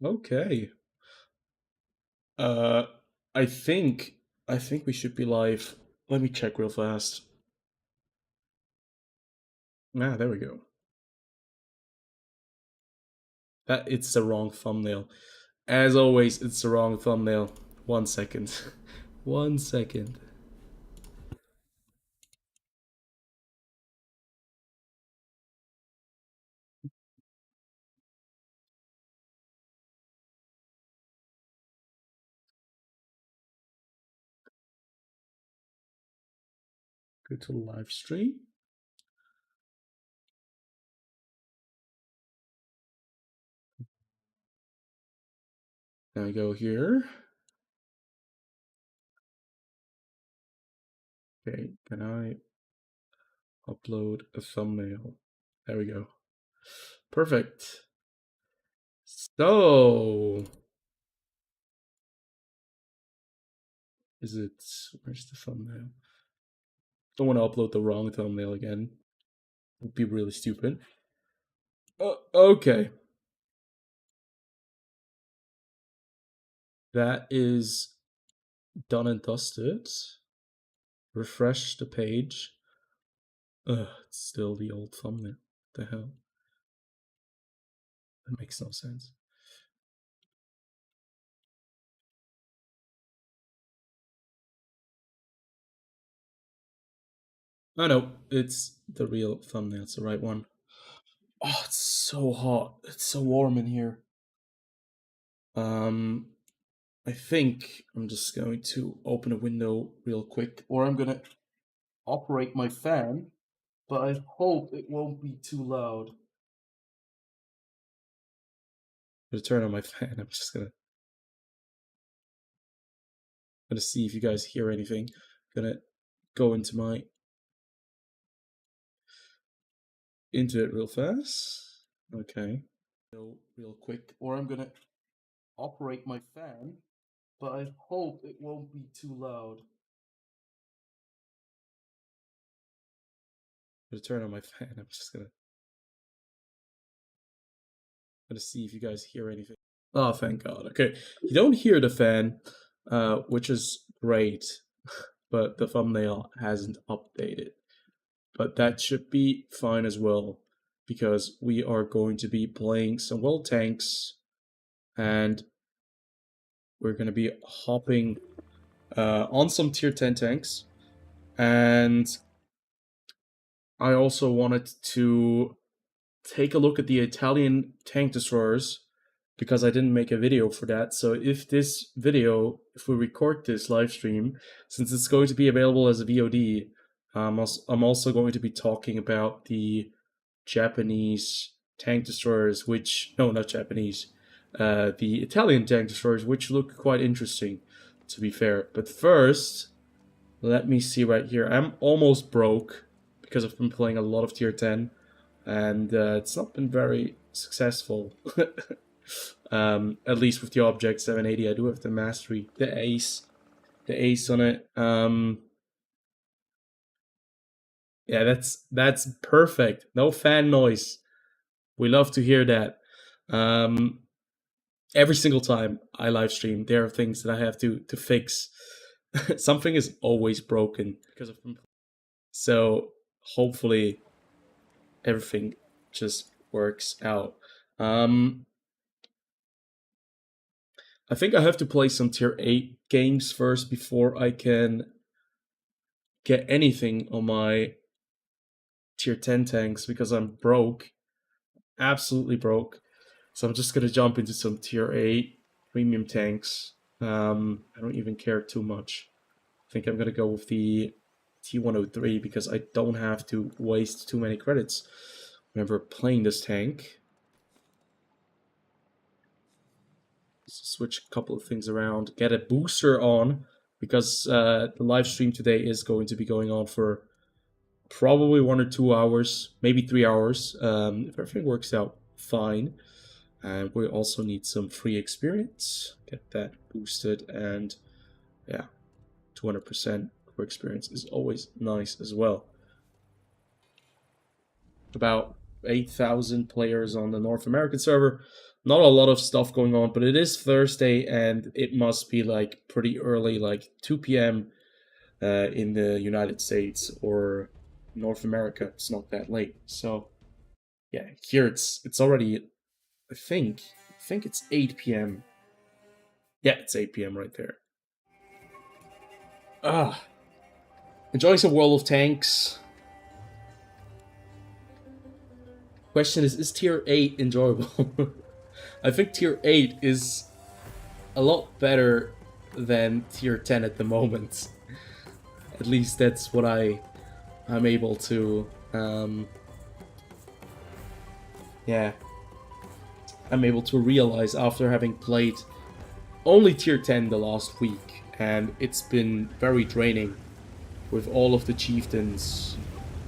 Okay. Uh, I think I think we should be live. Let me check real fast. Ah, there we go. That it's the wrong thumbnail. As always, it's the wrong thumbnail. 1 second. 1 second. Go to live stream. Now I go here. Okay, can I upload a thumbnail? There we go. Perfect. So, where's the thumbnail? Don't want to upload the wrong thumbnail again. It would be really stupid. Okay. That is done and dusted. Refresh the page. Ugh, it's still the old thumbnail. What the hell? That makes no sense. Oh no, it's the real thumbnail. It's the right one. Oh, it's so hot. It's so warm in here. Um, I think I'm just going to open a window real quick, or I'm gonna operate my fan, but I hope it won't be too loud. I'm gonna turn on my fan. I'm just gonna see if you guys hear anything. Gonna go into it real fast. Okay. Go real quick, or I'm gonna operate my fan, but I hope it won't be too loud. I'm gonna turn on my fan. I'm just gonna see if you guys hear anything. Oh, thank God. Okay, you don't hear the fan, which is great, but the thumbnail hasn't updated. But that should be fine as well, because we are going to be playing some world tanks, and we're going to be hopping on some tier 10 tanks. And I also wanted to take a look at the Italian tank destroyers, because I didn't make a video for that. So if we record this live stream, since it's going to be available as a VOD, I'm also going to be talking about the Japanese tank destroyers, no, not Japanese, the Italian tank destroyers, which look quite interesting, to be fair. But first, let me see right here. I'm almost broke because I've been playing a lot of tier 10, and it's not been very successful. At least with the object 780, I do have the mastery, the ace on it. Yeah, that's perfect. No fan noise. We love to hear that. Um, every single time I live stream, there are things that I have to fix. Something is always broken because of so hopefully everything just works out. I think I have to play some tier 8 games first before I can get anything on my tier 10 tanks, because I'm broke, absolutely broke. So I'm just gonna jump into some tier 8 premium tanks. I don't even care too much. I think I'm gonna go with the T103 because I don't have to waste too many credits whenever playing this tank. Switch a couple of things around, get a booster on, because the live stream today is going to be going on for probably 1 or 2 hours, maybe 3 hours, if everything works out fine. And we also need some free experience, get that boosted, and yeah, 200% for experience is always nice as well. About 8,000 players on the North American server. Not a lot of stuff going on, but it is Thursday and it must be like pretty early, like 2 p.m. In the United States or North America. It's not that late. So yeah, here it's already I think it's 8 p.m. Yeah, it's 8 p.m. right there. Ah, enjoying some World of Tanks. Question is tier 8 enjoyable? I think tier 8 is a lot better than tier 10 at the moment. At least that's what I'm able to yeah, I'm able to realize after having played only tier 10 the last week, and it's been very draining with all of the chieftains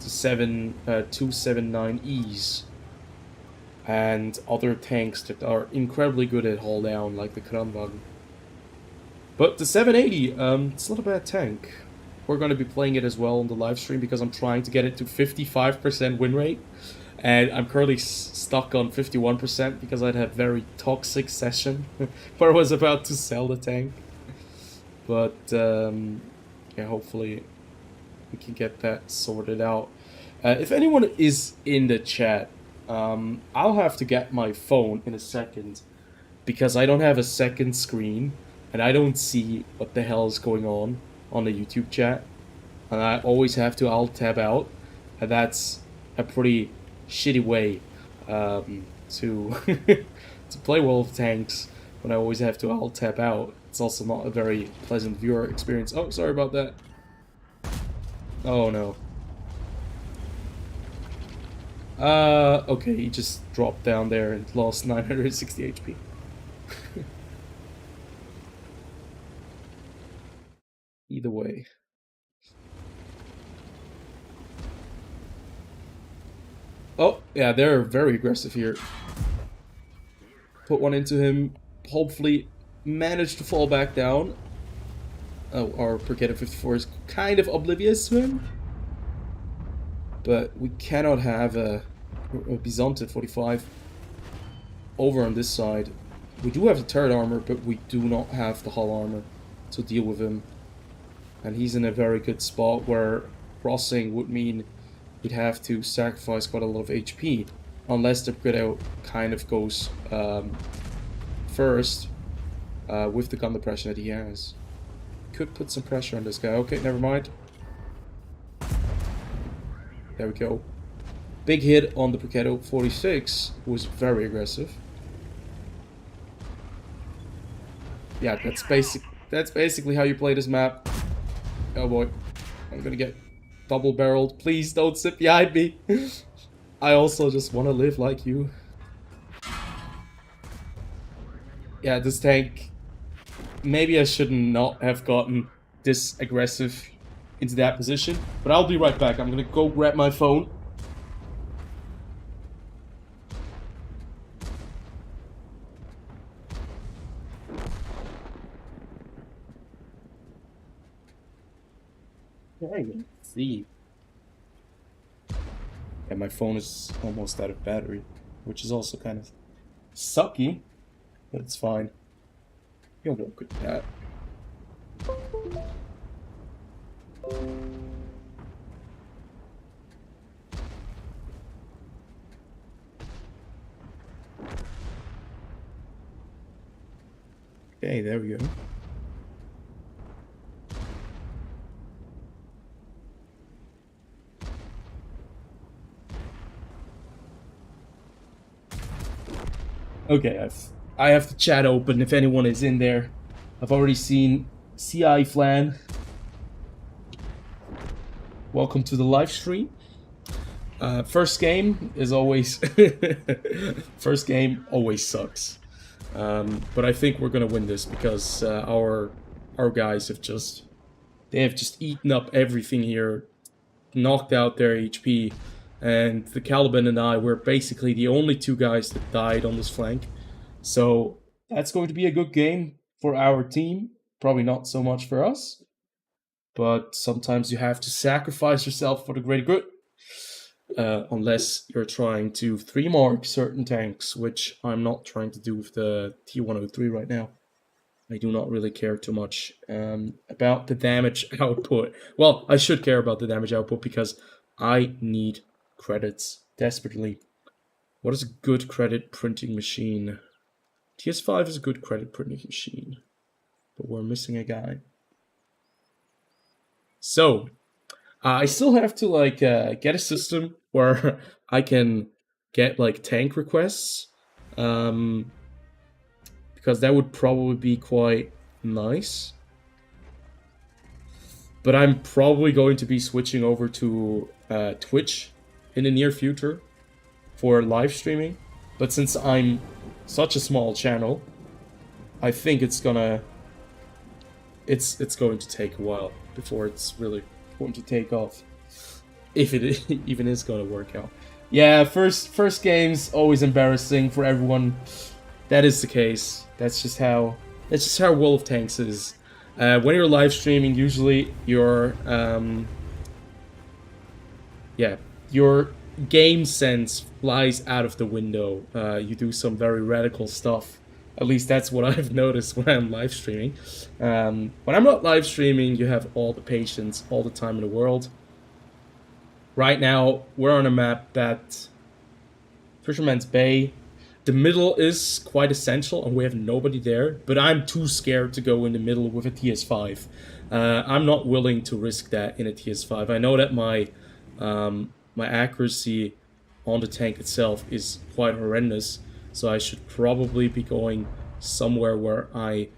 to 279Es and other tanks that are incredibly good at hull down, like the Kranwagen. But the 780, it's not a bad tank. We're going to be playing it as well on the live stream because I'm trying to get it to 55% win rate. And I'm currently stuck on 51% because I had a very toxic session where I was about to sell the tank. But yeah, hopefully we can get that sorted out. If anyone is in the chat, I'll have to get my phone in a second because I don't have a second screen and I don't see what the hell is going on the YouTube chat. And I always have to alt-tab out, and that's a pretty shitty way to to play World of Tanks when I always have to alt-tab out. It's also not a very pleasant viewer experience. Oh, sorry about that. Oh no. Okay, he just dropped down there and lost 960 HP. Either way. Oh, yeah, they're very aggressive here. Put one into him. Hopefully manage to fall back down. Oh, our Brigade 54 is kind of oblivious to him. But we cannot have a Byzantine 45 over on this side. We do have the turret armor, but we do not have the hull armor to deal with him. And he's in a very good spot where crossing would mean we'd have to sacrifice quite a lot of HP. Unless the Brigade kind of goes first with the gun depression that he has. Could put some pressure on this guy. Okay, never mind. There we go. Big hit on the Brigade 46, who was very aggressive. Yeah, that's basically how you play this map. Oh boy. I'm gonna get double barreled. Please don't sit behind me. I also just want to live like you. Yeah, this tank... Maybe I should not have gotten this aggressive into that position. But I'll be right back. I'm gonna go grab my phone. Okay, let's see. And my phone is almost out of battery, which is also kind of sucky, but it's fine. You'll work with that. Okay, there we go. Okay, I have the chat open if anyone is in there. I've already seen CI Flan. Welcome to the live stream. First game is always first game always sucks. But I think we're gonna win this because our guys have just eaten up everything here, knocked out their HP. And the Caliban and I were basically the only two guys that died on this flank. So that's going to be a good game for our team. Probably not so much for us. But sometimes you have to sacrifice yourself for the greater good. unless you're trying to 3-mark certain tanks, which I'm not trying to do with the T103 right now. I do not really care too much about the damage output. Well, I should care about the damage output because I need credits desperately. What is a good credit printing machine? TS5 is a good credit printing machine, but we're missing a guy. So, I still have to like get a system where I can get like tank requests, because that would probably be quite nice. But I'm probably going to be switching over to Twitch in the near future for live streaming. But since I'm such a small channel, I think it's going to take a while before it's really going to take off, if it even is going to work out. Yeah, first game's always embarrassing for everyone. That is the case. That's just how World of Tanks is. When you're live streaming, usually your game sense flies out of the window. You do some very radical stuff. At least that's what I've noticed when I'm live streaming. When I'm not live streaming, you have all the patience, all the time in the world. Right now, we're on a map that Fisherman's Bay. The middle is quite essential, and we have nobody there, but I'm too scared to go in the middle with a TS5. I'm not willing to risk that in a TS5. I know that my accuracy on the tank itself is quite horrendous, so I should probably be going somewhere where I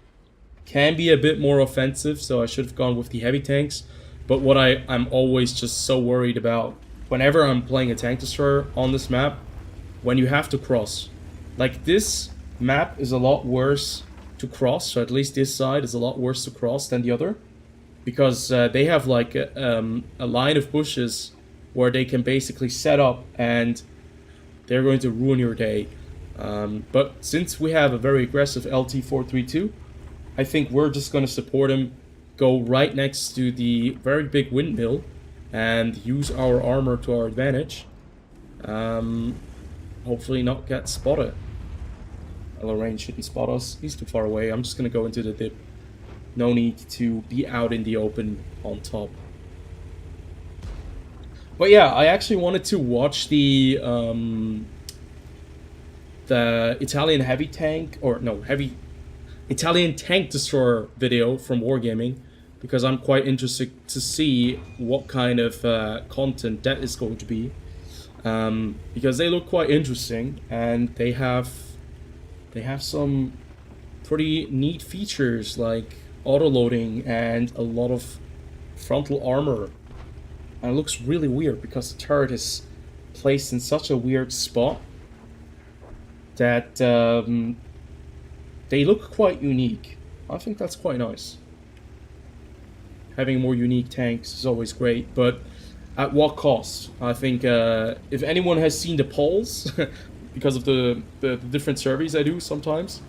can be a bit more offensive, so I should have gone with the heavy tanks. But what I'm always just so worried about, whenever I'm playing a tank destroyer on this map, when you have to cross. Like, this map is a lot worse to cross, so at least this side is a lot worse to cross than the other. Because they have like a line of bushes where they can basically set up and they're going to ruin your day. But since we have a very aggressive LT-432, I think we're just going to support him, go right next to the very big windmill, and use our armor to our advantage. Hopefully not get spotted. Lorraine shouldn't spot us. He's too far away. I'm just going to go into the dip. No need to be out in the open on top. But yeah, I actually wanted to watch the Italian heavy tank, or no, heavy Italian tank destroyer video from Wargaming, because I'm quite interested to see what kind of content that is going to be, because they look quite interesting and they have some pretty neat features like auto-loading and a lot of frontal armor. And it looks really weird because the turret is placed in such a weird spot that they look quite unique. I think that's quite nice. Having more unique tanks is always great, but at what cost? I think if anyone has seen the polls, because of the different surveys I do sometimes,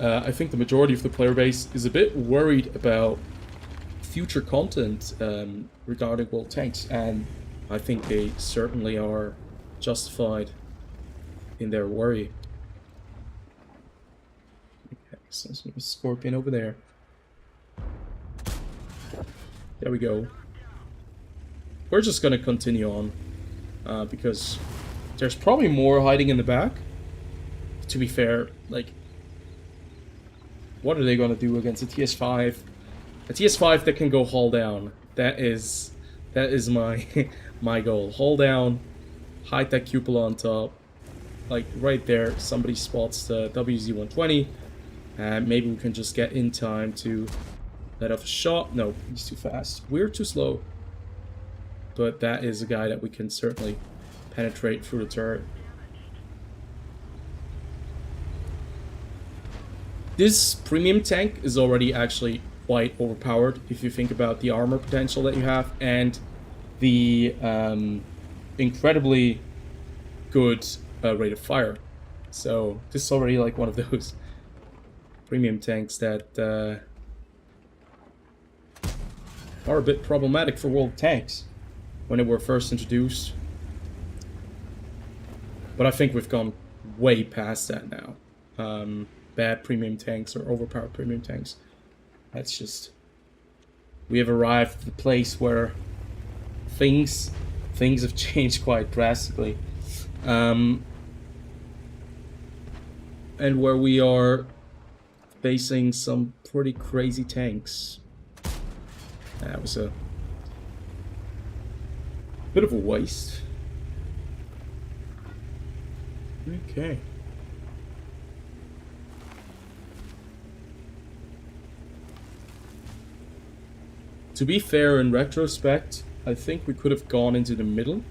I think the majority of the player base is a bit worried about future content regarding World Tanks, and I think they certainly are justified in their worry. Okay, so there's a Scorpion over there. There we go. We're just gonna continue on, because there's probably more hiding in the back. To be fair, like, what are they gonna do against a TS5? A TS5 that can go hull down. That is my my goal. Hull down, hide that cupola on top. Like right there, somebody spots the WZ-120, and maybe we can just get in time to let off a shot. No, he's too fast. We're too slow. But that is a guy that we can certainly penetrate through the turret. This premium tank is already actually quite overpowered if you think about the armor potential that you have and the incredibly good rate of fire. So this is already like one of those premium tanks that are a bit problematic for World Tanks when they were first introduced. But I think we've gone way past that now. Bad premium tanks or overpowered premium tanks. That's just... We have arrived at the place where things have changed quite drastically. And where we are facing some pretty crazy tanks. That was a bit of a waste. Okay. To be fair, in retrospect, I think we could have gone into the middle.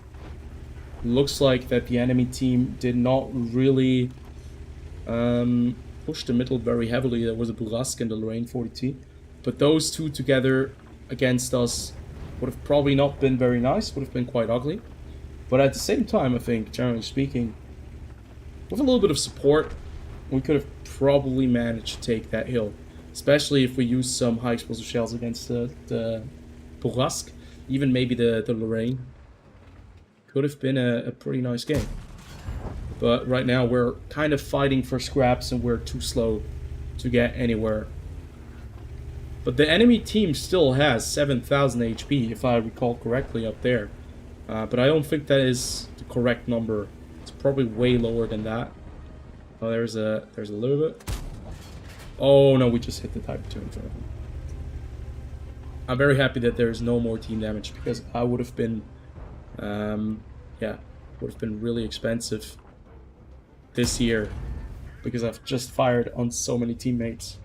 Looks like that the enemy team did not really push the middle very heavily. There was a Burask and the Lorraine 40T. But those two together against us would have probably not been very nice, would have been quite ugly. But at the same time, I think, generally speaking, with a little bit of support, we could have probably managed to take that hill. Especially if we use some high explosive shells against the Burask. Even maybe the Lorraine. Could have been a pretty nice game. But right now we're kind of fighting for scraps and we're too slow to get anywhere. But the enemy team still has 7,000 HP, if I recall correctly, up there. But I don't think that is the correct number. It's probably way lower than that. Oh, there's a little bit. Oh no, we just hit the Type 2 in front of him. I'm very happy that there is no more team damage, because I would have been, yeah, would have been really expensive this year, because I've just fired on so many teammates.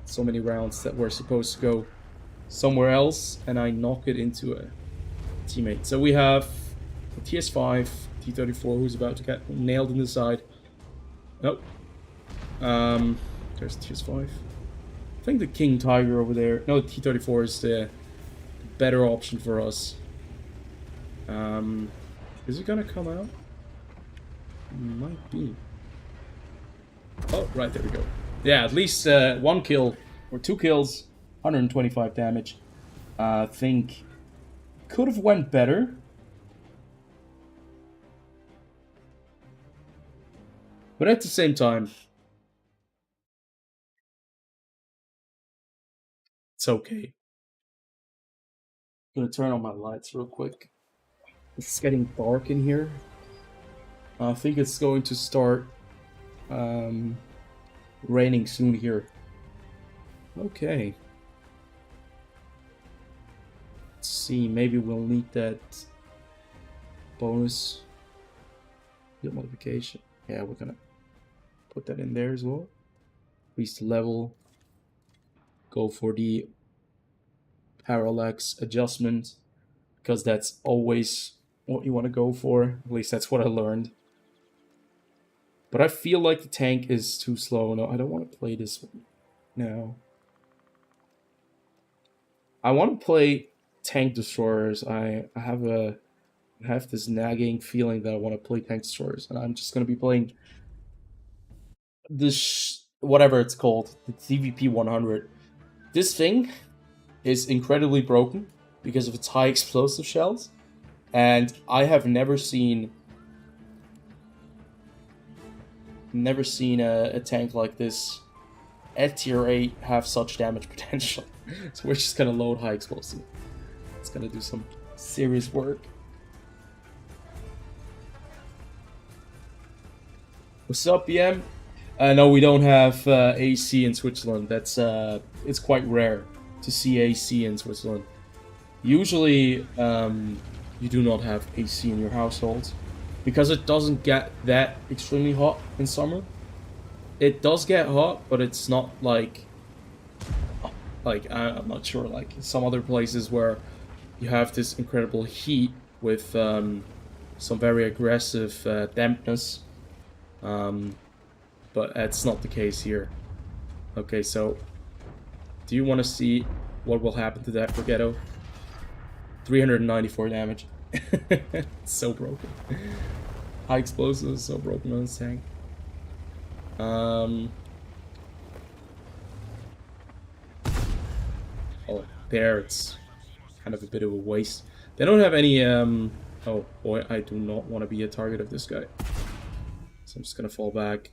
So many rounds that were supposed to go somewhere else, and I knock it into a teammate. So we have a TS5, T-34, who's about to get nailed in the side. Nope. There's TS5. I think the King Tiger over there. No, the T-34 is the better option for us. Is it gonna come out? Might be. Oh, right, there we go. Yeah, at least 1 kill, or 2 kills, 125 damage. I think could have went better. But at the same time, it's okay. I'm gonna turn on my lights real quick. It's getting dark in here. I think it's going to start raining soon here. Okay. Let's see, maybe we'll need that bonus field modification. Yeah, we're gonna put that in there as well. Increase the level. Go for the parallax adjustment, because that's always what you want to go for. At least that's what I learned. But I feel like the tank is too slow. No, I don't want to play this one now. I want to play tank destroyers. I have this nagging feeling that I want to play tank destroyers, and I'm just going to be playing this, whatever it's called, the TVP 100. This thing is incredibly broken because of its high explosive shells, and I have never seen a tank like this at tier 8 have such damage potential. So we're just gonna load high explosive. It's gonna do some serious work. What's up, BM? No, we don't have AC in Switzerland. That's it's quite rare to see AC in Switzerland. Usually, you do not have AC in your household, because it doesn't get that extremely hot in summer. It does get hot, but it's not like I'm not sure, like some other places where you have this incredible heat with some very aggressive dampness. But that's not the case here. Okay, so do you want to see what will happen to that Forgetto? 394 damage. It's so broken. High explosives, so broken on this tank. Oh, there it's kind of a bit of a waste. They don't have any Oh boy, I do not want to be a target of this guy. So I'm just gonna fall back.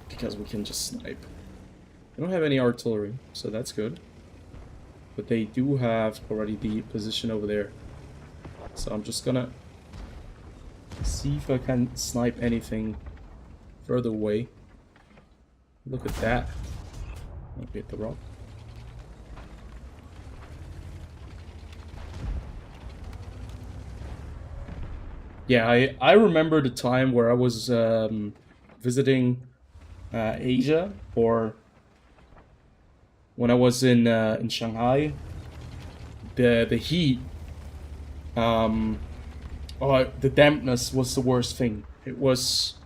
Because we can just snipe. They don't have any artillery, so that's good. But they do have already the position over there. So I'm just gonna see if I can snipe anything further away. Look at that. I'll hit the rock. Yeah, I remember the time where I was visiting Asia, or when I was in Shanghai. The heat, oh, the dampness was the worst thing. It was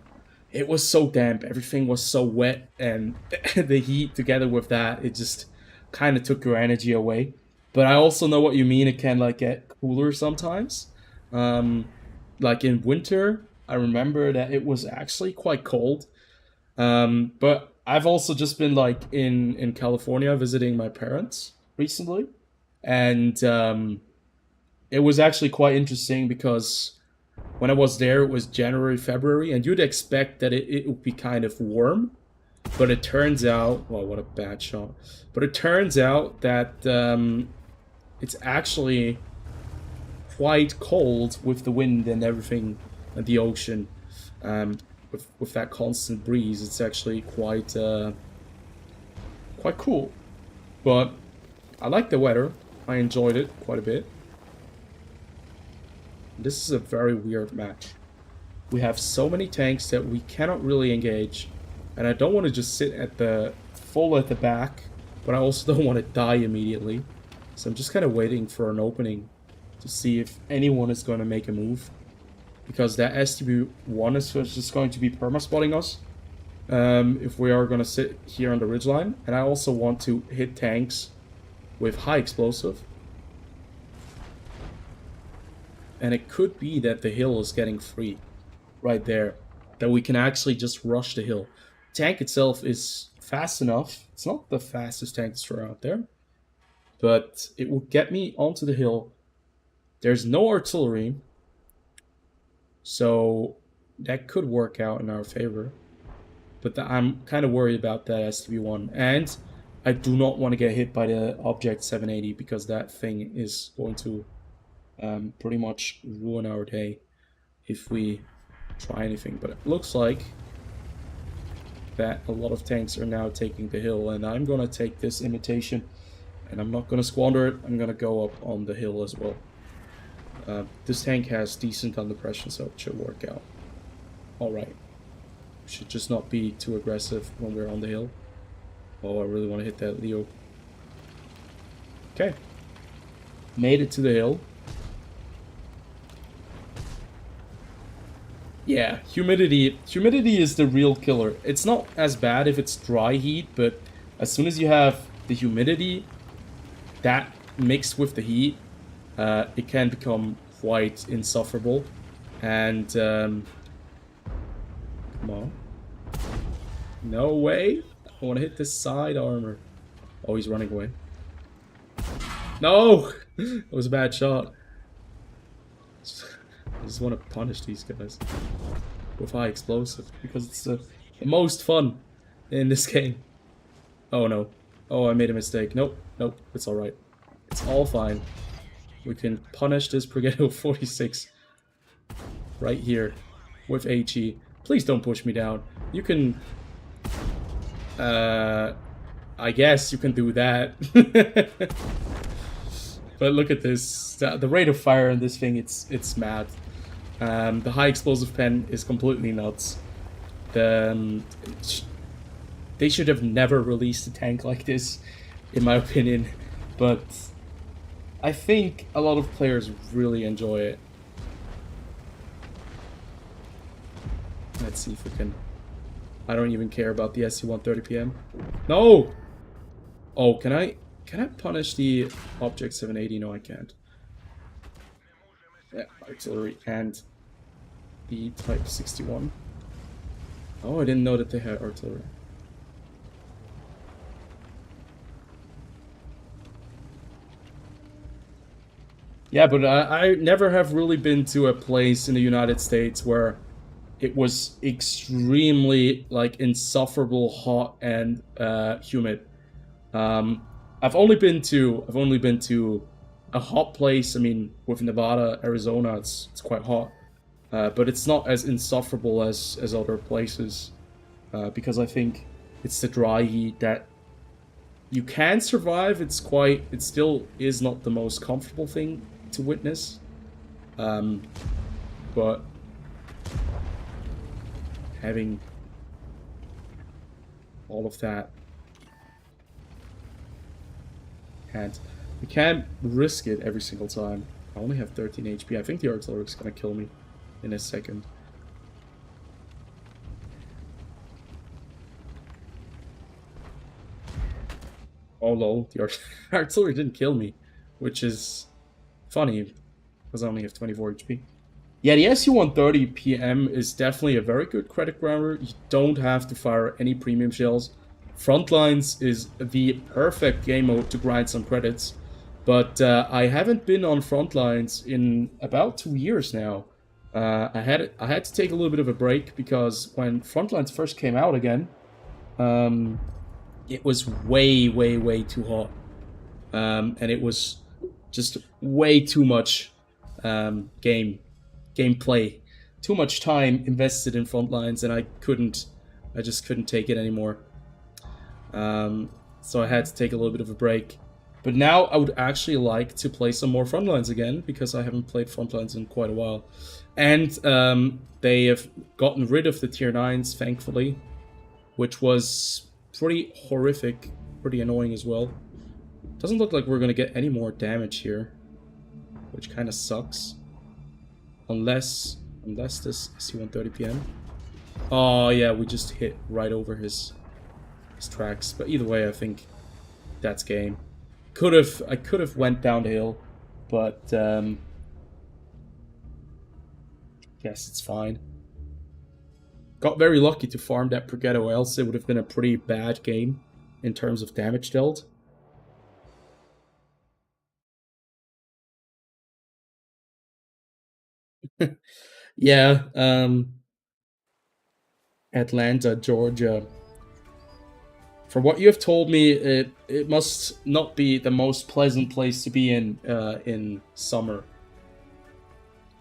so damp. Everything was so wet, and the heat together with that, it just kind of took your energy away. But I also know what you mean. It can like get cooler sometimes. Um, like in winter, I remember that it was actually quite cold. But I've also just been like in California visiting my parents recently, and it was actually quite interesting because when I was there, it was January, February, and you'd expect that it would be kind of warm, but it turns out, well, what a bad shot. But it turns out that it's actually quite cold with the wind and everything, and the ocean. With that constant breeze, it's actually quite cool. But I like the weather. I enjoyed it quite a bit. This is a very weird match. We have so many tanks that we cannot really engage. And I don't want to just sit at the full at the back, but I also don't want to die immediately. So I'm just kind of waiting for an opening to see if anyone is going to make a move. Because that STB-1 is just going to be perma-spotting us. If we are going to sit here on the ridgeline. And I also want to hit tanks with high explosive. And it could be that the hill is getting free right there, that we can actually just rush the hill. Tank itself is fast enough. It's not the fastest tank destroyer out there, but it will get me onto the hill. There's no artillery, so that could work out in our favor. But I'm kind of worried about that STB-1, and I do not want to get hit by the Object 780 because that thing is going to pretty much ruin our day if we try anything. But it looks like that a lot of tanks are now taking the hill, and I'm gonna take this imitation, and I'm not gonna squander it. I'm gonna go up on the hill as well. This tank has decent under pressure, so it should work out alright. Should just not be too aggressive when we're on the hill. Oh, I really want to hit that Leo. Okay, made it to the hill. Yeah, humidity is the real killer. It's not as bad if it's dry heat, but as soon as you have the humidity, that mixed with the heat, it can become quite insufferable. And, come on. No way. I want to hit this side armor. Oh, he's running away. No! That was a bad shot. I just want to punish these guys with high explosive because it's the most fun in this game. Oh no. Oh, I made a mistake. Nope. Nope. It's alright. It's all fine. We can punish this Brigado 46 right here with HE. Please don't push me down. You can... I guess you can do that. But look at this. The rate of fire on this thing, it's mad. The high explosive pen is completely nuts. They should have never released a tank like this, in my opinion. But I think a lot of players really enjoy it. Let's see if we can... I don't even care about the SC-130 PM. No! Oh, can I punish the Object 780? No, I can't. Yeah, artillery and the Type 61. Oh, I didn't know that they had artillery. Yeah, but I never have really been to a place in the United States where it was extremely like insufferable hot and humid. Um, I've only been to a hot place. I mean, with Nevada, Arizona, it's quite hot, but it's not as insufferable as other places because I think it's the dry heat that you can survive. It still is not the most comfortable thing to witness, um, but having all of that, and you can't risk it every single time. I only have 13 HP. I think the artillery is gonna kill me in a second. Oh lol, the artillery didn't kill me, which is funny because I only have 24 HP. Yeah, the SU-130 PM is definitely a very good credit grounder. You don't have to fire any premium shells. Frontlines is the perfect game mode to grind some credits, but I haven't been on Frontlines in about 2 years now. I had to take a little bit of a break because when Frontlines first came out again, it was way too hot, and it was just way too much gameplay, too much time invested in Frontlines, and I just couldn't take it anymore. So I had to take a little bit of a break. But now I would actually like to play some more Frontlines again because I haven't played Frontlines in quite a while. And they have gotten rid of the tier 9s, thankfully, which was pretty horrific, pretty annoying as well. Doesn't look like we're going to get any more damage here, which kind of sucks. Unless this C-130 PM. Oh yeah, we just hit right over his tracks. But either way, I think that's game. I could have went down the hill, but guess it's fine. Got very lucky to farm that Progetto, else it would have been a pretty bad game in terms of damage dealt. Yeah, Atlanta, Georgia. From what you have told me, it must not be the most pleasant place to be in summer.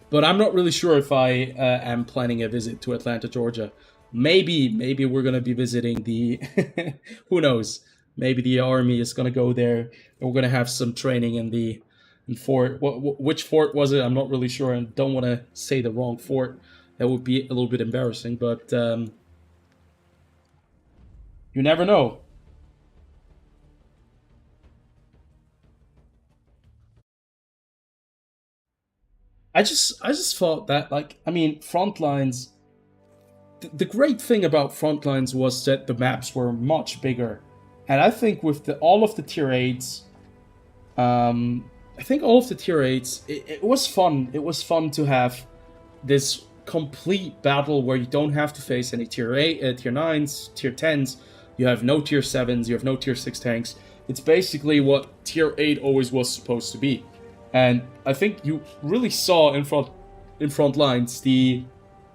But I'm not really sure if I am planning a visit to Atlanta, Georgia. Maybe we're gonna be visiting the. Who knows? Maybe the army is gonna go there, and we're gonna have some training in fort. Which fort was it? I'm not really sure, and don't want to say the wrong fort. That would be a little bit embarrassing, but you never know. I just thought that, like, I mean, Frontlines. The great thing about Frontlines was that the maps were much bigger, and I think with all of the tier 8s, I think all of the tier 8s, it was fun. It was fun to have this complete battle where you don't have to face any tier 9s, tier 10s. You have no tier 7s. You have no tier 6 tanks. It's basically what tier 8 always was supposed to be, and I think you really saw in front lines the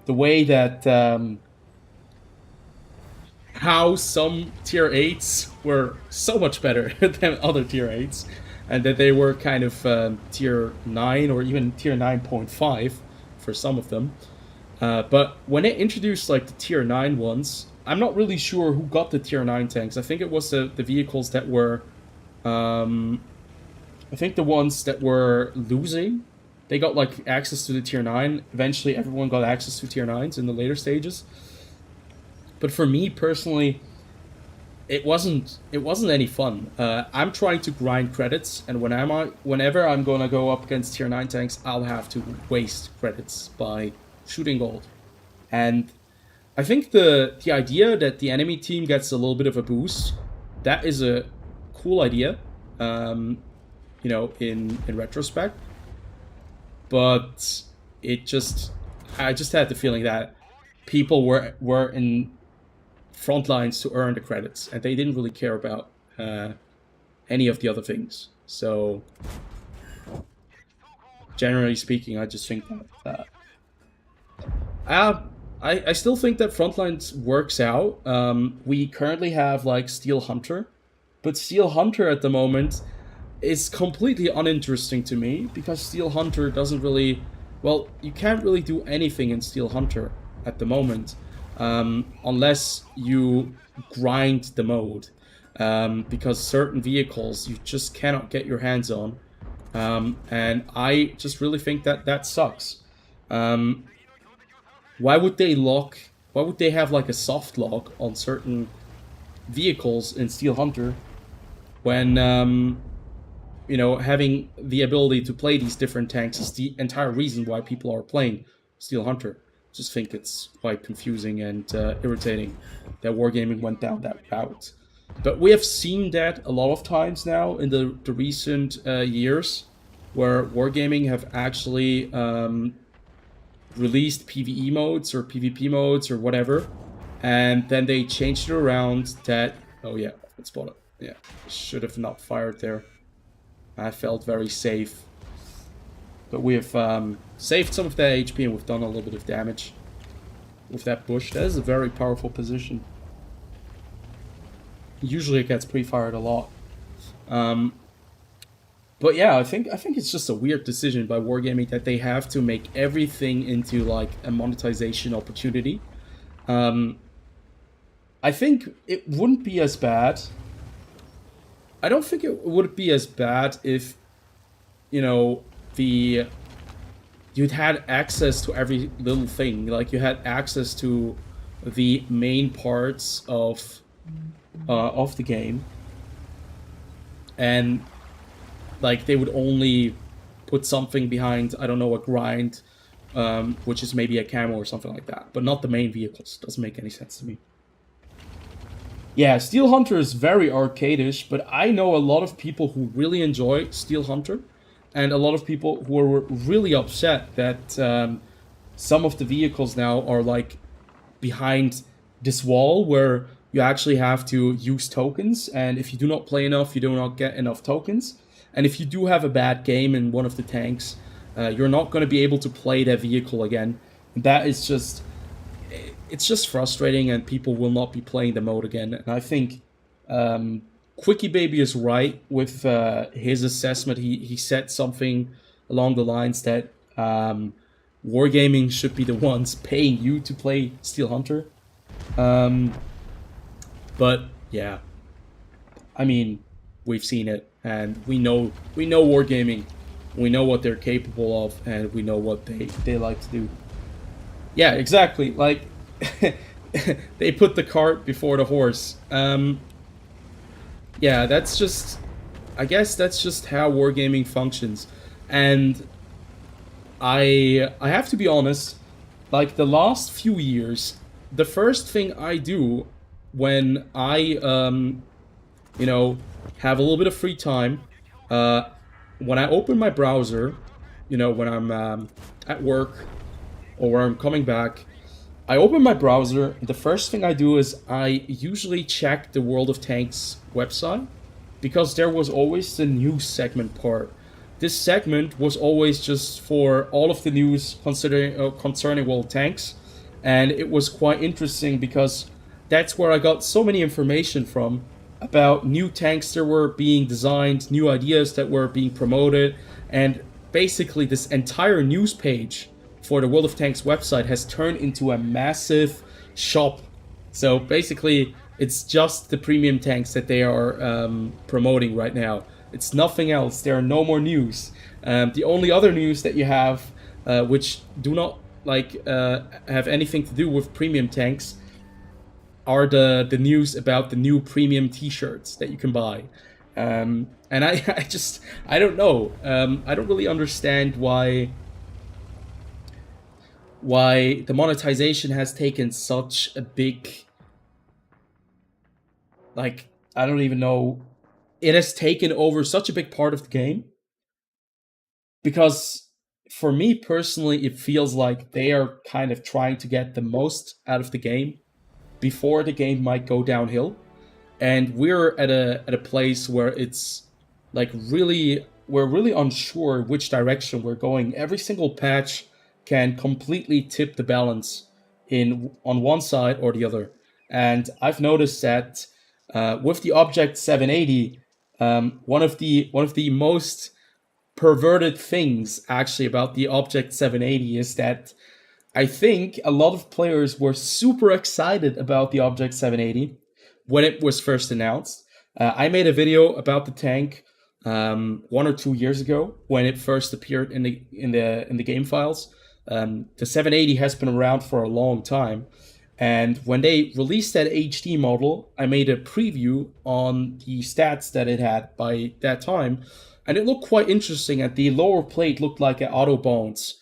way that how some tier 8s were so much better than other tier 8s, and that they were kind of tier 9 or even tier 9.5 for some of them. But when it introduced like the tier 9 ones, I'm not really sure who got the tier 9 tanks. I think it was the vehicles that were, I think the ones that were losing, they got like access to the tier 9. Eventually everyone got access to tier 9s in the later stages. But for me personally, it wasn't any fun. I'm trying to grind credits, and whenever I'm gonna go up against tier 9 tanks, I'll have to waste credits by shooting gold. And I think the idea that the enemy team gets a little bit of a boost, that is a cool idea. You know, in retrospect, but I just had the feeling that people were in front lines to earn the credits, and they didn't really care about any of the other things. So generally speaking, I just think that I still think that Frontlines works out. We currently have like Steel Hunter, but Steel Hunter at the moment is completely uninteresting to me because Steel Hunter doesn't really. Well, you can't really do anything in Steel Hunter at the moment unless you grind the mode. Because certain vehicles you just cannot get your hands on. And I just really think that that sucks. Um, why would they lock? Why would they have like a soft lock on certain vehicles in Steel Hunter when having the ability to play these different tanks is the entire reason why people are playing Steel Hunter? Just think it's quite confusing and irritating that Wargaming went down that route. But we have seen that a lot of times now in the recent years, where Wargaming have actually released PvE modes or PvP modes or whatever, and then they changed it around that. Oh yeah, let's spot it. Yeah, should have not fired there. I felt very safe. But we have saved some of that HP and we've done a little bit of damage with that bush. That is a very powerful position. Usually it gets pre-fired a lot. But yeah, I think it's just a weird decision by Wargaming that they have to make everything into like a monetization opportunity. I think it wouldn't be as bad. I don't think it would be as bad if, you'd had access to every little thing. Like you had access to the main parts of the game, and like they would only put something behind, I don't know, a grind, which is maybe a camo or something like that, but not the main vehicles. Doesn't make any sense to me. Yeah, Steel Hunter is very arcadish, but I know a lot of people who really enjoy Steel Hunter, and a lot of people who are really upset that some of the vehicles now are like behind this wall where you actually have to use tokens, and if you do not play enough, you do not get enough tokens. And if you do have a bad game in one of the tanks, you're not going to be able to play that vehicle again. That is just... It's just frustrating, and people will not be playing the mode again. And I think Quickie Baby is right with his assessment. He said something along the lines that Wargaming should be the ones paying you to play Steel Hunter. But yeah, I mean, we've seen it, and we know Wargaming. We know what they're capable of, and we know what they like to do. Yeah, exactly. Like, they put the cart before the horse. Yeah, that's just... I guess that's just how Wargaming functions. And I have to be honest, like, the last few years, the first thing I do when I, have a little bit of free time, when I open my browser, when I'm at work or when I'm coming back, I open my browser, and the first thing I do is I usually check the World of Tanks website, because there was always the news segment part. This segment was always just for all of the news concerning World of Tanks, and it was quite interesting because that's where I got so many information from about new tanks that were being designed, new ideas that were being promoted, and basically this entire news page for the World of Tanks website has turned into a massive shop. So basically, it's just the premium tanks that they are promoting right now. It's nothing else. There are no more news. The only other news that you have, which do not have anything to do with premium tanks, are the news about the new premium T-shirts that you can buy. And I don't know. I don't really understand why the monetization has taken such a big, I don't even know, it has taken over such a big part of the game. Because for me personally, it feels like they are kind of trying to get the most out of the game before the game might go downhill. And we're at a place where it's like really we're really unsure which direction we're going. Every single patch can completely tip the balance in on one side or the other. And I've noticed that with the Object 780, one of the most perverted things actually about the Object 780 is that I think a lot of players were super excited about the Object 780 when it was first announced. I made a video about the tank 1 or 2 years ago when it first appeared in the game files. The 780 has been around for a long time, and when they released that HD model, I made a preview on the stats that it had by that time, and it looked quite interesting. And the lower plate looked like an auto bounce,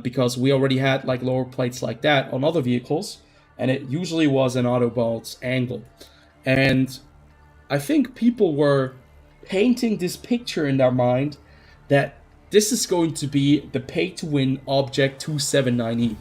because we already had like lower plates like that on other vehicles, and it usually was an auto bounce angle. And I think people were painting this picture in their mind that this is going to be the pay-to-win Object 279E.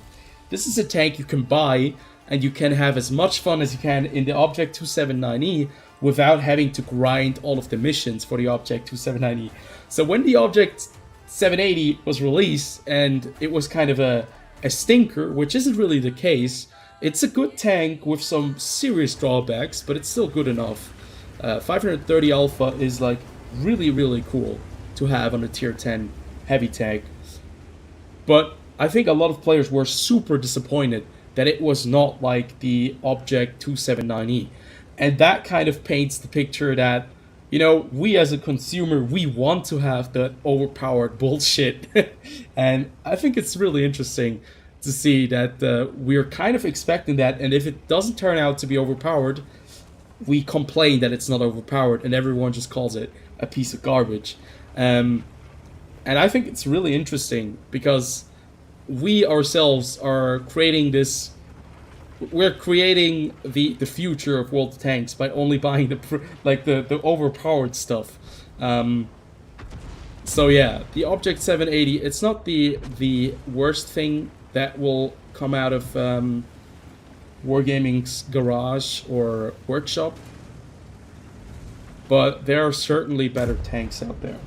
This is a tank you can buy, and you can have as much fun as you can in the Object 279E without having to grind all of the missions for the Object 279E. So when the Object 780 was released, and it was kind of a stinker, which isn't really the case, it's a good tank with some serious drawbacks, but it's still good enough. 530 Alpha is like really, really cool to have on a tier 10 heavy tank. But I think a lot of players were super disappointed that it was not like the Object 279E. And that kind of paints the picture that, you know, we as a consumer, we want to have that overpowered bullshit. And I think it's really interesting to see that we're kind of expecting that. And if it doesn't turn out to be overpowered, we complain that it's not overpowered, and everyone just calls it a piece of garbage. And I think it's really interesting because we ourselves are creating this. We're creating the future of World of Tanks by only buying the overpowered stuff. So yeah, the Object 780. It's not the worst thing that will come out of Wargaming's garage or workshop, but there are certainly better tanks out there.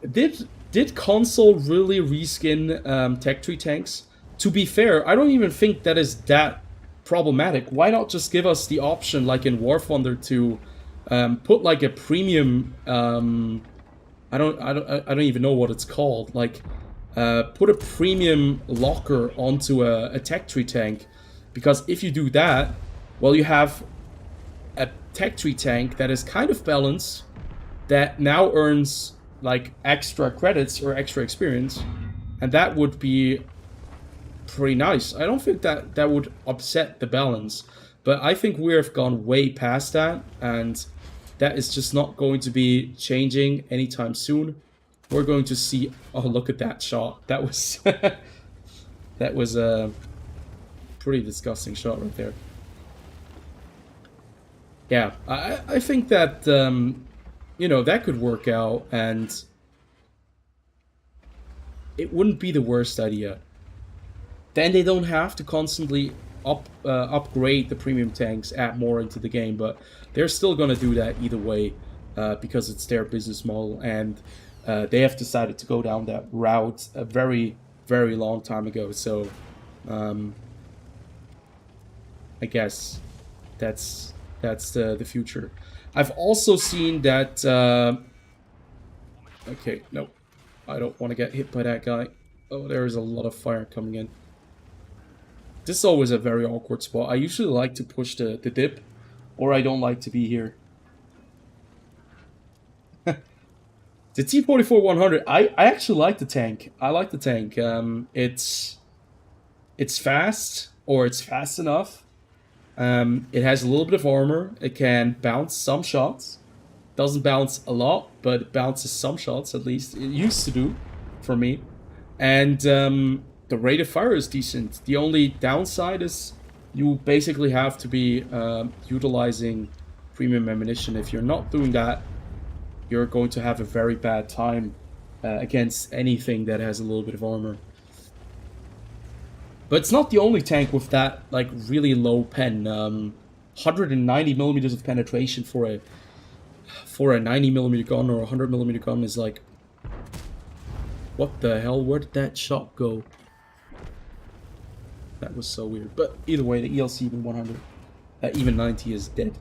Did console really reskin Tech Tree tanks? To be fair, I don't even think that is that problematic. Why not just give us the option, like in War Thunder, to put like a premium? I don't even know what it's called. Like, put a premium locker onto a Tech Tree tank, because if you do that, well, you have a Tech Tree tank that is kind of balanced, that now earns like extra credits or extra experience, and that would be pretty nice. I don't think that would upset the balance, but I think we have gone way past that, and that is just not going to be changing anytime soon. We're going to see. Oh, look at that shot. That was that was a pretty disgusting shot right there. Yeah, I think that you know, that could work out, and it wouldn't be the worst idea. Then they don't have to constantly upgrade the premium tanks, add more into the game, but they're still gonna do that either way, because it's their business model, and they have decided to go down that route a very, very long time ago. So I guess that's the future. I've also seen that. Okay, no, I don't want to get hit by that guy. Oh, there is a lot of fire coming in. This is always a very awkward spot. I usually like to push the dip, or I don't like to be here. The T-44-100, I actually like the tank. I like the tank. It's fast, or it's fast enough. It has a little bit of armor. It can bounce some shots. Doesn't bounce a lot, but it bounces some shots, at least. It used to do, for me. And the rate of fire is decent. The only downside is you basically have to be utilizing premium ammunition. If you're not doing that, you're going to have a very bad time against anything that has a little bit of armor. But it's not the only tank with that, like, really low pen. 190 millimeters of penetration for a for a 90mm gun or a 100mm gun is like, what the hell? Where did that shot go? That was so weird. But either way, the ELC even 100, even 90 is dead.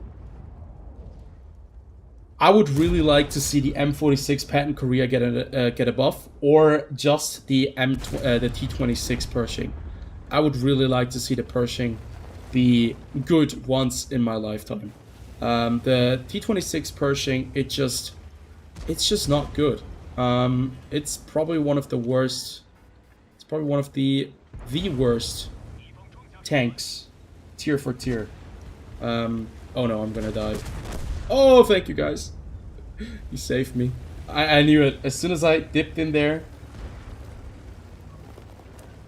I would really like to see the M46 patent Korea get a buff, or just the the T26 Pershing. I would really like to see the Pershing be good once in my lifetime. The T26 Pershing, it's just not good. It's probably one of the worst. It's probably one of the worst tanks, tier for tier. Oh no, I'm gonna die. Oh, thank you guys. You saved me. I knew it. As soon as I dipped in there,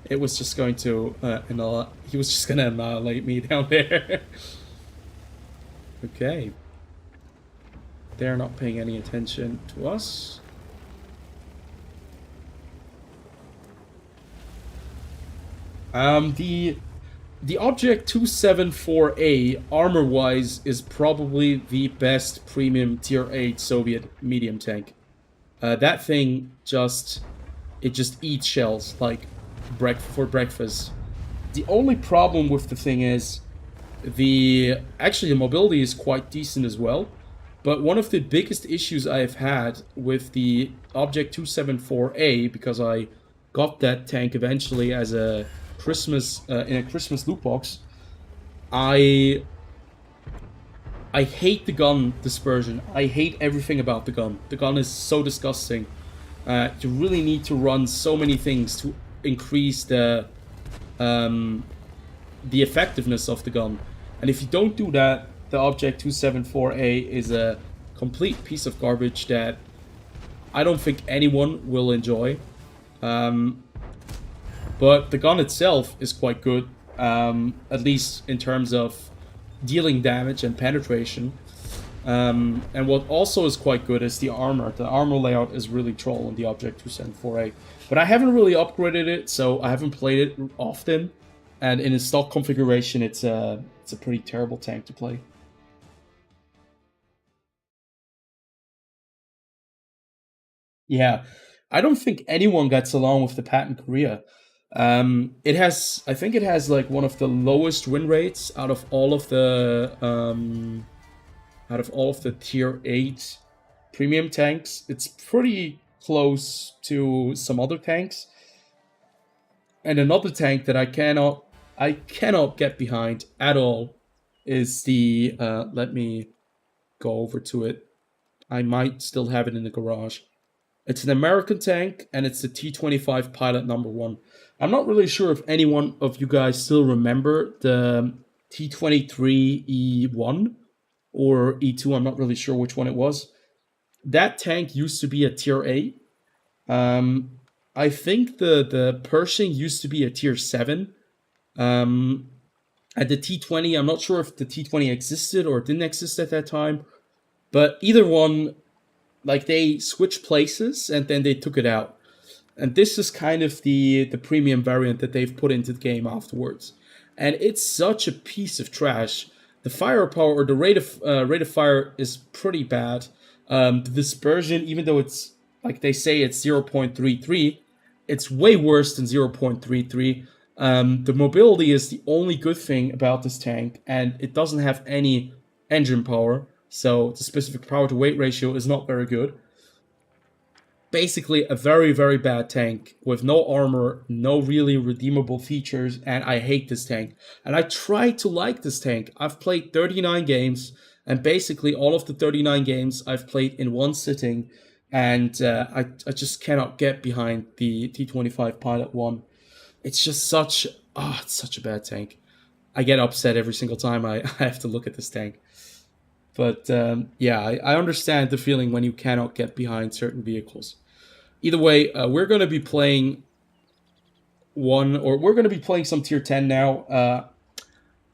it was just going to he was just gonna annihilate me down there. Okay. They're not paying any attention to us. The Object 274A, armor-wise, is probably the best premium Tier 8 Soviet medium tank. That thing just eats shells like for breakfast. The only problem with the thing is actually the mobility is quite decent as well. But one of the biggest issues I've had with the Object 274A, because I got that tank eventually as a Christmas in a Christmas loot box, I hate the gun dispersion. I hate everything about the gun. The gun is so disgusting. You really need to run so many things to increase the effectiveness of the gun. And if you don't do that, the Object 274A is a complete piece of garbage that I don't think anyone will enjoy. But the gun itself is quite good, at least in terms of dealing damage and penetration. And what also is quite good is the armor. The armor layout is really troll on the Object 274A. But I haven't really upgraded it, so I haven't played it often. And in its stock configuration, it's a pretty terrible tank to play. Yeah, I don't think anyone gets along with the patent Korea. I think it has like one of the lowest win rates out of all of the tier 8 premium tanks. It's pretty close to some other tanks. And another tank that I cannot get behind at all is the let me go over to it. I might still have it in the garage. It's an American tank, and it's the T-25 Pilot #1. I'm not really sure if any one of you guys still remember the T-23 E1 or E2. I'm not really sure which one it was. That tank used to be a Tier 8. I think the Pershing used to be a Tier 7. At the T-20, I'm not sure if the T-20 existed or didn't exist at that time. But either one, like, they switched places and then they took it out. And this is kind of the premium variant that they've put into the game afterwards. And it's such a piece of trash. The firepower, or the rate of fire, is pretty bad. The dispersion, even though it's, like they say, it's 0.33, it's way worse than 0.33. The mobility is the only good thing about this tank, and it doesn't have any engine power. So the specific power to weight ratio is not very good. Basically a very, very bad tank with no armor, no really redeemable features, and I hate this tank. And I tried to like this tank. I've played 39 games, and basically all of the 39 games I've played in one sitting, and I just cannot get behind the T-25 Pilot 1. It's just it's such a bad tank. I get upset every single time I have to look at this tank. But yeah, I understand the feeling when you cannot get behind certain vehicles. Either way, we're going to be playing some tier 10 now.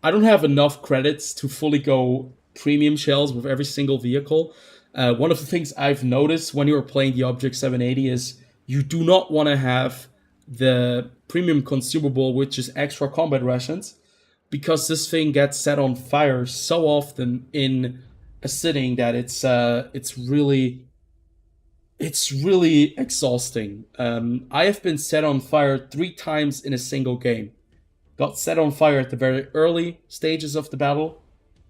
I don't have enough credits to fully go premium shells with every single vehicle. One of the things I've noticed when you're playing the Object 780 is you do not want to have the premium consumable, which is extra combat rations, because this thing gets set on fire so often in a sitting that it's really exhausting. I have been set on fire 3 times in a single game. Got set on fire at the very early stages of the battle.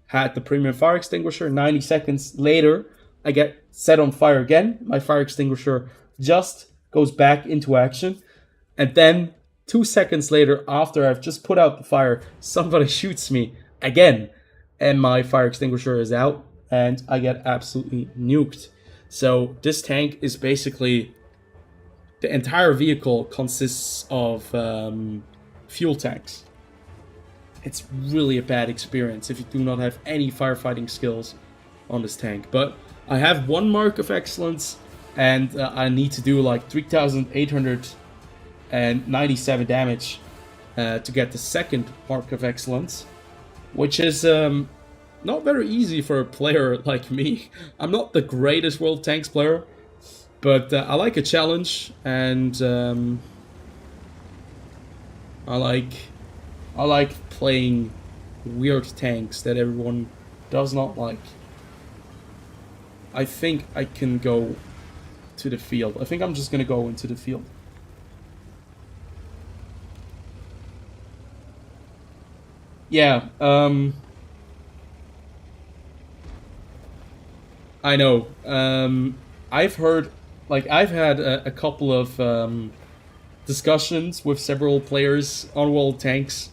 Had the premium fire extinguisher. 90 seconds later, I get set on fire again. My fire extinguisher just goes back into action. And then 2 seconds later, after I've just put out the fire, somebody shoots me again. And my fire extinguisher is out. And I get absolutely nuked. So this tank is basically... the entire vehicle consists of fuel tanks. It's really a bad experience if you do not have any firefighting skills on this tank. But I have 1 mark of excellence, and I need to do like 3,897 damage to get the 2nd mark of excellence, which is not very easy for a player like me. I'm not the greatest World Tanks player, but I like a challenge, and I like playing weird tanks that everyone does not like. I think I can go to the field. I think I'm just gonna go into the field. Yeah, I know. I've heard, like, I've had a couple of discussions with several players on World Tanks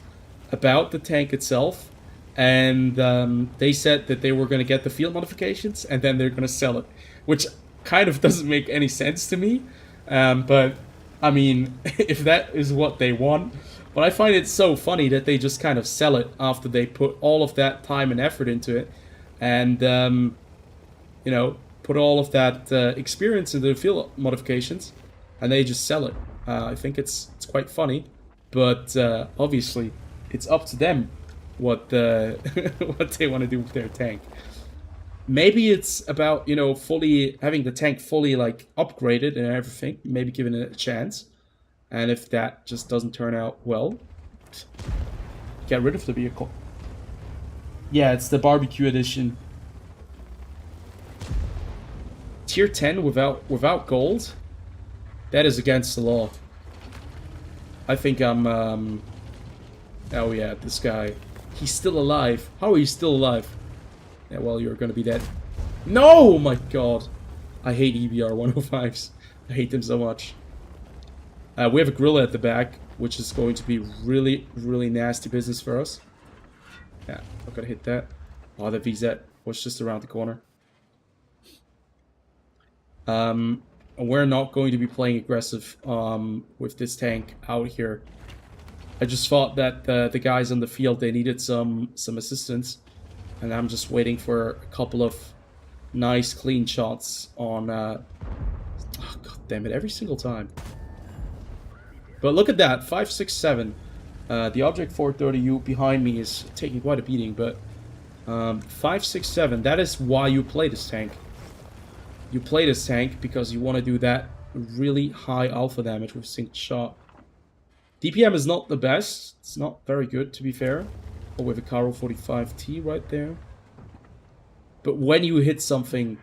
about the tank itself, and they said that they were going to get the field modifications and then they're going to sell it, which kind of doesn't make any sense to me. But I mean, if that is what they want, but I find it so funny that they just kind of sell it after they put all of that time and effort into it, and you know, put all of that experience into the field modifications, and they just sell it. I think it's quite funny, but obviously it's up to them what what they want to do with their tank. Maybe it's about, you know, fully having the tank fully like upgraded and everything, maybe giving it a chance. And if that just doesn't turn out well, get rid of the vehicle. Yeah, it's the barbecue edition. Tier 10 without gold? That is against the law. I think I'm oh yeah, this guy. He's still alive. How are you still alive? Yeah, well, you're gonna be dead. No! My god. I hate EBR 105s. I hate them so much. We have a gorilla at the back, which is going to be really, really nasty business for us. Yeah, not gonna hit that. Oh, the VZ was just around the corner. And we're not going to be playing aggressive with this tank out here. I just thought that the guys on the field, they needed some assistance, and I'm just waiting for a couple of nice clean shots on oh, god damn it, every single time. But look at that, 567. The Object 430U behind me is taking quite a beating, but 567, that is why you play this tank. You play this tank because you want to do that really high alpha damage with single shot. DPM is not the best. It's not very good, to be fair. Or with a Karo 45T right there. But when you hit something,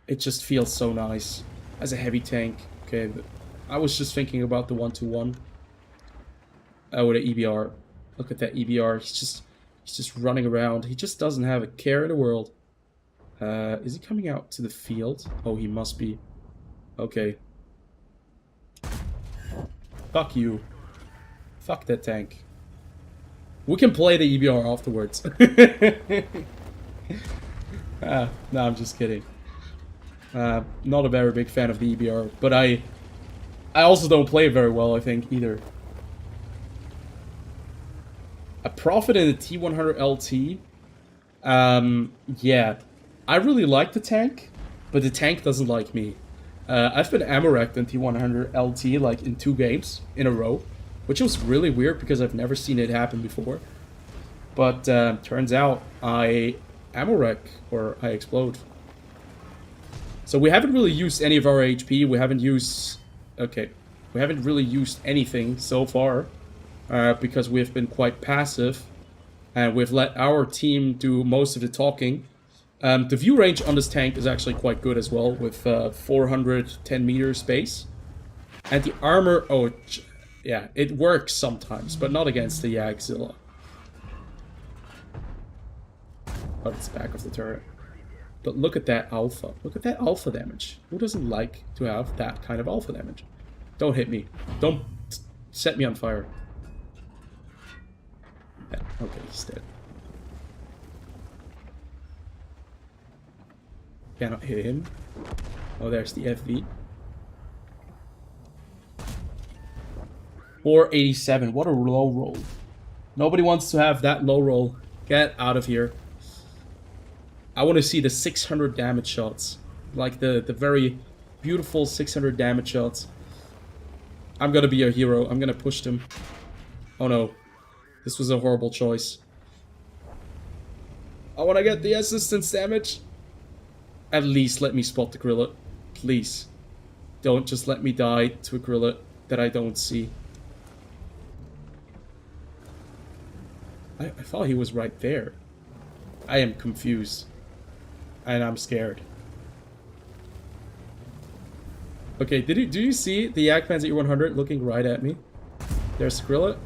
it just feels so nice as a heavy tank. Okay, but I was just thinking about the 121. Oh, the EBR. Look at that EBR. He's just running around. He just doesn't have a care in the world. Is he coming out to the field? Oh, he must be. Okay. Fuck you. Fuck that tank. We can play the EBR afterwards. No, I'm just kidding. Not a very big fan of the EBR, but I also don't play it very well, I think, either. A profit in the T100 LT. Yeah. I really like the tank, but the tank doesn't like me. I've been ammo wrecked in T100 LT like in 2 games in a row, which was really weird because I've never seen it happen before. But turns out I ammo wreck or I explode. So we haven't really used any of our HP. We haven't used... Okay. We haven't really used anything so far because we've been quite passive. And we've let our team do most of the talking. The view range on this tank is actually quite good as well, with 410 meters base. And the armor, oh, yeah, it works sometimes, but not against the Yagzilla. Oh, it's the back of the turret. But look at that alpha. Look at that alpha damage. Who doesn't like to have that kind of alpha damage? Don't hit me. Don't set me on fire. Yeah, okay, he's dead. Cannot hit him. Oh, there's the FV. 487. What a low roll. Nobody wants to have that low roll. Get out of here. I want to see the 600 damage shots. Like the very beautiful 600 damage shots. I'm gonna be a hero. I'm gonna push them. Oh no. This was a horrible choice. I want to get the assistance damage. At least let me spot the gorilla. Please. Don't just let me die to a gorilla that I don't see. I thought he was right there. I am confused. And I'm scared. Okay, do you see the Yakman's at E100 looking right at me? There's Skrilla.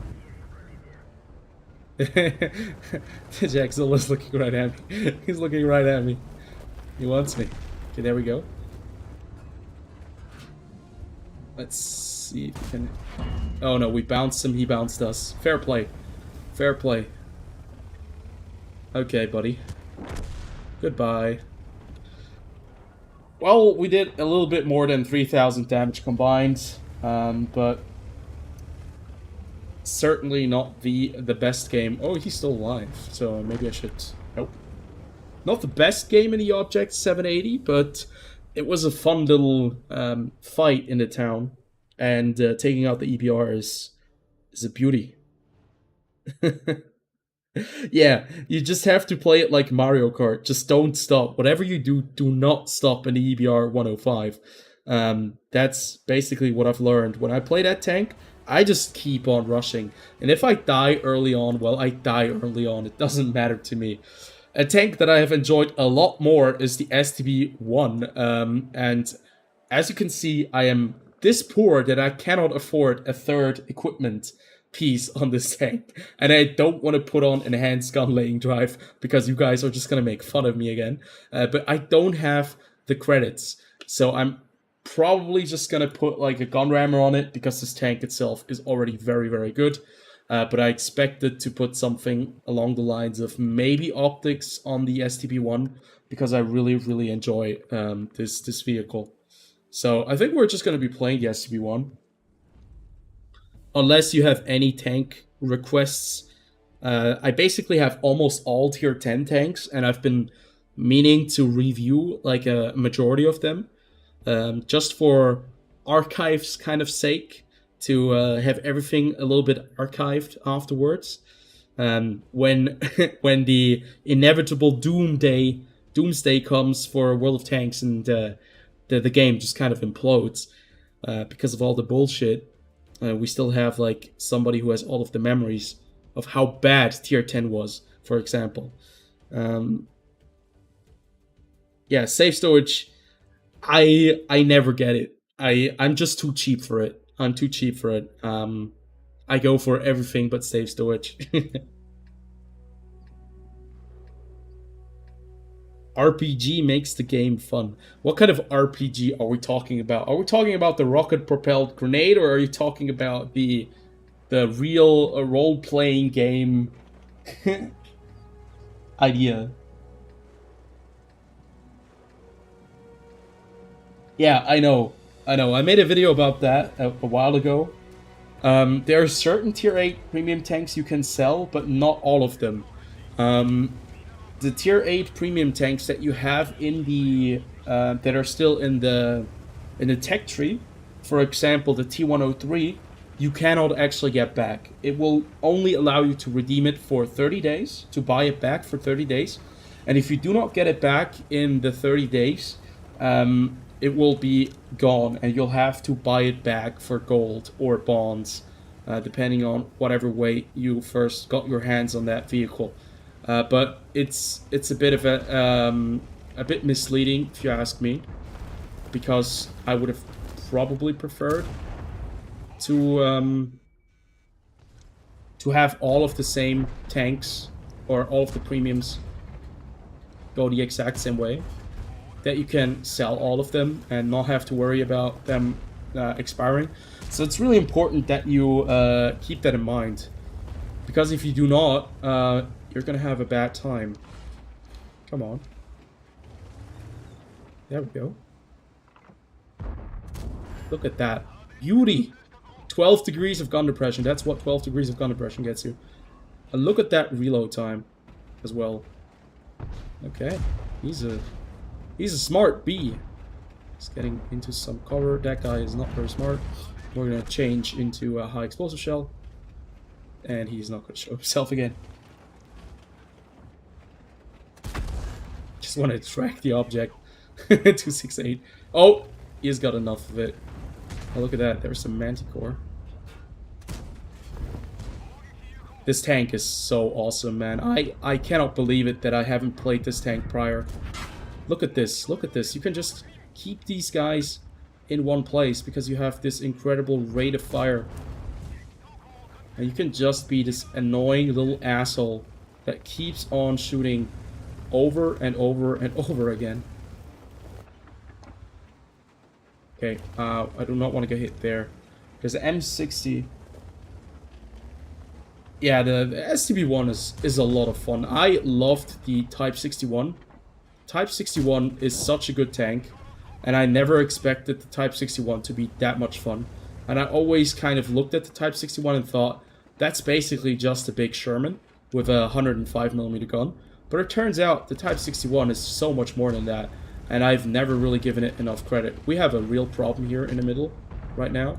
Jackzilla's looking right at me. He's looking right at me. He wants me. Okay, there we go. Let's see if we can... Oh no, we bounced him, he bounced us. Fair play. Fair play. Okay, buddy. Goodbye. Well, we did a little bit more than 3,000 damage combined, but certainly not the best game. Oh, he's still alive, so maybe I should... Nope. Not the best game in the Object 780, but it was a fun little fight in the town, and taking out the EBR is a beauty. Yeah, you just have to play it like Mario Kart. Just don't stop. Whatever you do, do not stop in the EBR 105. That's basically what I've learned. When I play that tank, I just keep on rushing. And if I die early on, well, I die early on. It doesn't matter to me. A tank that I have enjoyed a lot more is the STB-1. And as you can see, I am this poor that I cannot afford a third equipment piece on this tank, and I don't want to put on enhanced gun laying drive because you guys are just gonna make fun of me again, but I don't have the credits, so I'm probably just gonna put like a gun rammer on it because this tank itself is already very good, but I expected to put something along the lines of maybe optics on the STB-1 because I really enjoy this vehicle. So I think we're just gonna be playing the STB-1. Unless you have any tank requests. I basically have almost all tier 10 tanks, and I've been meaning to review like a majority of them, just for archives kind of sake, to have everything a little bit archived afterwards. When when the inevitable doomsday comes for World of Tanks and the game just kind of implodes because of all the bullshit. We still have like somebody who has all of the memories of how bad tier 10 was, for example. Yeah, safe storage. I never get it. I'm just too cheap for it. I'm too cheap for it. I go for everything but safe storage. RPG makes the game fun. What kind of RPG are we talking about? Are we talking about the rocket-propelled grenade, or are you talking about the real role-playing game idea? Yeah, I know. I made a video about that a while ago. There are certain tier 8 premium tanks you can sell, but not all of them. The tier 8 premium tanks that you have in the that are still in the tech tree, for example the T103, you cannot actually get back. It will only allow you to redeem it for 30 days, to buy it back for 30 days. And if you do not get it back in the 30 days, it will be gone, and you'll have to buy it back for gold or bonds, depending on whatever way you first got your hands on that vehicle. But it's a bit of a bit misleading if you ask me, because I would have probably preferred to have all of the same tanks or all of the premiums go the exact same way. That you can sell all of them and not have to worry about them expiring. So it's really important that you keep that in mind. Because if you do not, you're gonna have a bad time. Come on. There we go. Look at that. Beauty! 12 degrees of gun depression. That's what 12 degrees of gun depression gets you. And look at that reload time as well. Okay. He's a smart bee. He's getting into some cover. That guy is not very smart. We're gonna change into a high explosive shell. And he's not gonna show himself again. Just want to track the object. 268. Oh! He's got enough of it. Oh, look at that. There's some Manticore. This tank is so awesome, man. I cannot believe it that I haven't played this tank prior. Look at this. Look at this. You can just keep these guys in one place because you have this incredible rate of fire. And you can just be this annoying little asshole that keeps on shooting over and over and over again. Okay, I do not want to get hit there. There's an M60. Yeah, the STB-1 is a lot of fun. I loved the Type 61. Type 61 is such a good tank, and I never expected the Type 61 to be that much fun. And I always kind of looked at the Type 61 and thought, that's basically just a big Sherman with a 105mm gun. But it turns out the Type 61 is so much more than that, and I've never really given it enough credit. We have a real problem here in the middle right now.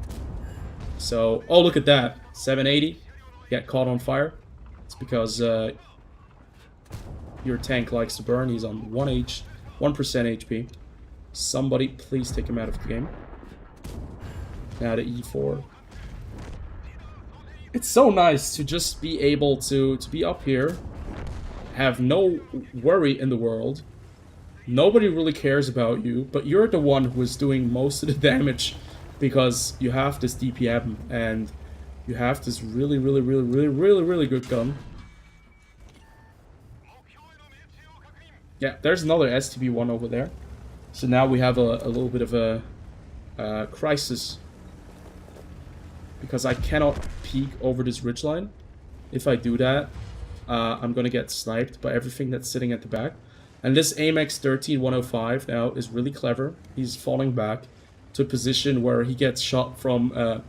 So, oh, look at that. 780. Get caught on fire. It's because your tank likes to burn. He's on 1% HP. Somebody please take him out of the game. Now to E4. It's so nice to just be able to be up here, have no worry in the world. Nobody really cares about you, but you're the one who is doing most of the damage because you have this DPM and you have this really good gun. Yeah, there's another STB-1 over there. So now we have a little bit of a crisis. Because I cannot peek over this ridgeline. If I do that, I'm gonna get sniped by everything that's sitting at the back. And this AMX 13105 now is really clever. He's falling back to a position where he gets shot from 4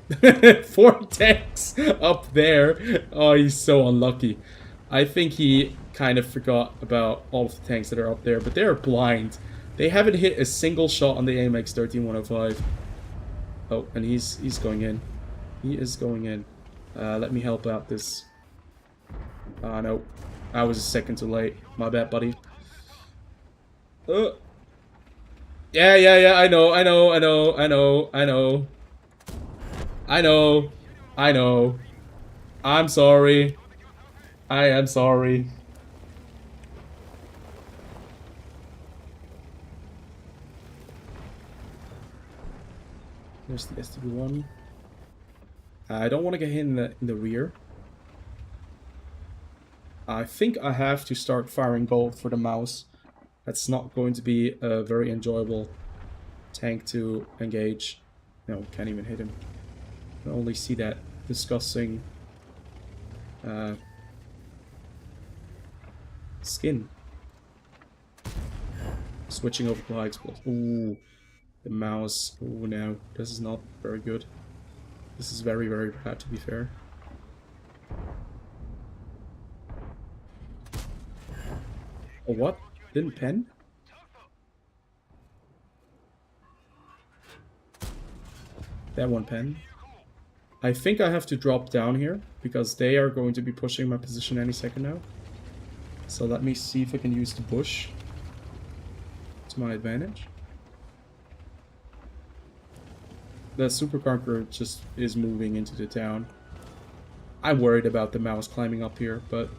tanks up there. Oh, he's so unlucky. I think he kind of forgot about all of the tanks that are up there, but they're blind. They haven't hit a single shot on the AMX 13105. Oh, and he's going in. He is going in. Let me help out this. No. I was a second too late. My bad, buddy. Yeah, I know. I'm sorry. I am sorry. There's the STB-1. I don't want to get hit in the rear. I think I have to start firing gold for the mouse. That's not going to be a very enjoyable tank to engage. No, can't even hit him. I can only see that disgusting skin. Switching over to high explosive. Ooh, the mouse. Ooh, no, this is not very good. This is very bad, to be fair. Oh, what? Didn't pen? That one pen. I think I have to drop down here, because they are going to be pushing my position any second now. So let me see if I can use the bush to my advantage. The Super Conqueror just is moving into the town. I'm worried about the mouse climbing up here, but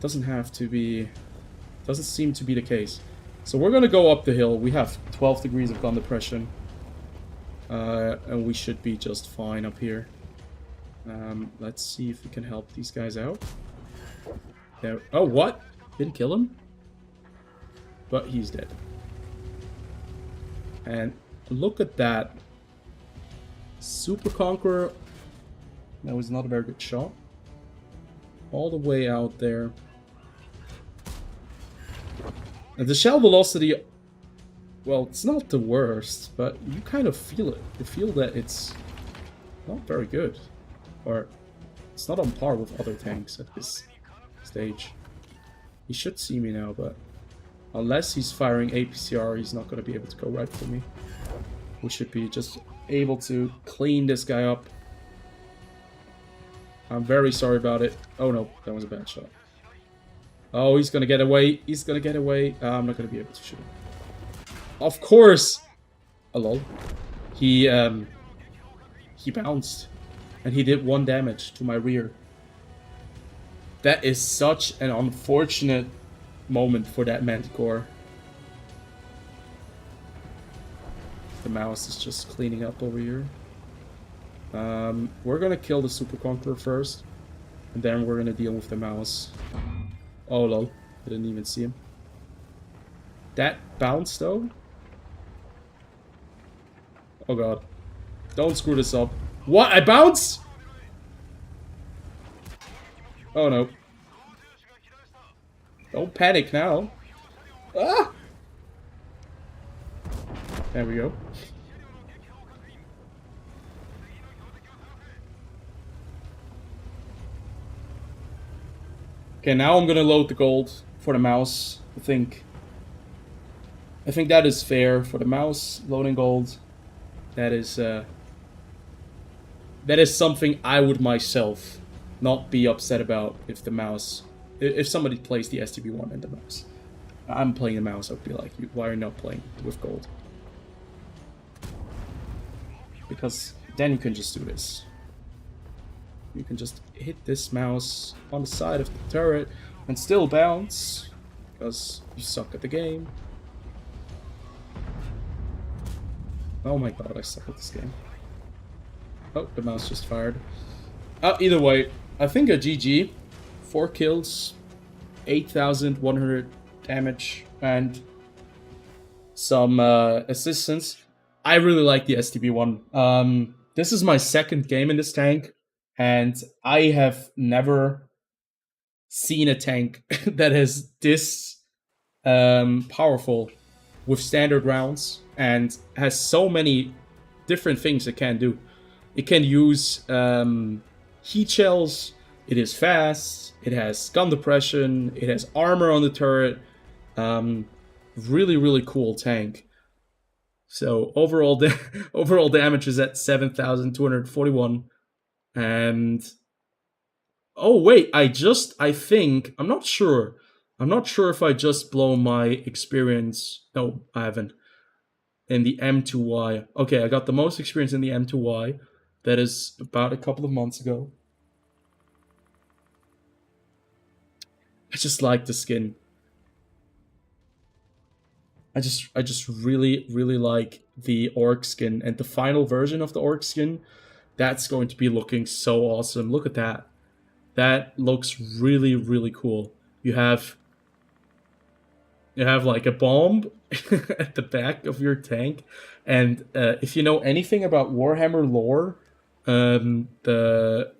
Doesn't have to be... Doesn't seem to be the case. So we're gonna go up the hill. We have 12 degrees of gun depression. And we should be just fine up here. Let's see if we can help these guys out. There. Oh, what? Didn't kill him? But he's dead. And look at that. Super Conqueror. That was not a very good shot. All the way out there. And the shell velocity, well, it's not the worst, but you kind of feel it. You feel that it's not very good. Or it's not on par with other tanks at this stage. He should see me now, but unless he's firing APCR, he's not going to be able to go right for me. We should be just able to clean this guy up. I'm very sorry about it. Oh no, that was a bad shot. Oh, he's gonna get away. He's gonna get away. I'm not gonna be able to shoot him. Of course! Oh, lol. He bounced. And he did 1 damage to my rear. That is such an unfortunate moment for that Manticore. The mouse is just cleaning up over here. We're gonna kill the Super Conqueror first. And then we're gonna deal with the mouse. Oh lol, I didn't even see him. That bounce though? Oh god. Don't screw this up. What? I bounce? Oh no. Don't panic now. Ah! There we go. Okay, now I'm gonna load the gold for the mouse. I think that is fair for the mouse. Loading gold. That is something I would myself not be upset about if the mouse, if somebody plays the STB1 and the mouse. I'm playing the mouse. I'd be like, why are you not playing with gold? Because then you can just do this. You can just hit this mouse on the side of the turret and still bounce, because you suck at the game. Oh my god, I suck at this game. Oh, the mouse just fired. Either way, I think a GG. 4 kills, 8,100 damage, and some assistance. I really like the STB1. This is my 2nd game in this tank. And I have never seen a tank that is this powerful with standard rounds and has so many different things it can do. It can use heat shells, it is fast, it has gun depression, it has armor on the turret. Really, really cool tank. So overall, overall damage is at 7,241. And oh wait, I'm not sure if I just blow my experience. No, I haven't. In the M2Y. Okay, I got the most experience in the M2Y. That is about a couple of months ago. I just like the skin. I just really, really like the orc skin, and the final version of the orc skin. That's going to be looking so awesome. Look at that. That looks really, really cool. You have like a bomb at the back of your tank, and if you know anything about Warhammer lore, the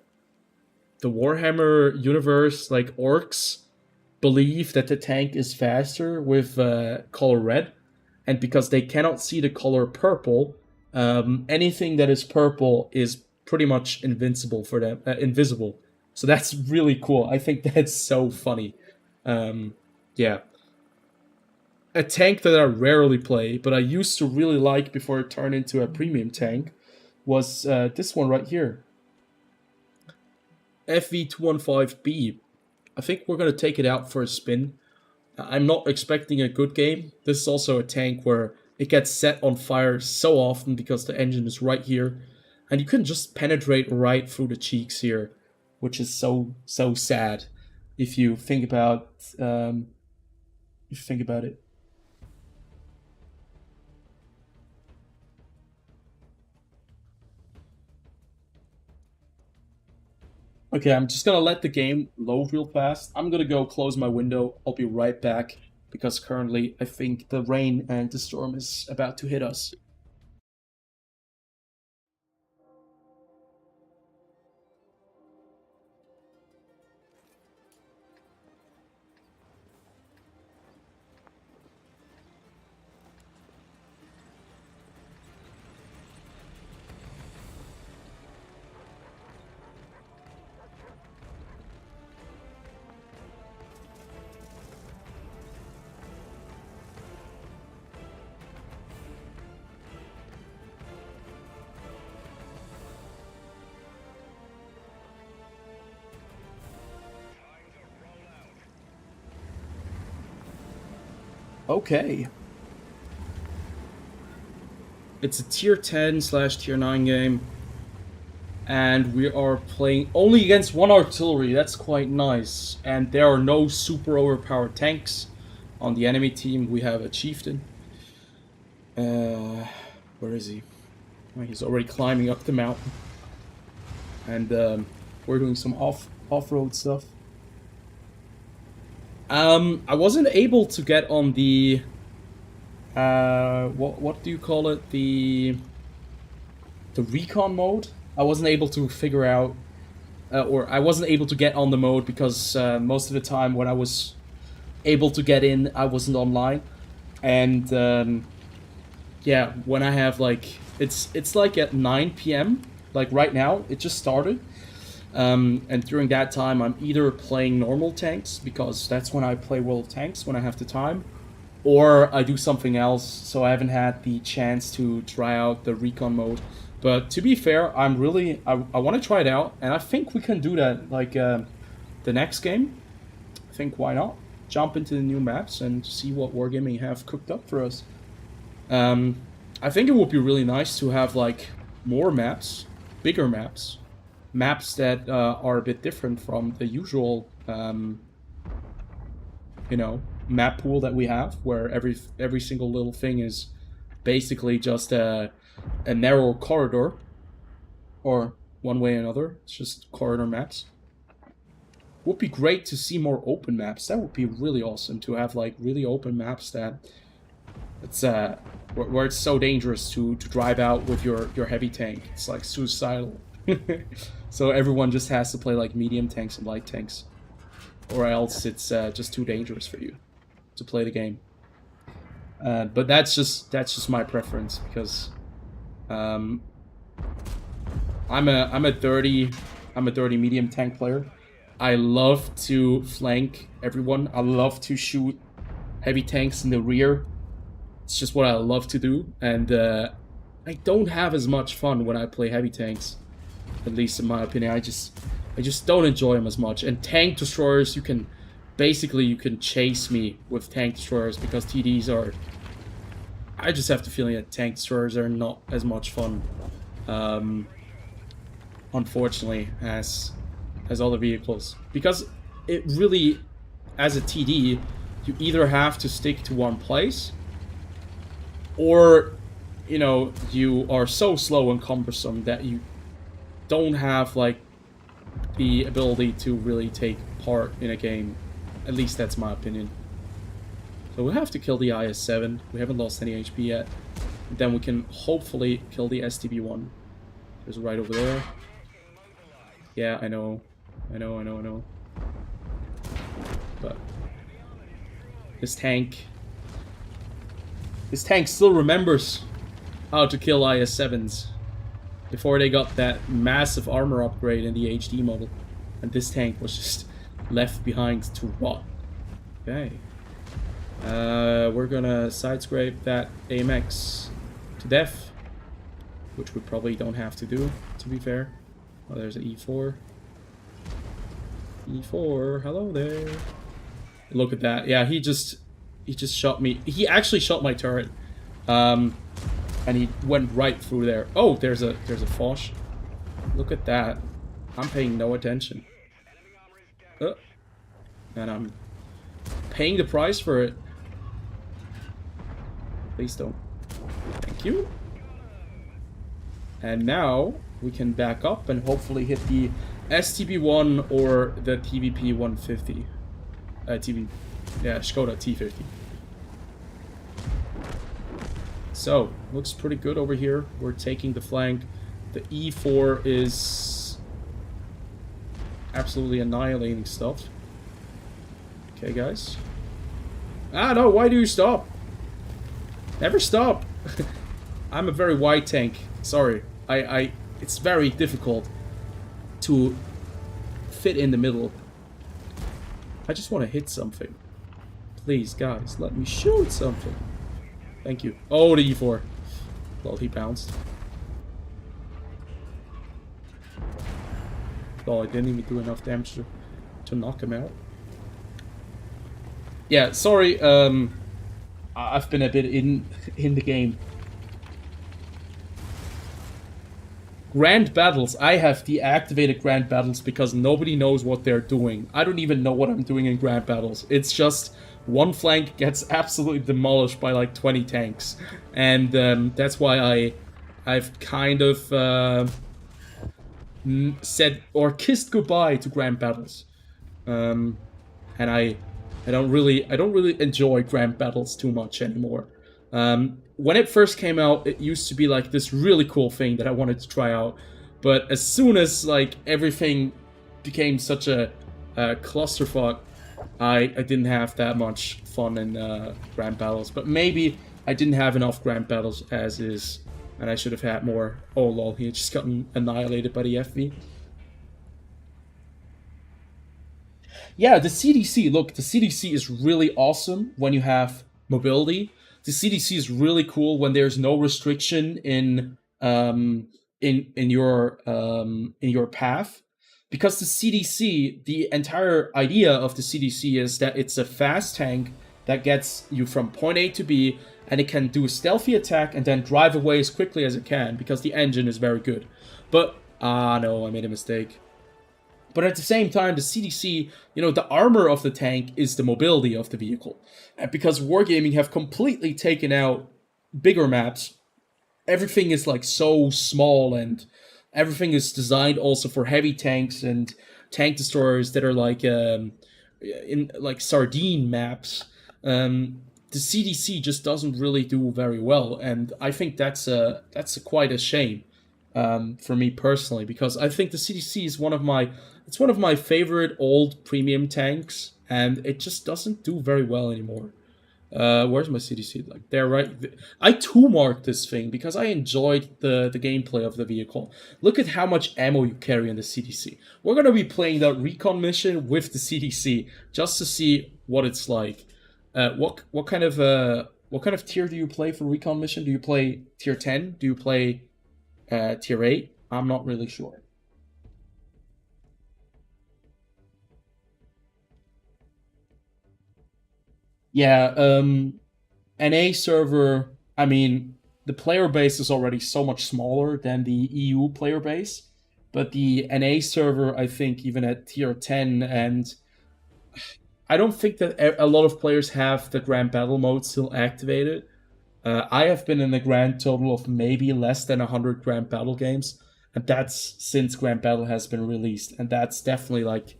Warhammer universe, like orcs believe that the tank is faster with color red, and because they cannot see the color purple, anything that is purple is pretty much invincible for them, invisible. So that's really cool. I think that's so funny. Yeah. A tank that I rarely play, but I used to really like before it turned into a premium tank, was this one right here. FV215B. I think we're going to take it out for a spin. I'm not expecting a good game. This is also a tank where it gets set on fire so often because the engine is right here. And you can just penetrate right through the cheeks here, which is so sad. if you think about it. Okay, I'm just gonna let the game load real fast. I'm gonna go close my window. I'll be right back because currently I think the rain and the storm is about to hit us. Okay. It's a tier 10/tier 9 game. And we are playing only against one artillery. That's quite nice. And there are no super overpowered tanks. On the enemy team, we have a chieftain. Where is he? Oh, he's already climbing up the mountain. And we're doing some off-road stuff. I wasn't able to get on the what do you call it? The recon mode. I wasn't able to figure out, or I wasn't able to get on the mode because most of the time when I was able to get in, I wasn't online. And yeah, when I have like it's like at 9 p.m. like right now, it just started. And during that time, I'm either playing normal tanks, because that's when I play World of Tanks, when I have the time, or I do something else, so I haven't had the chance to try out the recon mode. But to be fair, I want to try it out, and I think we can do that, like, the next game. I think, why not? Jump into the new maps and see what Wargaming have cooked up for us. I think it would be really nice to have, like, more maps, bigger maps, maps that are a bit different from the usual, you know, map pool that we have, where every single little thing is basically just a narrow corridor, or one way or another. It's just corridor maps. Would be great to see more open maps. That would be really awesome to have like really open maps that it's where it's so dangerous to drive out with your heavy tank. It's like suicidal. So everyone just has to play like medium tanks and light tanks, or else it's just too dangerous for you to play the game. But that's just my preference, because I'm a 30 medium tank player. I love to flank everyone. I love to shoot heavy tanks in the rear. It's just what I love to do, and I don't have as much fun when I play heavy tanks. At least in my opinion, I just don't enjoy them as much. And tank destroyers, you can chase me with tank destroyers, because TDs are. I just have the feeling that tank destroyers are not as much fun, unfortunately, as other vehicles, because it really, as a TD, you either have to stick to one place, or, you know, you are so slow and cumbersome that you don't have like the ability to really take part in a game. At least that's my opinion. So we'll have to kill the IS-7. We haven't lost any HP yet. Then we can hopefully kill the STB-1. There's right over there. Yeah, I know. But this tank still remembers how to kill IS-7s before they got that massive armor upgrade in the HD model. And this tank was just left behind to rot. Okay. We're gonna side scrape that AMX to death, which we probably don't have to do, to be fair. Oh, there's an E4. E4, hello there. Look at that. Yeah, he just shot me. He actually shot my turret. And he went right through there. Oh, there's a Foch. Look at that. I'm paying no attention. and I'm paying the price for it. Please don't. Thank you. And now we can back up and hopefully hit the STB1 or the TVP 150. Skoda T50. So, looks pretty good over here. We're taking the flank. The E4 is absolutely annihilating stuff. Okay, guys. Ah, no, why do you stop? Never stop. I'm a very wide tank. Sorry. It's very difficult to fit in the middle. I just want to hit something. Please, guys, let me shoot something. Thank you. Oh, the E4. Well, he bounced. Oh, I didn't even do enough damage to knock him out. Yeah, sorry, I've been a bit in the game. Grand battles. I have deactivated grand battles because nobody knows what they're doing. I don't even know what I'm doing in grand battles. It's just one flank gets absolutely demolished by like 20 tanks. And that's why I've kind of said or kissed goodbye to grand battles. And I don't really enjoy grand battles too much anymore. When it first came out, it used to be like this really cool thing that I wanted to try out, but as soon as like everything became such a clusterfuck, I didn't have that much fun in grand battles. But maybe I didn't have enough grand battles as is, and I should have had more. Oh lol, he had just gotten annihilated by the FV. Yeah, the CDC. Look, the CDC is really awesome when you have mobility. The CDC is really cool when there's no restriction in your path, because the CDC, the entire idea of the CDC is that it's a fast tank that gets you from point A to B, and it can do a stealthy attack and then drive away as quickly as it can because the engine is very good. But no, I made a mistake. But at the same time, the CDC, the armor of the tank is the mobility of the vehicle. And because Wargaming have completely taken out bigger maps, everything is like so small, and everything is designed also for heavy tanks and tank destroyers that are like in like sardine maps. The CDC just doesn't really do very well, and I think that's quite a shame. For me personally, because I think the CDC is one of my favorite old premium tanks, and it just doesn't do very well anymore. Where's my CDC? Like there, right? I 2-marked this thing because I enjoyed the gameplay of the vehicle. Look at how much ammo you carry in the CDC. We're gonna be playing that recon mission with the CDC just to see what it's like. What kind of tier do you play for recon mission? Do you play tier 10? Do you play tier 8? I'm not really sure. Yeah, NA server, I mean, the player base is already so much smaller than the EU player base, but the NA server, I think, even at tier 10, and I don't think that a lot of players have the Grand Battle mode still activated. I have been in a grand total of maybe less than 100 Grand Battle games, and that's since Grand Battle has been released, and that's definitely like,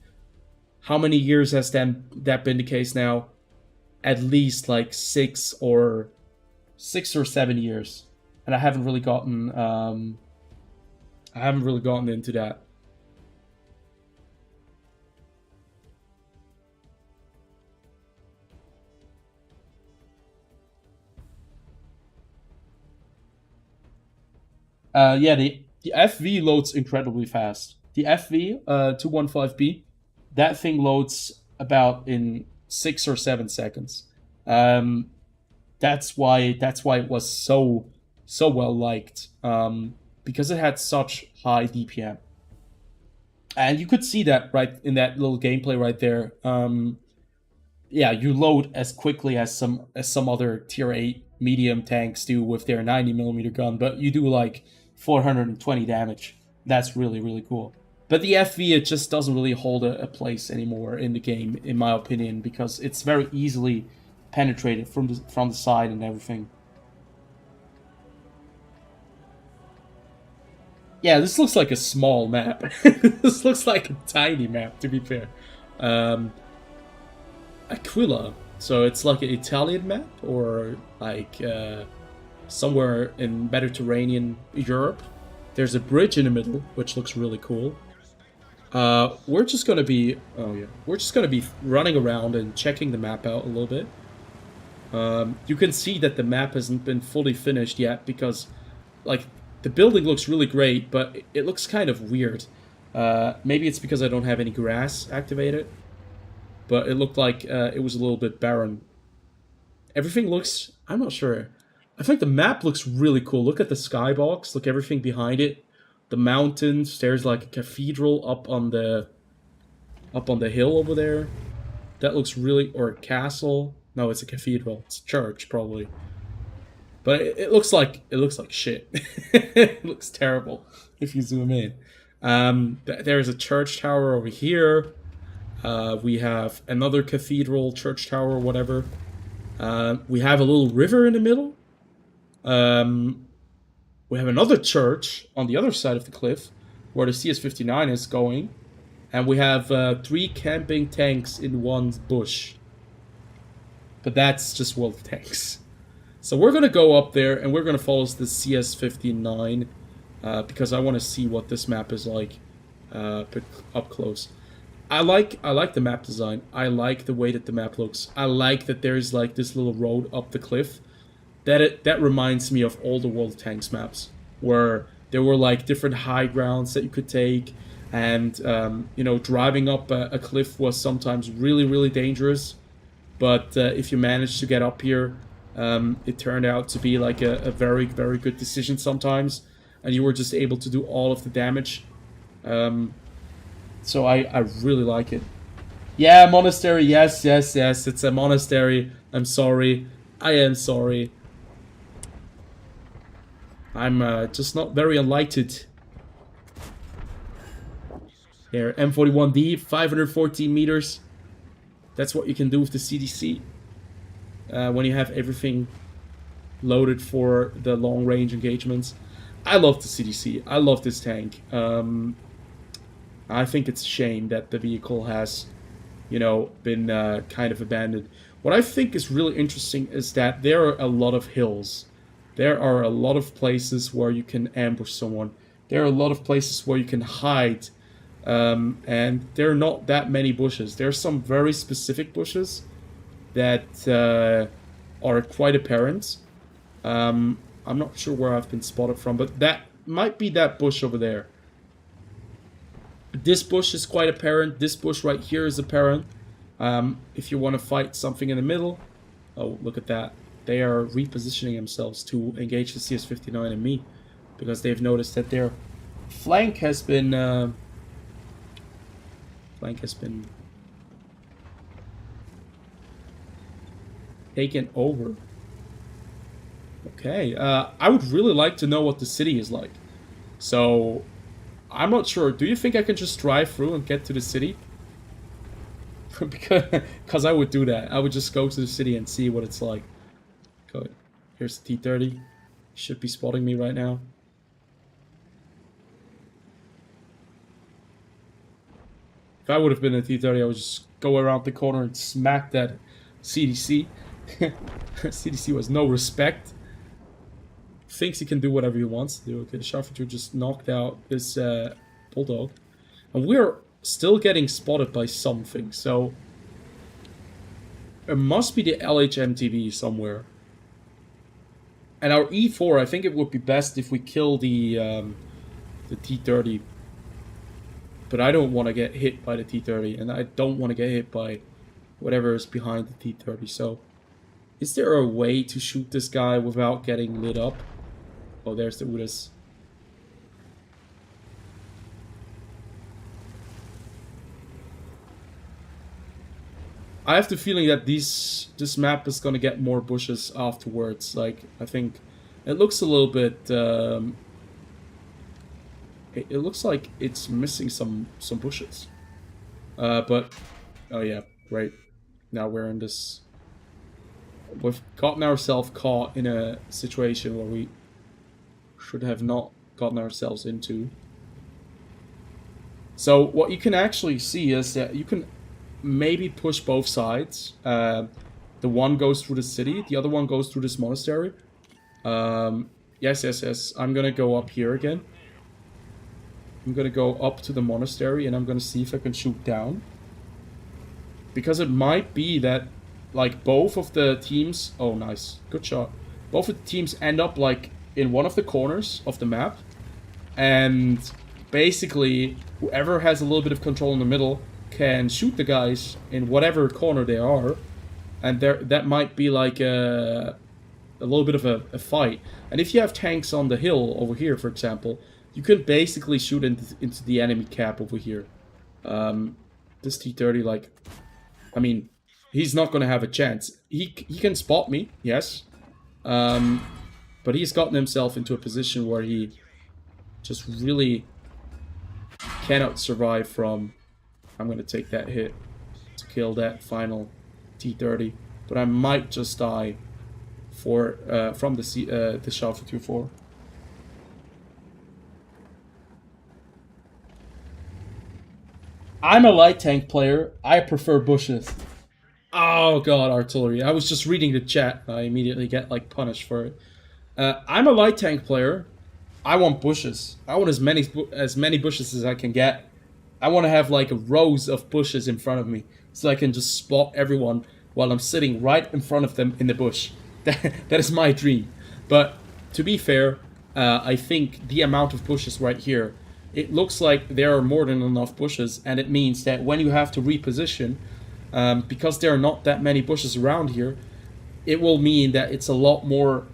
how many years has that been the case now? At least like 6 or 7 years, and I haven't really gotten into that. Yeah, the FV loads incredibly fast. The FV 215B, that thing loads about in 6 or 7 seconds. That's why it was so well liked, because it had such high DPM, and you could see that right in that little gameplay right there. Yeah, you load as quickly as some other tier 8 medium tanks do with their 90mm gun, but you do like 420 damage. That's really cool. But the FV, it just doesn't really hold a place anymore in the game, in my opinion, because it's very easily penetrated from the side and everything. Yeah, this looks like a small map. This looks like a tiny map, to be fair. Um, Aquila. So it's like an Italian map, or like somewhere in Mediterranean Europe. There's a bridge in the middle, which looks really cool. We're just gonna be, oh yeah, we're just gonna be running around and checking the map out a little bit. You can see that the map hasn't been fully finished yet because, like, the building looks really great, but it looks kind of weird. Maybe it's because I don't have any grass activated, but it looked like it was a little bit barren. Everything looks, I'm not sure. I think the map looks really cool. Look at the skybox. Look everything behind it. The mountains. There's like a cathedral up on the hill over there. That looks really, or a castle. No, it's a cathedral. It's a church probably. But it looks like shit. It looks terrible if you zoom in. There's a church tower over here. We have another cathedral, church tower, or whatever. We have a little river in the middle. We have another church on the other side of the cliff where the CS-59 is going. And we have 3 camping tanks in one bush. But that's just world tanks. So we're going to go up there and we're going to follow the CS-59 because I want to see what this map is like up close. I like the map design. I like the way that the map looks. I like that there's like this little road up the cliff. That reminds me of all the World Tanks maps, where there were like different high grounds that you could take, and you know, driving up a cliff was sometimes really, really dangerous. But if you managed to get up here, it turned out to be like a very, very good decision sometimes, and you were just able to do all of the damage. So I really like it. Yeah, monastery. Yes, yes, yes. It's a monastery. I'm sorry. I am sorry. I'm just not very enlightened. Here, M41D, 514 meters. That's what you can do with the CDC. When you have everything loaded for the long-range engagements. I love the CDC. I love this tank. I think it's a shame that the vehicle has, you know, been kind of abandoned. What I think is really interesting is that there are a lot of hills. There are a lot of places where you can ambush someone. There are a lot of places where you can hide. And there are not that many bushes. There are some very specific bushes that are quite apparent. I'm not sure where I've been spotted from, but that might be that bush over there. This bush is quite apparent. This bush right here is apparent. If you want to fight something in the middle... Oh, look at that. They are repositioning themselves to engage the CS-59 and me, because they've noticed that their flank has been taken over. Okay, I would really like to know what the city is like. So, I'm not sure. Do you think I can just drive through and get to the city? Because I would do that. I would just go to the city and see what it's like. Good. Here's the T-30. Should be spotting me right now. If I would have been a T-30, I would just go around the corner and smack that CDC. CDC was no respect. Thinks he can do whatever he wants to do. Okay, the Charfeteur just knocked out this Bulldog. And we're still getting spotted by something, so... It must be the LHMTV somewhere. And our E4, I think it would be best if we kill the T-30. But I don't want to get hit by the T-30, and I don't want to get hit by whatever is behind the T-30, so... Is there a way to shoot this guy without getting lit up? Oh, there's the Udas. I have the feeling that this map is gonna get more bushes afterwards. Like, I think it looks a little bit It looks like it's missing some bushes. But oh yeah, great. Now we're in this. We've gotten ourselves caught in a situation where we should have not gotten ourselves into. So what you can actually see is that you can maybe push both sides. The one goes through the city, the other one goes through this monastery. Yes. I'm gonna go up here again. I'm gonna go up to the monastery and I'm gonna see if I can shoot down. Because it might be that, like, both of the teams... Oh, nice. Good shot. Both of the teams end up, like, in one of the corners of the map. And basically, whoever has a little bit of control in the middle can shoot the guys in whatever corner they are. And that might be, like, a little bit of a fight. And if you have tanks on the hill over here, for example, you can basically shoot into the enemy cap over here. This T-30, like... I mean, he's not going to have a chance. He can spot me, yes. But he's gotten himself into a position where he just really cannot survive from... I'm going to take that hit to kill that final T-30. But I might just die from the shot for 2-4. I'm a light tank player. I prefer bushes. Oh god, artillery. I was just reading the chat. I immediately get, like, punished for it. I'm a light tank player. I want bushes. I want as many bushes as I can get. I want to have, like, rows of bushes in front of me, so I can just spot everyone while I'm sitting right in front of them in the bush. That is my dream. But to be fair, I think the amount of bushes right here, it looks like there are more than enough bushes, and it means that when you have to reposition, because there are not that many bushes around here, it will mean that it's a lot more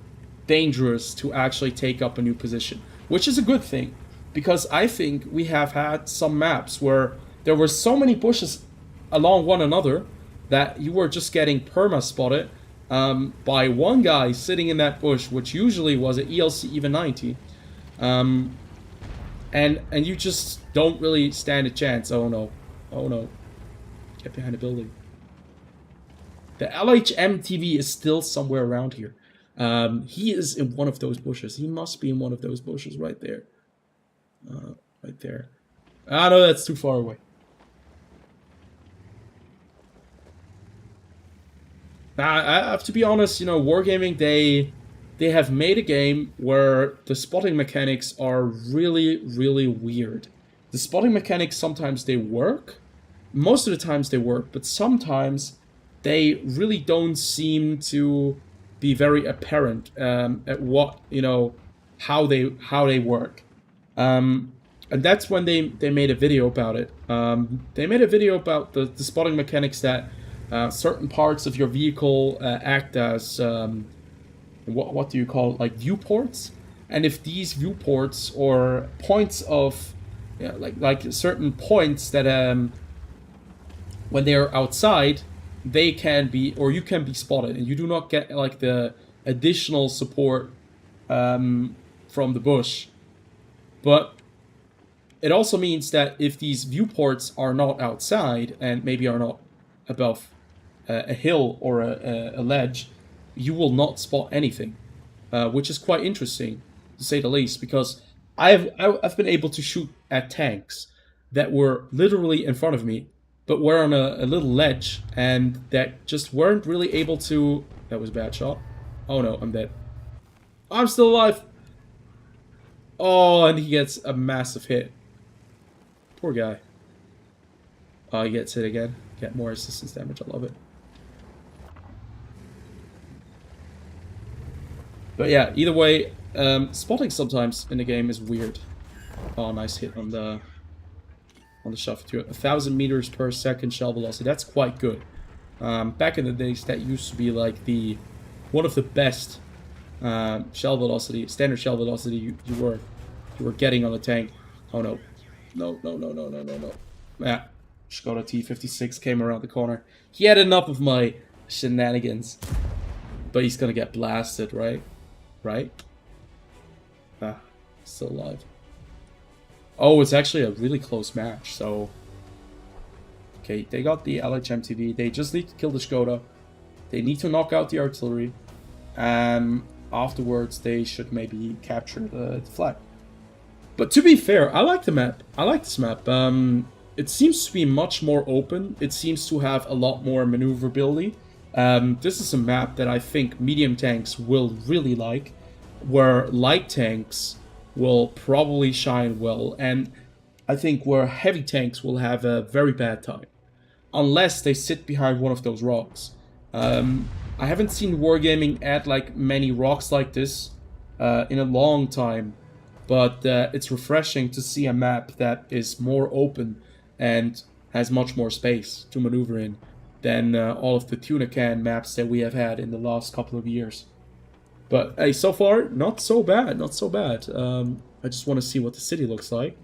dangerous to actually take up a new position, which is a good thing, because I think we have had some maps where there were so many bushes along one another that you were just getting perma-spotted by one guy sitting in that bush, which usually was an ELC even 90. And you just don't really stand a chance. Oh no. Oh no. Get behind the building. The LHM TV is still somewhere around here. He is in one of those bushes. He must be in one of those bushes right there. Right there. Ah, no, that's too far away. I have to be honest, you know, Wargaming, they have made a game where the spotting mechanics are really, really weird. The spotting mechanics, sometimes they work. Most of the times they work, but sometimes they really don't seem to be very apparent at what, you know, how they work. And that's when they made a video about it. They made a video about the spotting mechanics that certain parts of your vehicle act as... what do you call it? Like viewports, and if these viewports or points of, yeah, like certain points that when they are outside, they can be, or you can be spotted, and you do not get like the additional support from the bush. But it also means that if these viewports are not outside and maybe are not above a hill or a ledge, you will not spot anything, which is quite interesting, to say the least, because I've been able to shoot at tanks that were literally in front of me, but were on a little ledge, and that just weren't really able to... That was a bad shot. Oh no, I'm dead. I'm still alive! Oh, and he gets a massive hit. Poor guy. Oh, he gets hit again. Get more assistance damage, I love it. But yeah, either way, spotting sometimes in the game is weird. Oh, nice hit on the shot. 1,000 meters per second shell velocity. That's quite good. Back in the days, that used to be like one of the best shell velocity, standard shell velocity you were getting on a tank. Oh no, no. Yeah, Skoda T56 came around the corner. He had enough of my shenanigans, but he's gonna get blasted, right? Right? Ah, still alive. Oh, it's actually a really close match. So, okay, they got the LHMTV. They just need to kill the Skoda. They need to knock out the artillery. Afterwards, they should maybe capture the flag. But to be fair, I like the map. I like this map. It seems to be much more open. It seems to have a lot more maneuverability. This is a map that I think medium tanks will really like, where light tanks will probably shine well, and I think where heavy tanks will have a very bad time unless they sit behind one of those rocks. I haven't seen Wargaming add like many rocks like this in a long time, but it's refreshing to see a map that is more open and has much more space to maneuver in than all of the tuna can maps that we have had in the last couple of years. But hey, so far, not so bad, not so bad. I just want to see what the city looks like.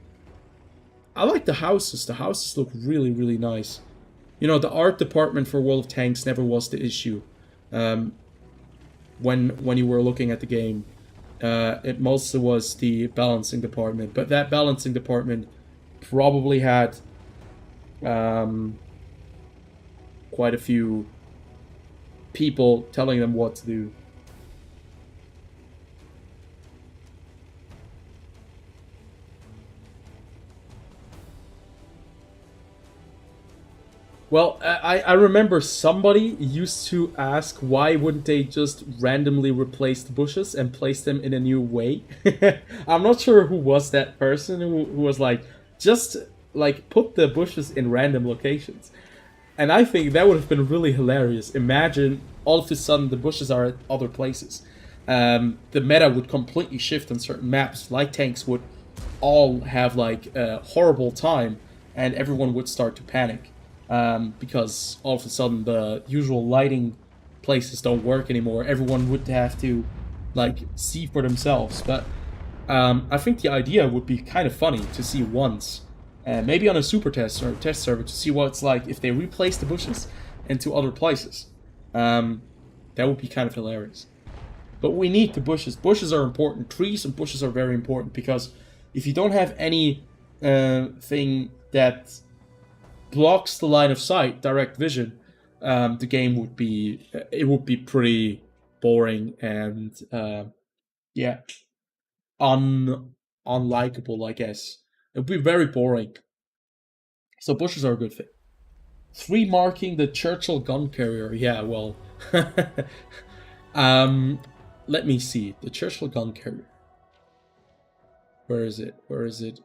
I like the houses. The houses look really, really nice. You know, the art department for World of Tanks never was the issue. Um, when you were looking at the game, it mostly was the balancing department. But that balancing department probably had quite a few people telling them what to do. Well, I remember somebody used to ask why wouldn't they just randomly replace the bushes and place them in a new way. I'm not sure who was that person who was like, just like put the bushes in random locations. And I think that would have been really hilarious. Imagine all of a sudden the bushes are at other places. The meta would completely shift on certain maps. Light tanks would all have like a horrible time, and everyone would start to panic because all of a sudden the usual lighting places don't work anymore. Everyone would have to like see for themselves. But I think the idea would be kind of funny to see once, maybe on a super test or test server, to see what it's like if they replace the bushes into other places. That would be kind of hilarious. But we need the bushes. Bushes are important. Trees and bushes are very important because if you don't have any thing that blocks the line of sight, direct vision, the game would be pretty boring and yeah, unlikable, I guess. It would be very boring. So bushes are a good fit. 3 marking the Churchill gun carrier. Yeah, well, um, let me see the Churchill gun carrier. Where is it? Where is it?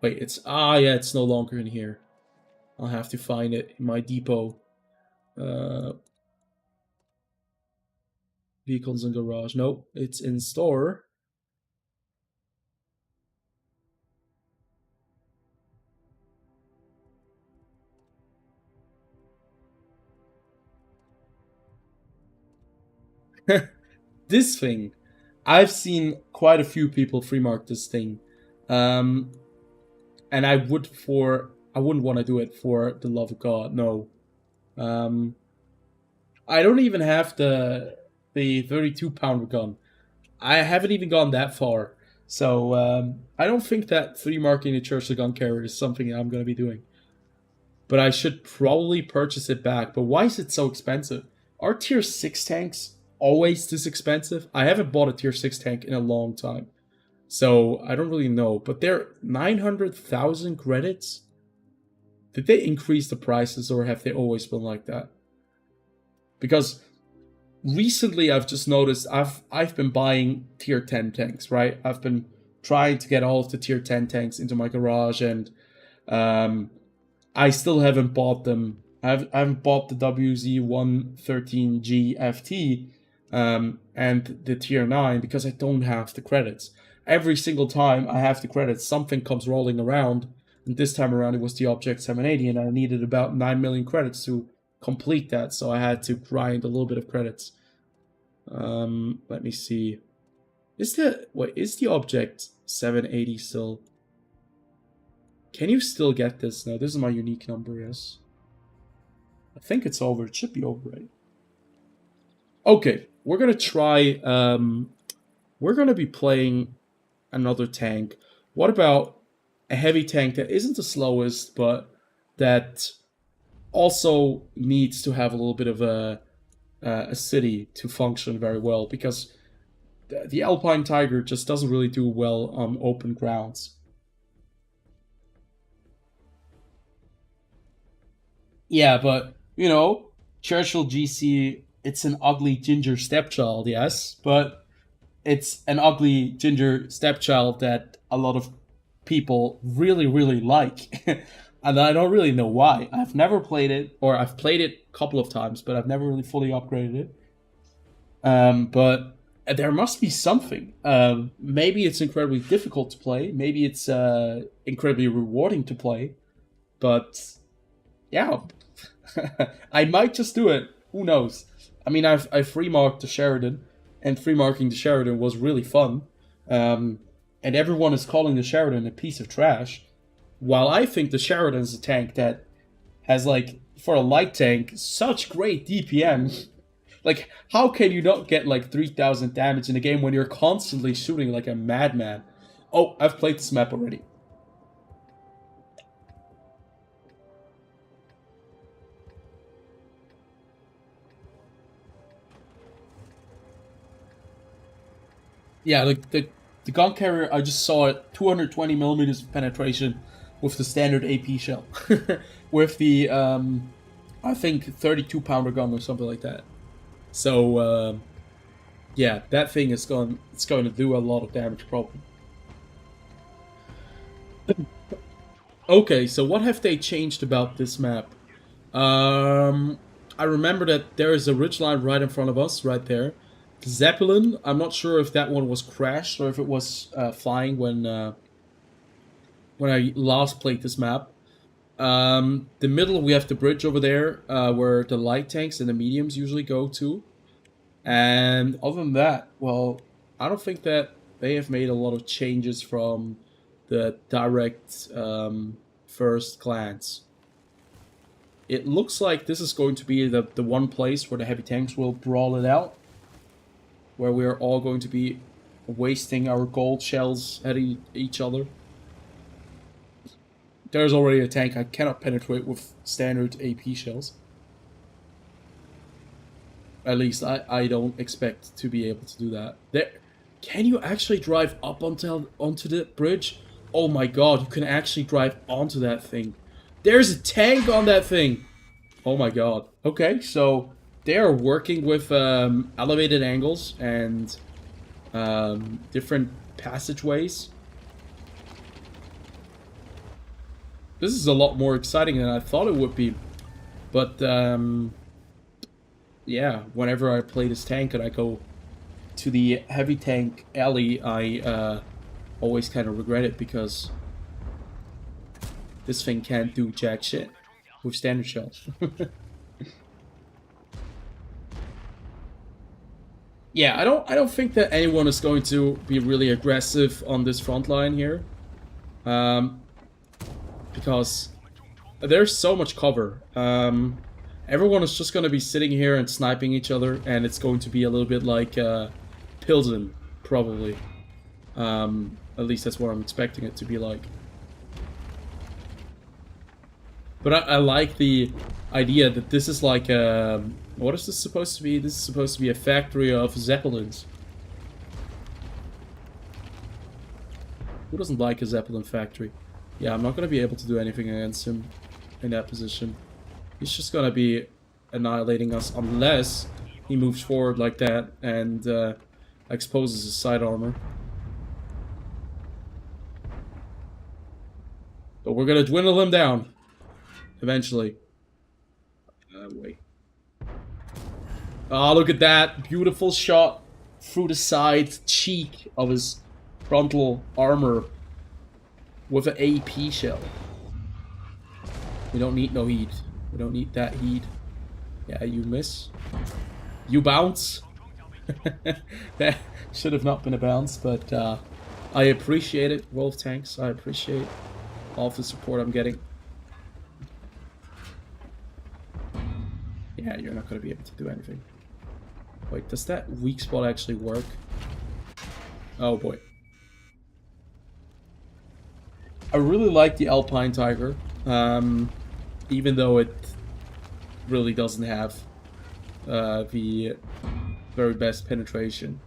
Wait, yeah, it's no longer in here. I'll have to find it in my depot. Uh, vehicles and garage. Nope, it's in store. This thing, I've seen quite a few people free mark this thing, um, and I wouldn't want to do it for the love of God. No, um, I don't even have the 32-pounder gun. I haven't even gone that far. So I don't think that 3 marking the Churchill gun carrier is something I'm going to be doing. But I should probably purchase it back. But why is it so expensive? Are tier 6 tanks always this expensive? I haven't bought a tier 6 tank in a long time. So I don't really know. But they're 900,000 credits? Did they increase the prices or have they always been like that? Because recently I've just noticed I've been buying tier 10 tanks, right? I've been trying to get all of the tier 10 tanks into my garage, and um, I still haven't bought them. I haven't bought the WZ113G FT and the tier 9 because I don't have the credits. Every single time I have the credits, something comes rolling around, and this time around it was the Object 780, and I needed about 9 million credits to complete that, so I had to grind a little bit of credits. Let me see. Is the Object 780 still? Can you still get this? No, this is my unique number, yes. I think it's over. It should be over, right? Okay, we're gonna try, we're gonna be playing another tank? What about a heavy tank that isn't the slowest, but that also needs to have a little bit of a city to function very well? Because the Alpine Tiger just doesn't really do well on open grounds. Yeah, but you know, Churchill GC, it's an ugly ginger stepchild, yes, but it's an ugly ginger stepchild that a lot of people really, really like. And I don't really know why. I've never played it, or I've played it a couple of times, but I've never really fully upgraded it. But there must be something. Maybe it's incredibly difficult to play. Maybe it's incredibly rewarding to play. But yeah, I might just do it. Who knows? I mean, I free marked the Sheridan, and free marking the Sheridan was really fun. And everyone is calling the Sheridan a piece of trash, while I think the Sheridan is a tank that has, like, for a light tank, such great DPM. Like, how can you not get like 3,000 damage in a game when you're constantly shooting like a madman? Oh, I've played this map already. Yeah, like the gun carrier, I just saw it, 220 millimeters of penetration with the standard AP shell, with the I think 32 pounder gun or something like that. So yeah, that thing is it's going to do a lot of damage probably. Okay, so what have they changed about this map? Um, I remember that there is a ridgeline right in front of us, right there. Zeppelin, I'm not sure if that one was crashed or if it was flying when I last played this map. The middle, we have the bridge over there, where the light tanks and the mediums usually go to. And other than that, well, I don't think that they have made a lot of changes from the direct first glance. It looks like this is going to be the one place where the heavy tanks will brawl it out, where we're all going to be wasting our gold shells at each other. There's already a tank I cannot penetrate with standard AP shells. At least I don't expect to be able to do that. There, can you actually drive up onto the bridge? Oh my god, you can actually drive onto that thing. There's a tank on that thing! Oh my god. Okay, so they are working with elevated angles and different passageways. This is a lot more exciting than I thought it would be. But yeah, whenever I play this tank and I go to the heavy tank alley, I always kind of regret it because this thing can't do jack shit with standard shells. Yeah, I don't think that anyone is going to be really aggressive on this front line here, because there's so much cover. Everyone is just going to be sitting here and sniping each other, and it's going to be a little bit like Pilsen, probably. At least that's what I'm expecting it to be like. But I like the idea that this is like a... What is this supposed to be? This is supposed to be a factory of Zeppelins. Who doesn't like a Zeppelin factory? Yeah, I'm not going to be able to do anything against him in that position. He's just going to be annihilating us unless he moves forward like that and exposes his side armor. But we're going to dwindle him down. Eventually. Wait. Ah, look at that. Beautiful shot through the side cheek of his frontal armor with an AP shell. We don't need no heat. We don't need that heat. Yeah, you miss. You bounce. That should have not been a bounce, but I appreciate it, Wolf Tanks. I appreciate all of the support I'm getting. Yeah, you're not going to be able to do anything. Wait, does that weak spot actually work? Oh boy. I really like the Alpine Tiger, even though it really doesn't have the very best penetration.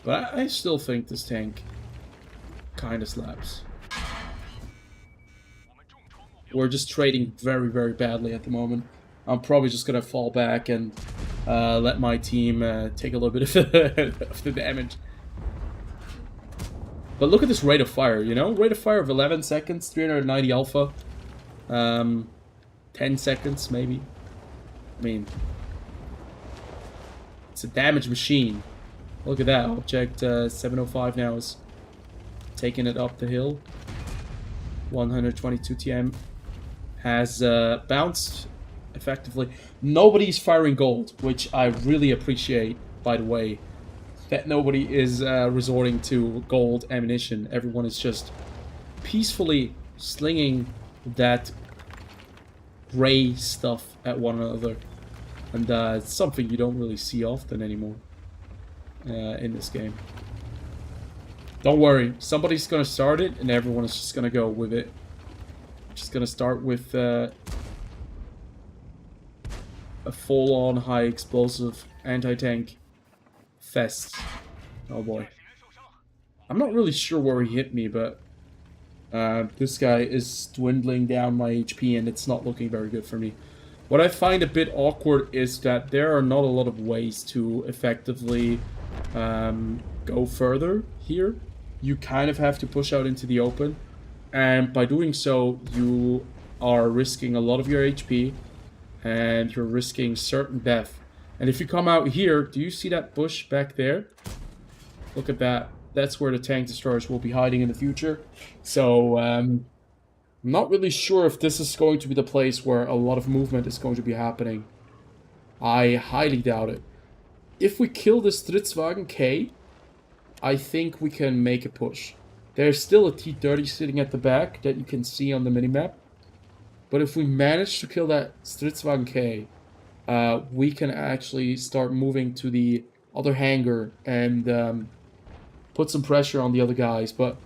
But I still think this tank kind of slaps. We're just trading very, very badly at the moment. I'm probably just gonna fall back and let my team take a little bit of the damage. But look at this rate of fire, you know? Rate of fire of 11 seconds, 390 alpha. 10 seconds, maybe. I mean, it's a damage machine. Look at that. Object 705 now is taking it up the hill. 122 TM. Has bounced effectively. Nobody's firing gold, which I really appreciate, by the way. That nobody is resorting to gold ammunition. Everyone is just peacefully slinging that gray stuff at one another. And it's something you don't really see often anymore in this game. Don't worry, somebody's gonna start it and everyone is just gonna go with it. Just gonna start with a full-on high explosive anti-tank fest. Oh boy. I'm not really sure where he hit me, but this guy is dwindling down my HP and it's not looking very good for me. What I find a bit awkward is that there are not a lot of ways to effectively go further here. You kind of have to push out into the open, and by doing so you are risking a lot of your HP and you're risking certain death. And if you come out here, do you see that bush back there? Look at that. That's where the tank destroyers will be hiding in the future. So I'm not really sure if this is going to be the place where a lot of movement is going to be happening. I highly doubt it. If we kill this TheFrXion K, I think we can make a push. There's still a T-30 sitting at the back that you can see on the minimap. But if we manage to kill that TheFrXion K, we can actually start moving to the other hangar and put some pressure on the other guys. But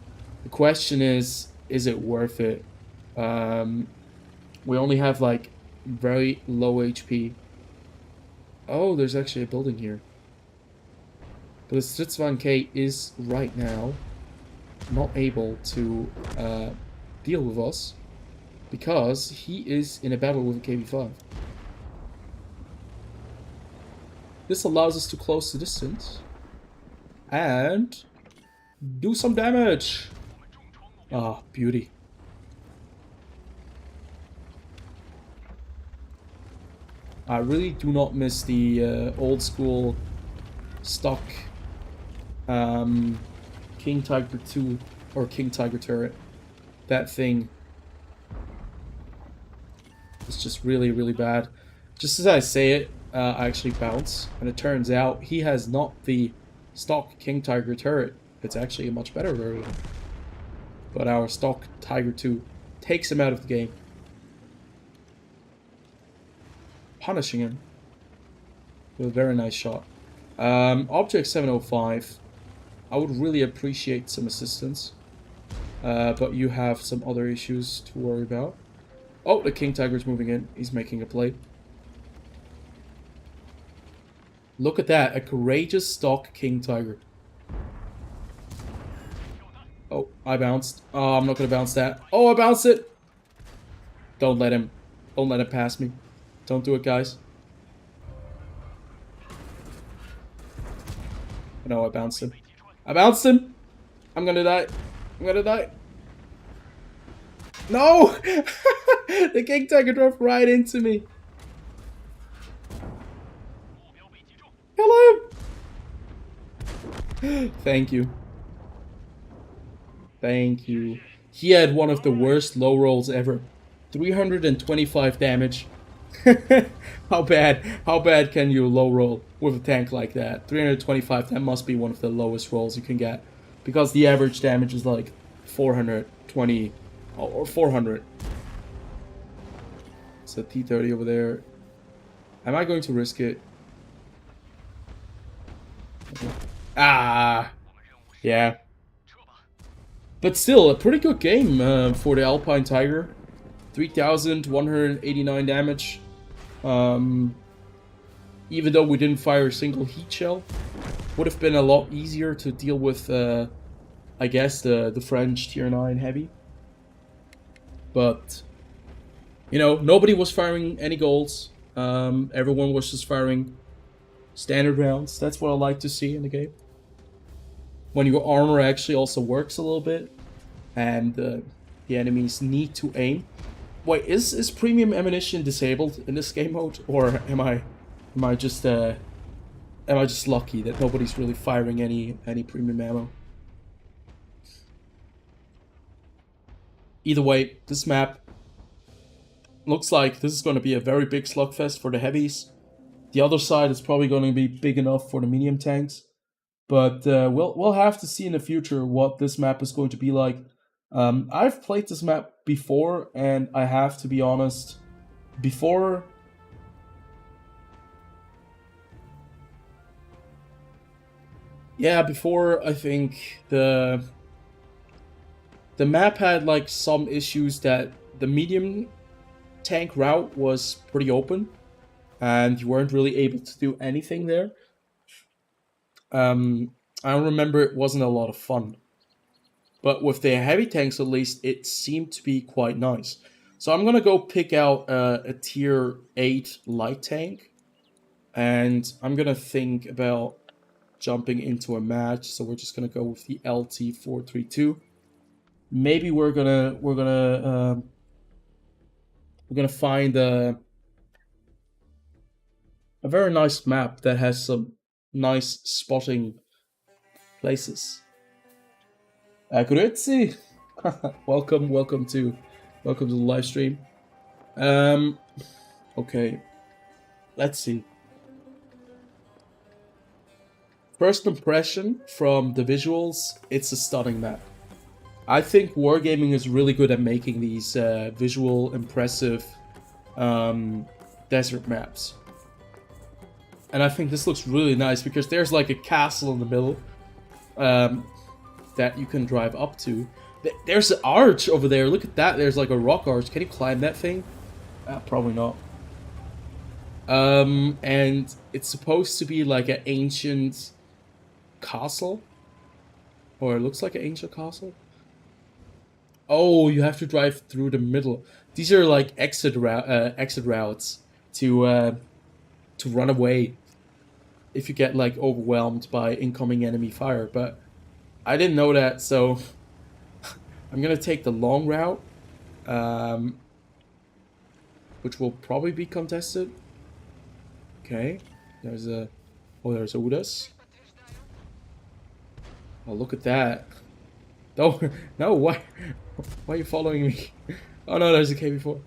the question is it worth it? We only have like very low HP. Oh, there's actually a building here. But the TheFrXion K is right now not able to deal with us because he is in a battle with a KV-5. This allows us to close the distance and do some damage. Ah, beauty. I really do not miss the old school stock King Tiger 2 or King Tiger turret. That thing is just really, really bad. Just as I say it, I actually bounce, and it turns out he has not the stock King Tiger turret. It's actually a much better version. But our stock Tiger 2 takes him out of the game. Punishing him with a very nice shot. Object 705. I would really appreciate some assistance. But you have some other issues to worry about. Oh, the King Tiger's moving in. He's making a play. Look at that. A courageous stock King Tiger. Oh, I bounced. Oh, I'm not going to bounce that. Oh, I bounced it. Don't let him pass me. Don't do it, guys. No, I bounced him. I bounced him! I'm gonna die. I'm gonna die. No! The King Tiger drove right into me. Kill him! Thank you. Thank you. He had one of the worst low rolls ever. 325 damage. How bad can you low roll with a tank like that? 325, that must be one of the lowest rolls you can get, because the average damage is like 420 or 400. It's a T-30 over there. Am I going to risk it? Ah, yeah. But still, a pretty good game for the Alpine Tiger. 3,189 damage. Um, even though we didn't fire a single heat shell, would have been a lot easier to deal with, I guess, the French tier 9 heavy. But, you know, nobody was firing any goals. Everyone was just firing standard rounds. That's what I like to see in the game. When your armor actually also works a little bit, and the enemies need to aim. Wait, is premium ammunition disabled in this game mode, or am I just lucky that nobody's really firing any premium ammo? Either way, this map looks like this is going to be a very big slugfest for the heavies. The other side is probably going to be big enough for the medium tanks, but we'll have to see in the future what this map is going to be like. I've played this map before, and I have to be honest, before I think the map had like some issues that the medium tank route was pretty open, and you weren't really able to do anything there. I remember it wasn't a lot of fun. But with the heavy tanks, at least, it seemed to be quite nice. So I'm gonna go pick out a tier 8 light tank, and I'm gonna think about jumping into a match. So we're just gonna go with the LT432. Maybe we're gonna find a very nice map that has some nice spotting places. Grüezi! Welcome to the live stream. Okay, let's see. First impression from the visuals, it's a stunning map. I think Wargaming is really good at making these visual, impressive desert maps. And I think this looks really nice because there's like a castle in the middle that you can drive up to. There's an arch over there. Look at that. There's like a rock arch. Can you climb that thing? Probably not. And it's supposed to be like an ancient castle. Or it looks like an ancient castle. Oh, you have to drive through the middle. These are like exit routes to run away if you get like overwhelmed by incoming enemy fire. But I didn't know that, so I'm gonna take the long route, which will probably be contested. Okay, there's Udas. Oh, look at that. Oh, no, why are you following me? Oh no, there's a KB4.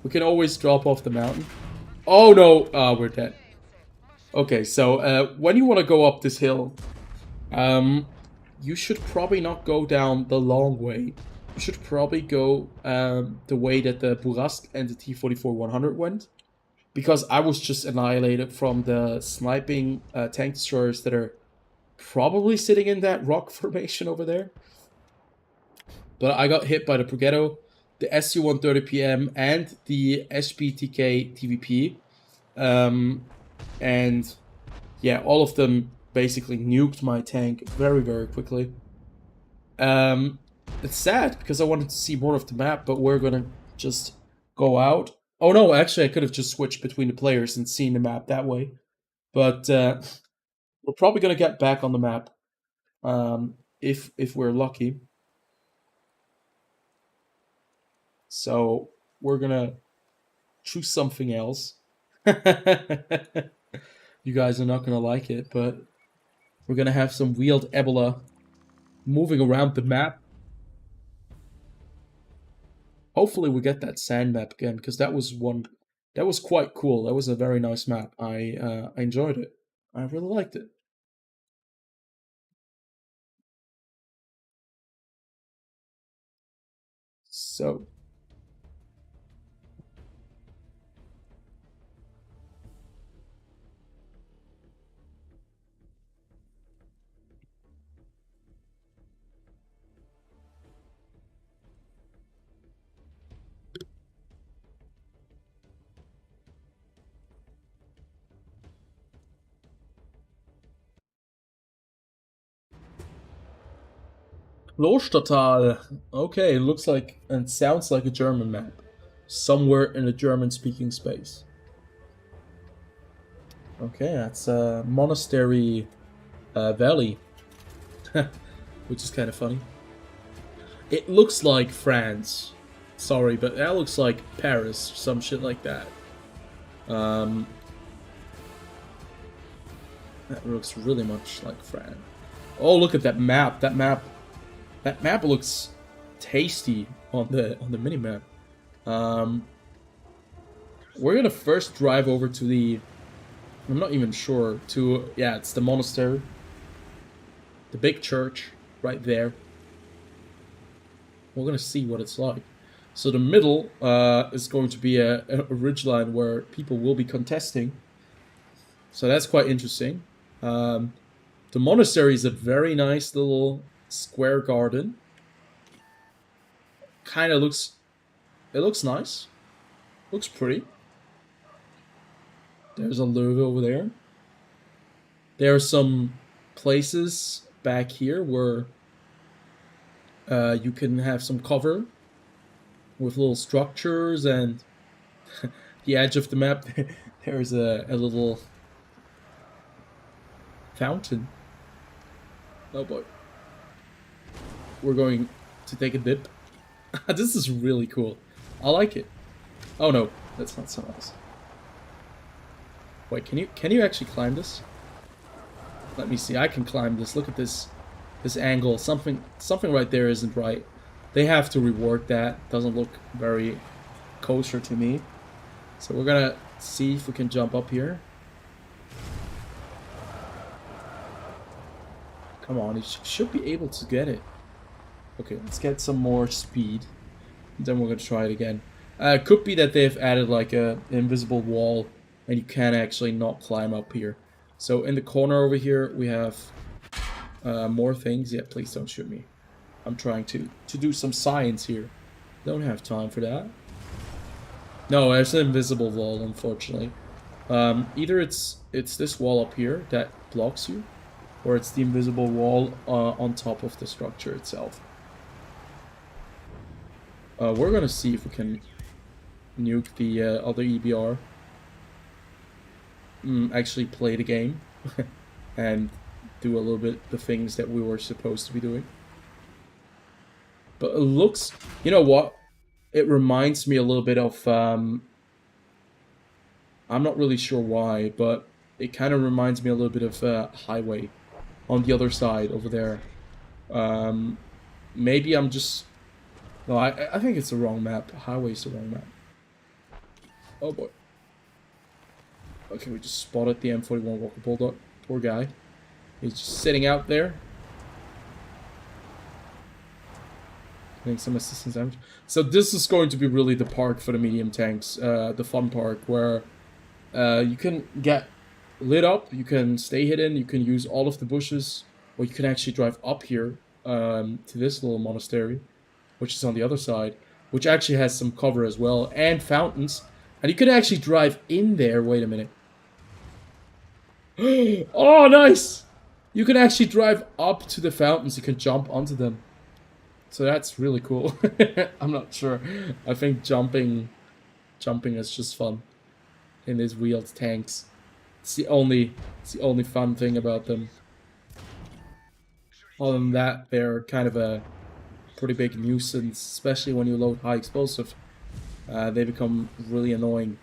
We can always drop off the mountain. Oh no, we're dead. Okay, so when you want to go up this hill, you should probably not go down the long way. You should probably go the way that the Burasque and the T-44-100 went. Because I was just annihilated from the sniping tank destroyers that are probably sitting in that rock formation over there. But I got hit by the Progetto, the SU-130PM, and the SPTK TVP. And yeah, all of them basically nuked my tank very, very quickly. It's sad because I wanted to see more of the map, but we're gonna just go out. Oh no, actually I could have just switched between the players and seen the map that way. But we're probably gonna get back on the map if we're lucky. So we're gonna choose something else. You guys are not gonna like it, but we're gonna have some wheeled Ebola moving around the map. Hopefully we get that sand map again, because that was quite cool. That was a very nice map. I enjoyed it. I really liked it. So Lostatal. Okay, looks like and sounds like a German map. Somewhere in a German-speaking space. Okay, that's Monastery Valley, which is kind of funny. It looks like France. Sorry, but that looks like Paris, some shit like that. That looks really much like France. Oh, look at that map. That map looks tasty on the mini map. We're gonna first drive over to the. I'm not even sure. Yeah, it's the monastery. The big church right there. We're gonna see what it's like. So the middle is going to be a ridgeline where people will be contesting. So that's quite interesting. The monastery is a very nice little square garden. Kind of looks. It looks nice. Looks pretty. There's a logo over there. There are some places back here where you can have some cover with little structures, and the edge of the map there's a little fountain. Oh boy. We're going to take a dip. This is really cool. I like it. Oh no, that's not so nice. Wait, can you actually climb this? Let me see. I can climb this. Look at this angle. Something right there isn't right. They have to rework that. Doesn't look very kosher to me. So we're gonna see if we can jump up here. Come on, you should be able to get it. Okay, let's get some more speed. Then we're gonna try it again. It could be that they've added like an invisible wall and you can actually not climb up here. So in the corner over here we have more things. Yeah, please don't shoot me. I'm trying to do some science here. Don't have time for that. No, there's an invisible wall, unfortunately. Either it's this wall up here that blocks you, or it's the invisible wall on top of the structure itself. We're gonna see if we can nuke the other EBR. Actually play the game and do a little bit the things that we were supposed to be doing. But it looks, you know what? It reminds me a little bit of, I'm not really sure why, but it kind of reminds me a little bit of Highway on the other side over there. Maybe I'm just, no, I think it's the wrong map. Highway's the wrong map. Oh boy. Okay, we just spotted the M41 Walker Bulldog. Poor guy. He's just sitting out there. Getting some assistance damage. So this is going to be really the park for the medium tanks. The fun park where you can get lit up, you can stay hidden, you can use all of the bushes, or you can actually drive up here to this little monastery, which is on the other side, which actually has some cover as well, and fountains. And you can actually drive in there. Wait a minute. Oh, nice! You can actually drive up to the fountains. You can jump onto them. So that's really cool. I'm not sure. I think jumping is just fun in these wheeled tanks. It's the only fun thing about them. Other than that, they're kind of a pretty big nuisance, especially when you load high explosive. They become really annoying.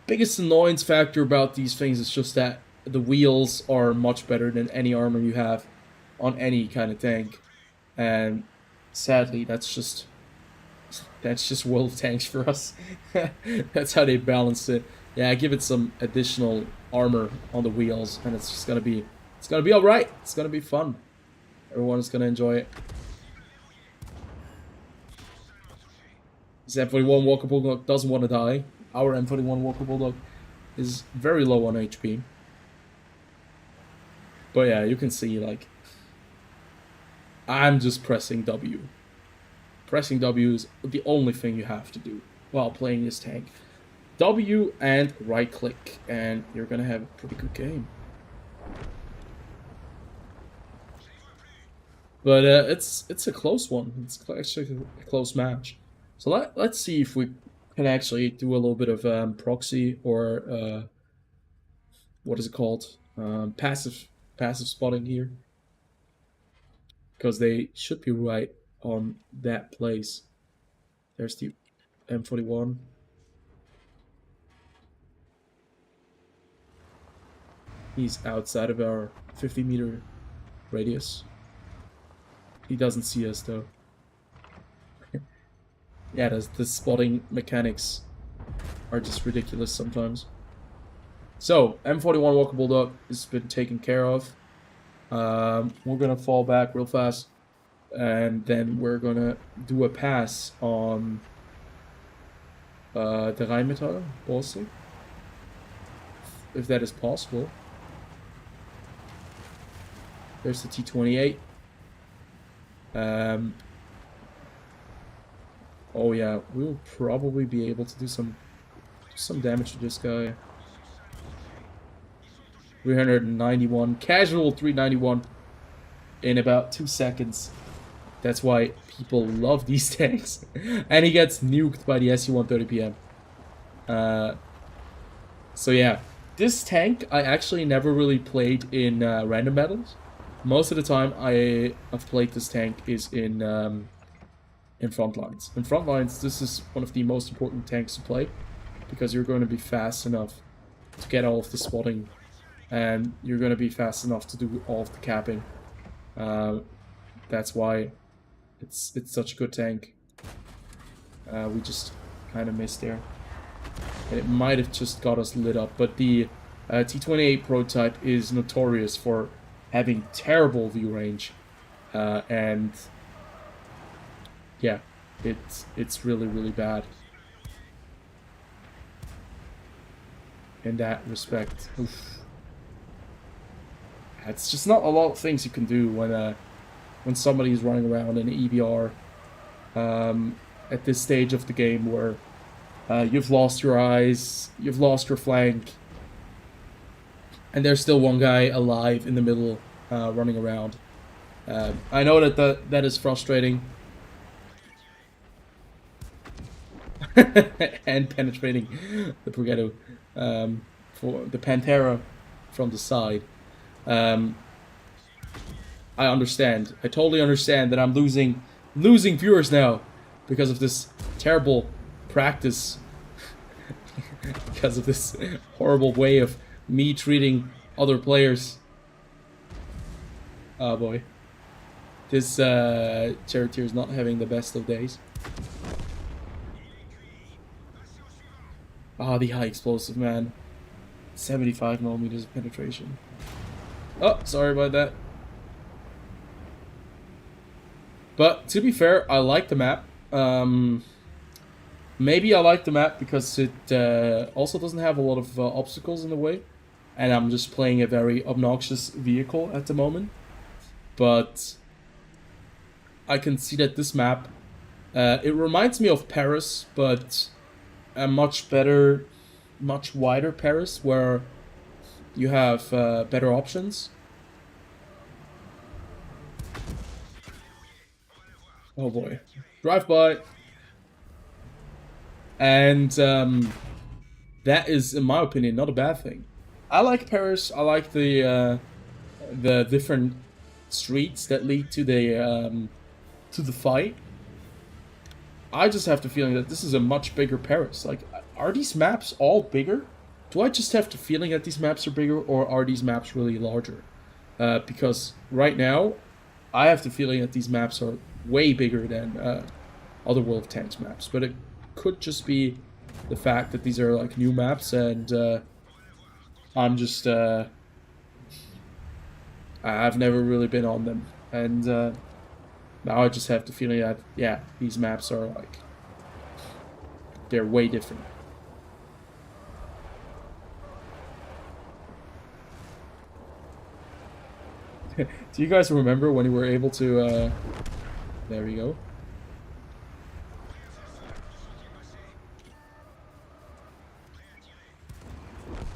Biggest annoyance factor about these things is just that the wheels are much better than any armor you have on any kind of tank, and sadly that's just world tanks for us. That's how they balance it. Yeah, give it some additional armor on the wheels and it's gonna be all right. It's gonna be fun. Everyone is gonna enjoy it. This M41 Walker Bulldog doesn't want to die. Our M41 Walker Bulldog is very low on HP. But yeah, you can see, like, I'm just pressing W. Pressing W is the only thing you have to do while playing this tank. W and right click, and you're gonna have a pretty good game. But it's a close one. It's actually a close match. So let's see if we can actually do a little bit of proxy or what is it called? Passive spotting here, because they should be right on that place. There's the M41. He's outside of our 50-meter radius. He doesn't see us though. Yeah, the spotting mechanics are just ridiculous sometimes. So, M41 Walker Bulldog has been taken care of. We're gonna fall back real fast, and then we're gonna do a pass on the Rheinmetall also, if that is possible. There's the T28. Oh yeah, we'll probably be able to do some damage to this guy. 391, casual 391 in about 2 seconds. That's why people love these tanks. And he gets nuked by the SU-130 PM. So yeah, this tank I actually never really played in random battles. Most of the time I've played this tank is in front lines. In front lines, this is one of the most important tanks to play, because you're going to be fast enough to get all of the spotting, and you're going to be fast enough to do all of the capping. That's why it's such a good tank. We just kind of missed there. And it might have just got us lit up, but the T28 prototype is notorious for having terrible view range, and yeah, it's really, really bad in that respect. Oof. It's just not a lot of things you can do when somebody's running around in EBR at this stage of the game, where you've lost your eyes, you've lost your flank, and there's still one guy alive in the middle running around. I know that is frustrating. And penetrating the Brigetto for the Pantera from the side. I understand. I totally understand that I'm losing viewers now because of this terrible practice. Because of this horrible way of me treating other players. Oh boy. This charioteer is not having the best of days. Ah, the high explosive, man. 75 millimeters of penetration. Oh, sorry about that. But to be fair, I like the map. Maybe I like the map because it also doesn't have a lot of obstacles in the way, and I'm just playing a very obnoxious vehicle at the moment. But I can see that this map, it reminds me of Paris, but a much better, much wider Paris, where you have better options. Oh boy. Drive by. And that is, in my opinion, not a bad thing. I like Paris. I like the different streets that lead to the fight. I just have the feeling that this is a much bigger Paris. Like, are these maps all bigger? Do I just have the feeling that these maps are bigger, or are these maps really larger? Because right now, I have the feeling that these maps are way bigger than other World of Tanks maps. But it could just be the fact that these are like new maps, and I'm just I've never really been on them, and now I just have the feeling that, yeah, these maps are like, they're way different. Do you guys remember when you were able to there we go.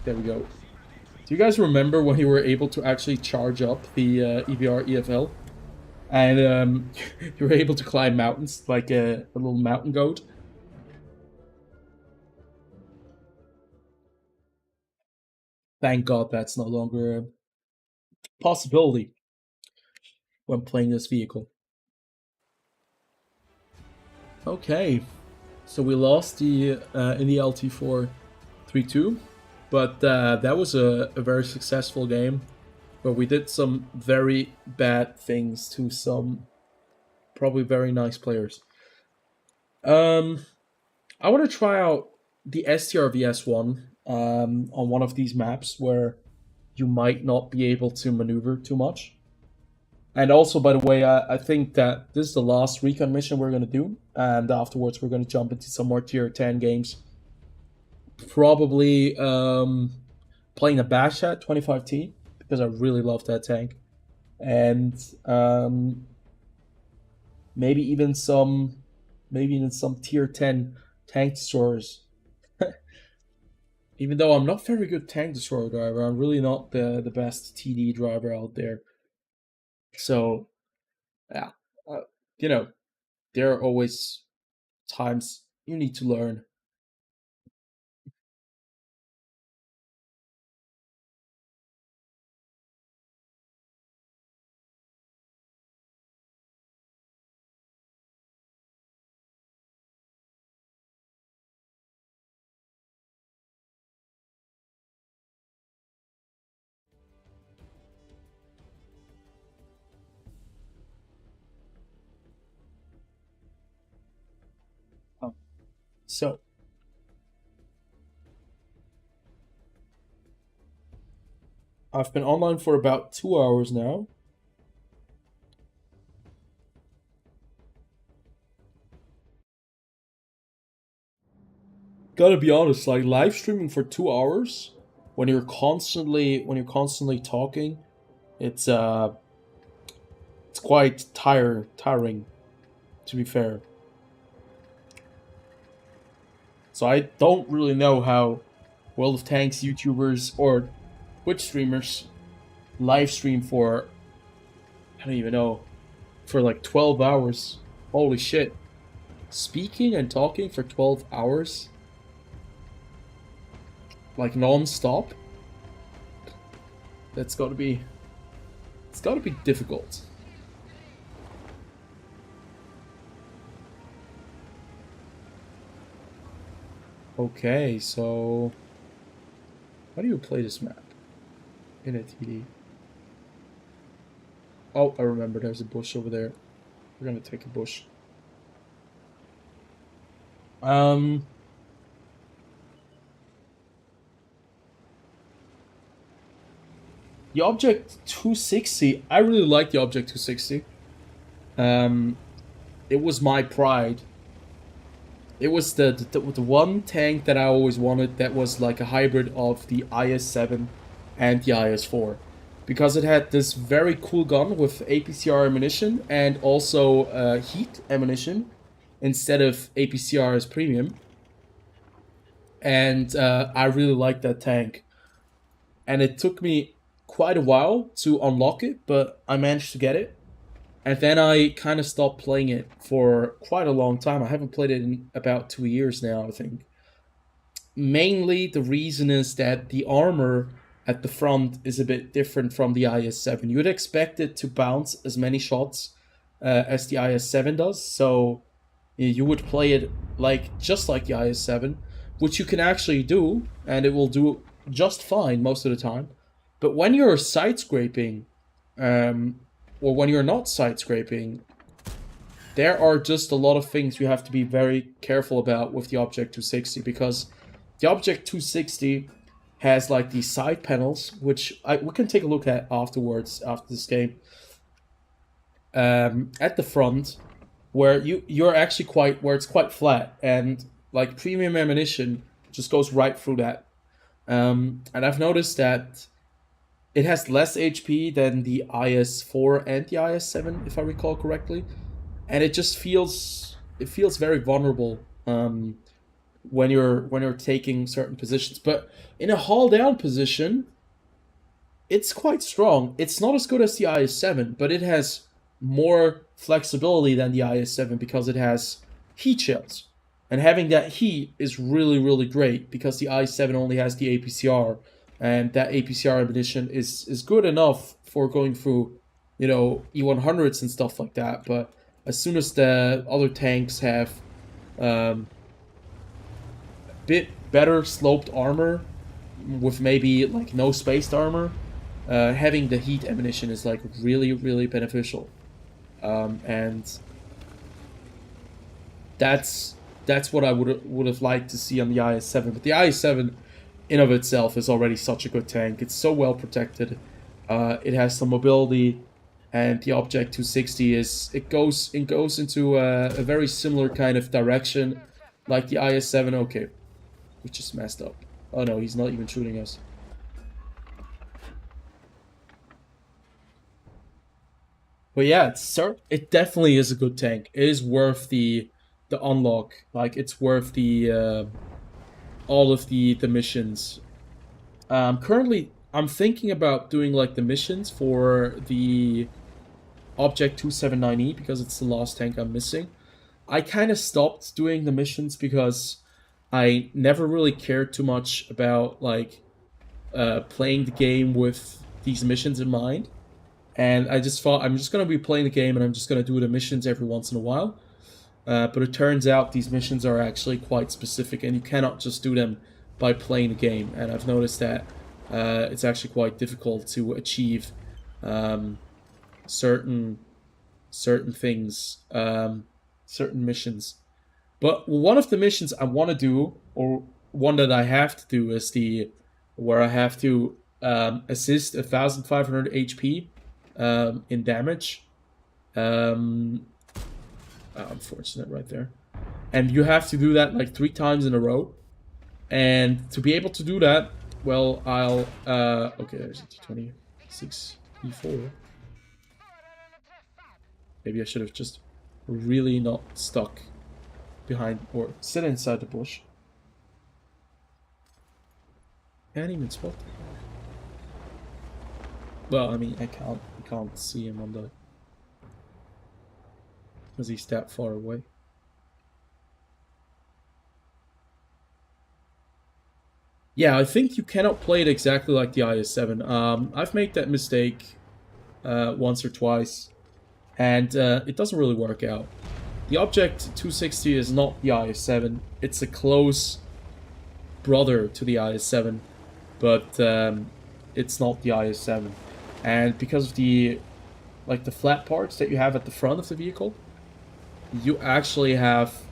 There we go. Do you guys remember when you were able to actually charge up the EBR EFL? and you're able to climb mountains like a little mountain goat. Thank God that's no longer a possibility when playing this vehicle. Okay, so we lost the in the LT4 3-2, but that was a very successful game where we did some very bad things to some probably very nice players. Um, I want to try out the STRVS one on one of these maps where you might not be able to maneuver too much. And also, by the way, I think that this is the last recon mission we're going to do, and afterwards we're going to jump into some more tier 10 games. Probably playing a Bashat 25T because I really love that tank, and maybe even some, tier 10 tank destroyers. Even though I'm not very good tank destroyer driver, I'm really not the best TD driver out there. So yeah, uh, you know, there are always times you need to learn. Oh. So I've been online for about 2 hours now. Gotta be honest, like live streaming for 2 hours when you're constantly talking, it's it's quite tiring to be fair. So I don't really know how World of Tanks YouTubers or Twitch streamers live stream for I don't even know for like 12 hours. Holy shit. Speaking and talking for 12 hours like non-stop. That's got to be it's got to be difficult. Okay, so how do you play this map in a TD? Oh, I remember there's a bush over there. We're gonna take a bush. Um, the Object 260. I really like the Object 260. Um, it was my pride. It was the one tank that I always wanted that was like a hybrid of the IS-7 and the IS-4, because it had this very cool gun with APCR ammunition and also heat ammunition instead of APCR as premium. And I really liked that tank. And it took me quite a while to unlock it, but I managed to get it. And then I kind of stopped playing it for quite a long time. I haven't played it in about 2 years now, I think. Mainly the reason is that the armor at the front is a bit different from the IS-7. You would expect it to bounce as many shots as the IS-7 does, so you would play it like just like the IS-7, which you can actually do, and it will do just fine most of the time. But when you're side scraping, um, or when you're not side scraping, there are just a lot of things you have to be very careful about with the Object 260, because the Object 260 has like these side panels, which we can take a look at afterwards after this game. At the front, where you're actually quite where it's quite flat, and like premium ammunition just goes right through that. And I've noticed that it has less HP than the IS-4 and the IS-7, if I recall correctly, and it feels very vulnerable when you're taking certain positions. But in a haul down position, it's quite strong. It's not as good as the IS-7, but it has more flexibility than the IS-7 because it has heat shells. And having that heat is really, really great because the IS-7 only has the APCR, and that APCR ammunition is good enough for going through, you know, E100s and stuff like that. But as soon as the other tanks have a bit better sloped armor with maybe like no spaced armor, having the heat ammunition is like really, really beneficial. And that's what I would have liked to see on the IS-7. But the IS-7 in of itself is already such a good tank. It's so well protected. It has some mobility, and the Object 260 goes into a very similar kind of direction, like the IS-7. Okay, we just messed up. Oh no, he's not even shooting us. But yeah, it definitely is a good tank. It is worth the unlock. Like, it's worth the all of the missions. Currently, I'm thinking about doing like the missions for the Object 279E because it's the last tank I'm missing. I kind of stopped doing the missions because I never really cared too much about like playing the game with these missions in mind. And I just thought I'm just gonna be playing the game and I'm just gonna do the missions every once in a while. But it turns out these missions are actually quite specific, and you cannot just do them by playing the game. And I've noticed that it's actually quite difficult to achieve certain things, certain missions. But one of the missions I want to do, or one that I have to do, is the where I have to assist 1,500 HP in damage. Um, Unfortunate right there. And you have to do that like 3 times in a row. And to be able to do that, well, I'll okay, there's a 26 E4. Maybe I should have just really not stuck behind or sit inside the bush. Can't even spot him. Well, I mean, I can't see him on the because he's that far away. Yeah, I think you cannot play it exactly like the IS-7. I've made that mistake once or twice, and it doesn't really work out. The Object 260 is not the IS-7. It's a close brother to the IS-7, but it's not the IS-7. And because of the flat parts that you have at the front of the vehicle, you actually have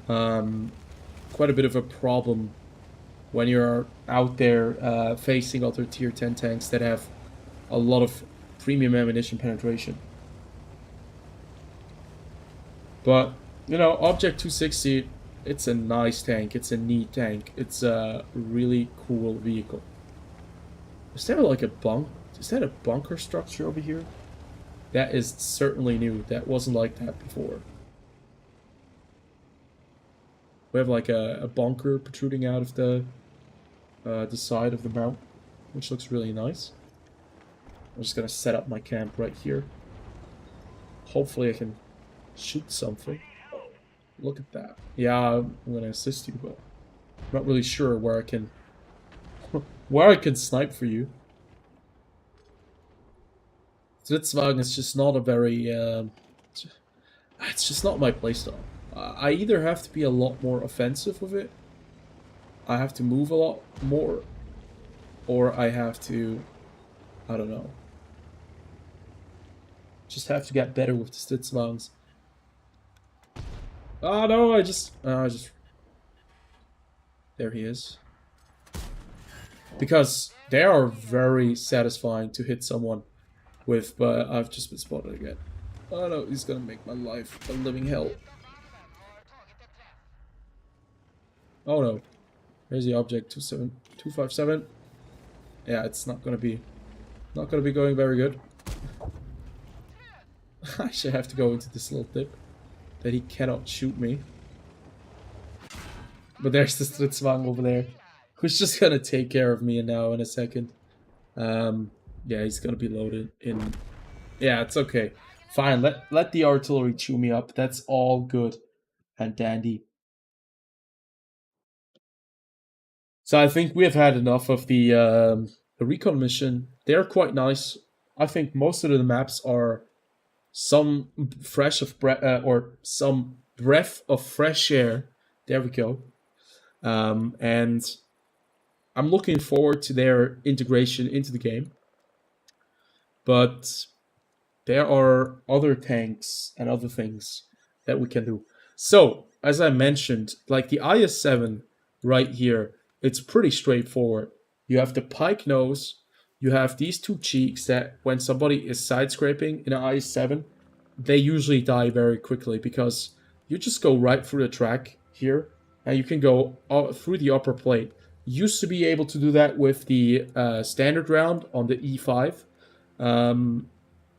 quite a bit of a problem when you're out there facing other tier 10 tanks that have a lot of premium ammunition penetration. But, you know, Object 260, it's a nice tank. It's a neat tank. It's a really cool vehicle. Is there like a Is that a bunker structure over here? That is certainly new. That wasn't like that before. We have like a bunker protruding out of the side of the mount, which looks really nice. I'm just gonna set up my camp right here. Hopefully I can shoot something. Oh, look at that. Yeah, I'm gonna assist you, but I'm not really sure where I can snipe for you. TheFrXion is just not a very it's just not my playstyle. I either have to be a lot more offensive with it, I have to move a lot more, or I have to, I don't know, just have to get better with the TheFrXions. Oh no, I just, there he is. Because they are very satisfying to hit someone with, but I've just been spotted again. Oh no, he's gonna make my life a living hell. Oh no. There's the Object 257. Yeah, it's not gonna be going very good. I should have to go into this little dip that he cannot shoot me. But there's the TheFrXion over there, who's just gonna take care of me now in a second. Yeah, he's gonna be loaded in. Yeah, it's okay. Fine, let the artillery chew me up. That's all good and dandy. So I think we have had enough of the recon mission. They're quite nice. I think most of the maps are some fresh of or some breath of fresh air. There we go. And I'm looking forward to their integration into the game. But there are other tanks and other things that we can do. So, as I mentioned, like the IS-7 right here, it's pretty straightforward. You have the pike nose, you have these two cheeks that when somebody is side scraping in an IS-7, they usually die very quickly because you just go right through the track here and you can go through the upper plate. Used to be able to do that with the standard round on the E5.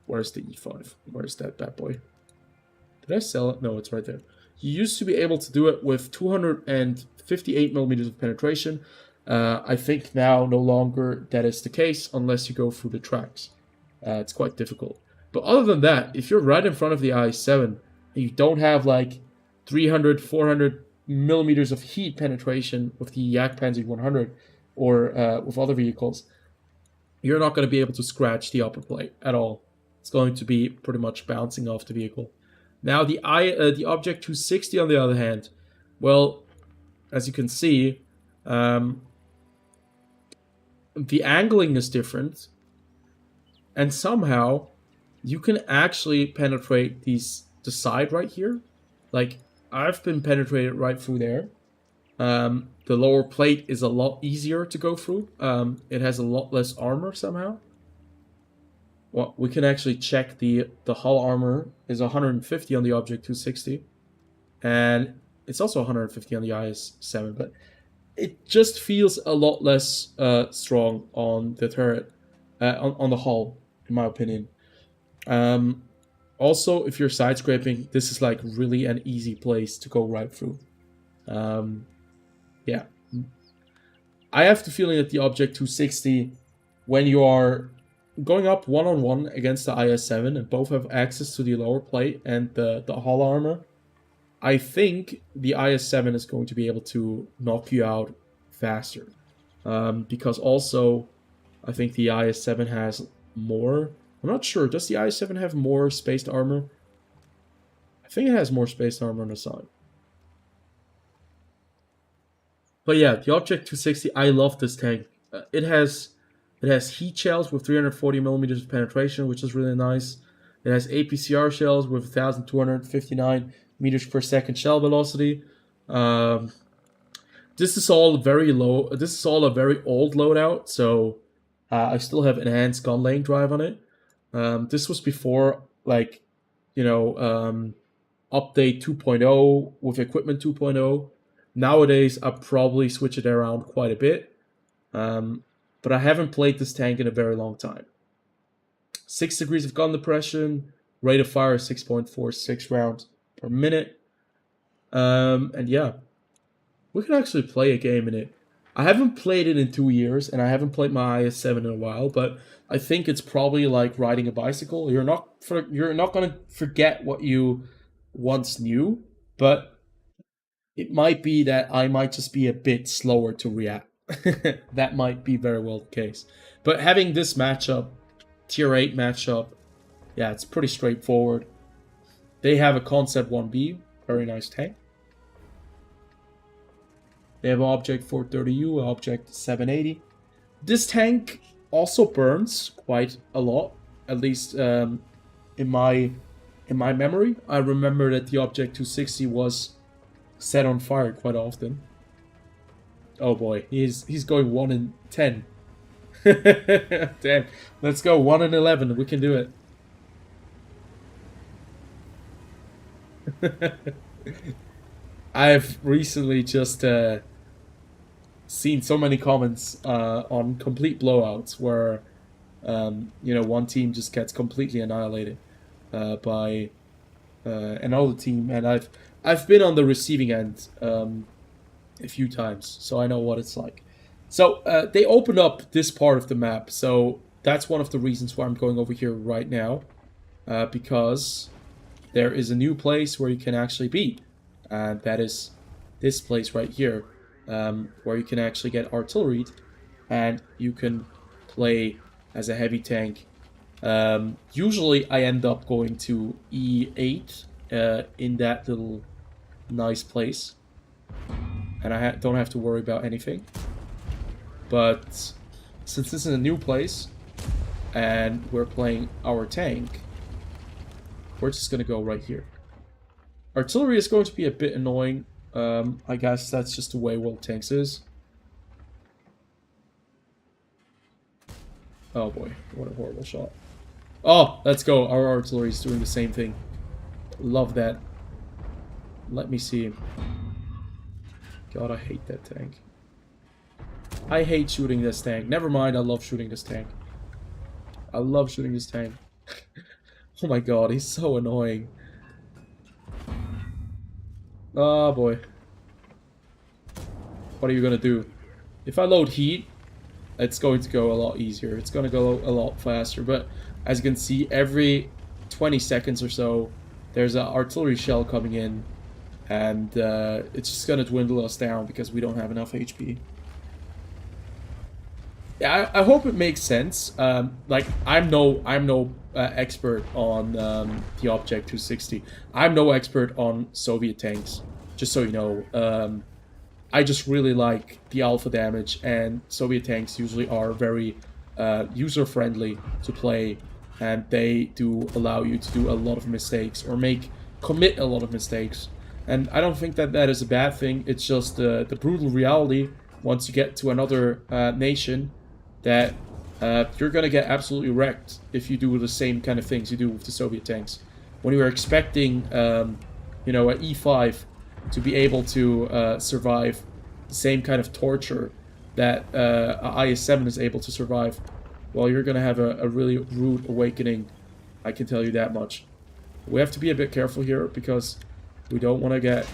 Where's the E5? Where's that bad boy? Did I sell it? No, it's right there. You used to be able to do it with 258 millimeters of penetration. I think now no longer that is the case unless you go through the tracks. It's quite difficult. But other than that, if you're right in front of the i7 and you don't have like 300, 400 millimeters of heat penetration with the Jagdpanzer 100 or with other vehicles, you're not going to be able to scratch the upper plate at all. It's going to be pretty much bouncing off the vehicle. Now the Object 260 on the other hand, well, as you can see, the angling is different, and somehow you can actually penetrate the side right here. Like I've been penetrated right through there. The lower plate is a lot easier to go through. It has a lot less armor somehow. Well, we can actually check the hull armor is 150 on the Object 260, and it's also 150 on the IS-7, but it just feels a lot less strong on the turret, on the hull, in my opinion. Also, if you're side scraping, this is like really an easy place to go right through. Yeah. I have the feeling that the Object 260, when you are going up one-on-one against the IS-7 and both have access to the lower plate and the hull armor, I think the IS-7 is going to be able to knock you out faster. Because also, I think the IS-7 has more. I'm not sure. Does the IS-7 have more spaced armor? I think it has more spaced armor on the side. But yeah, the Object 260, I love this tank. It has heat shells with 340 millimeters of penetration, which is really nice. It has APCR shells with 1,259 meters per second shell velocity. This is all very low. This is all a very old loadout, so I still have enhanced gun lane drive on it. This was before, like, update 2.0 with equipment 2.0. Nowadays, I'll probably switch it around quite a bit. But I haven't played this tank in a very long time. 6 degrees of gun depression, rate of fire 6.46 rounds per minute. And yeah, we can actually play a game in it. I haven't played it in 2 years, and I haven't played my IS-7 in a while, but I think it's probably like riding a bicycle. You're not going to forget what you once knew, but it might be that I might just be a bit slower to react. That might be very well the case. But having this matchup, tier 8 matchup, yeah, it's pretty straightforward. They have a Concept 1B, very nice tank. They have Object 430U, Object 780. This tank also burns quite a lot, at least in my memory. I remember that the Object 260 was set on fire quite often. Oh boy, he's going 1 in 10. Damn, let's go 1 in 11. We can do it. I've recently just seen so many comments on complete blowouts where one team just gets completely annihilated by another team, and I've been on the receiving end a few times, so I know what it's like. So they opened up this part of the map, so that's one of the reasons why I'm going over here right now. because there is a new place where you can actually be, and that is this place right here, where you can actually get artilleried, and you can play as a heavy tank. Usually I end up going to E8 in that little nice place, and I don't have to worry about anything. But since this is a new place and we're playing our tank, we're just gonna go right here. Artillery is going to be a bit annoying. I guess that's just the way World Tanks is. Oh boy, what a horrible shot. Oh, let's go. Our artillery is doing the same thing. Love that. Let me see. God, I hate that tank. I hate shooting this tank. Never mind, I love shooting this tank. I love shooting this tank. Oh my god, he's so annoying. Oh boy. What are you gonna do? If I load heat, it's going to go a lot easier. It's going to go a lot faster. But as you can see, every 20 seconds or so, there's an artillery shell coming in. And it's just going to dwindle us down because we don't have enough HP. Yeah, I hope it makes sense. Like, I'm no expert on the Object 260. I'm no expert on Soviet tanks, just so you know. I just really like the alpha damage, and Soviet tanks usually are very user-friendly to play, and they do allow you to do a lot of mistakes, or commit a lot of mistakes. And I don't think that that is a bad thing. It's just the brutal reality, once you get to another nation, that you're gonna get absolutely wrecked if you do the same kind of things you do with the Soviet tanks. When you were expecting, you know, an E5 to be able to survive the same kind of torture that a IS-7 is able to survive, well, you're gonna have a really rude awakening. I can tell you that much. We have to be a bit careful here because we don't want to get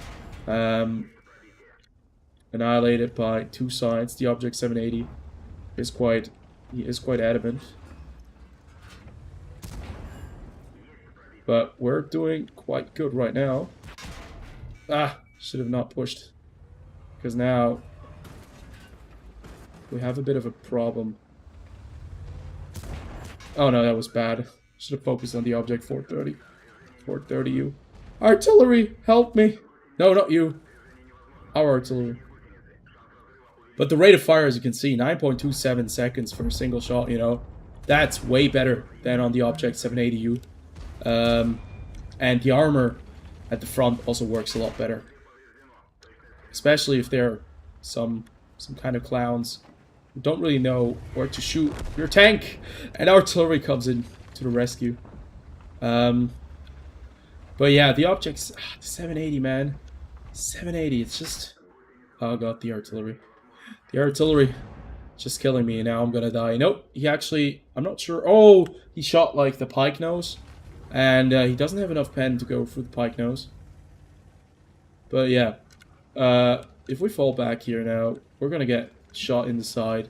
annihilated by two sides. The Object 780 is quite adamant. But we're doing quite good right now. Ah, should have not pushed. Because now we have a bit of a problem. Oh no, that was bad. Should have focused on the Object 430. 430U. Artillery, help me! No, not you. Our artillery. But the rate of fire, as you can see, 9.27 seconds for a single shot, you know. That's way better than on the Object 780U. And the armor at the front also works a lot better. Especially if they're some kind of clowns who don't really know where to shoot your tank. And artillery comes in to the rescue. But yeah, the Objects... the 780, man. 780, it's just... Oh god, the artillery. The artillery just killing me, and now I'm gonna die. Nope, he actually... I'm not sure... Oh, he shot, like, the pike nose. And he doesn't have enough pen to go through the pike nose. But yeah. If we fall back here now, we're gonna get shot in the side.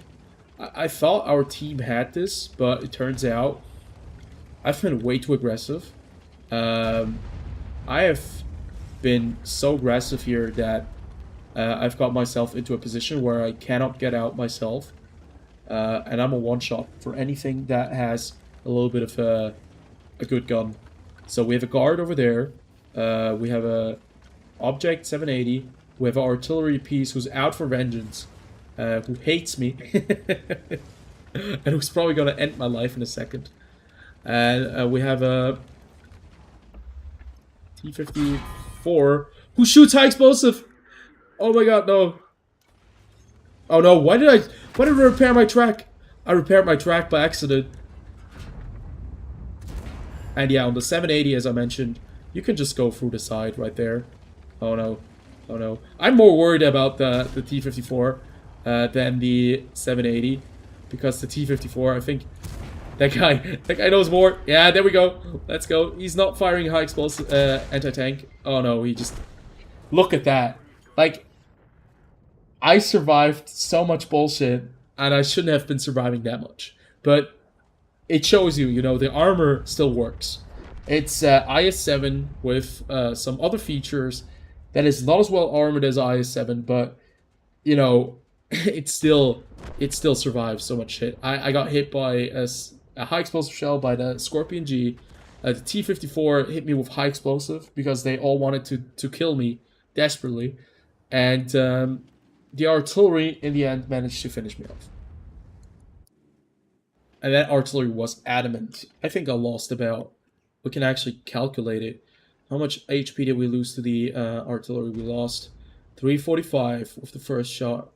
I thought our team had this, but it turns out I've been way too aggressive. I have been so aggressive here that I've got myself into a position where I cannot get out myself. And I'm a one-shot for anything that has a little bit of a good gun. So we have a guard over there. We have a Object 780. We have an artillery piece who's out for vengeance. Who hates me. And who's probably going to end my life in a second. And we have a T-54 who shoots high explosive. Oh my god, no. Oh no, why did I repair my track? I repaired my track by accident. And yeah, on the 780, as I mentioned, you can just go through the side right there. Oh no. Oh no. I'm more worried about the T-54 than the 780. Because the T-54, I think... That guy knows more. Yeah, there we go. Let's go. He's not firing high explosive anti-tank. Oh no, he just... Look at that. Like, I survived so much bullshit, and I shouldn't have been surviving that much. But it shows you, you know, the armor still works. It's IS-7 with some other features that is not as well armored as IS-7, but you know, it still survives so much hit. I got hit by a high explosive shell by the Scorpion G. The T-54 hit me with high explosive because they all wanted to kill me desperately, and the artillery in the end managed to finish me off. And that artillery was adamant. I think I lost about. We can actually calculate it. How much HP did we lose to the artillery? We lost 345 with the first shot.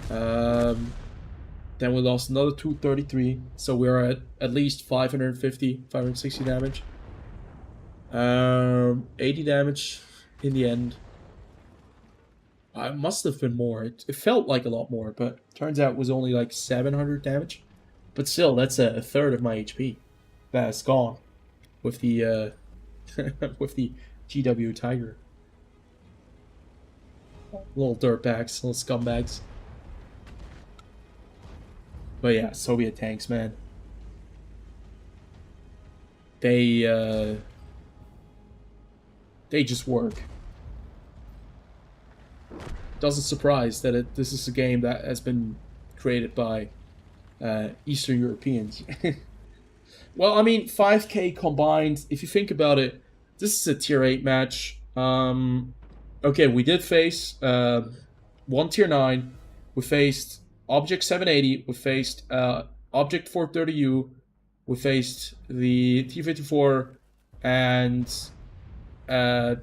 Then we lost another 233, so we're at least 550, 560 damage. 80 damage in the end. It must have been more. It felt like a lot more, but turns out it was only like 700 damage. But still, that's a third of my HP that's gone with the with the GW Tiger. Little dirtbags, little scumbags. But yeah, Soviet tanks, man. They just work. Doesn't surprise that this is a game that has been created by Eastern Europeans. Well, I mean, 5K combined, if you think about it, this is a tier 8 match. Okay, we did face one tier 9. We faced Object 780. We faced Object 430U. We faced the T-54 and what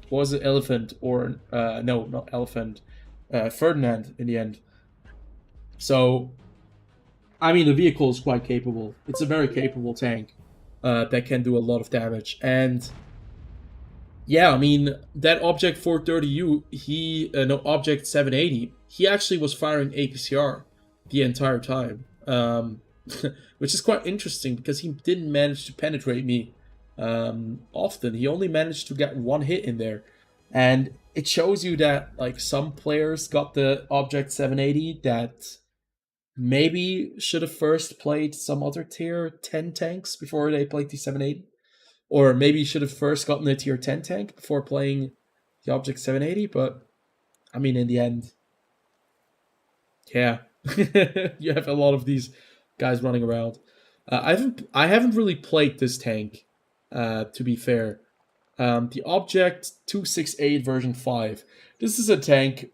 was it, Elephant, or no, not Elephant, Ferdinand in the end. So, I mean, the vehicle is quite capable. It's a very capable tank that can do a lot of damage. And yeah, I mean, that Object 430U, no, Object 780, he actually was firing APCR the entire time. Which is quite interesting because he didn't manage to penetrate me often. He only managed to get one hit in there. And it shows you that like some players got the Object 780 that maybe should have first played some other tier 10 tanks before they played the 780. Or maybe should have first gotten the tier 10 tank before playing the Object 780. But I mean, in the end, yeah, you have a lot of these guys running around. I haven't really played this tank, to be fair. The Object 268 version 5. This is a tank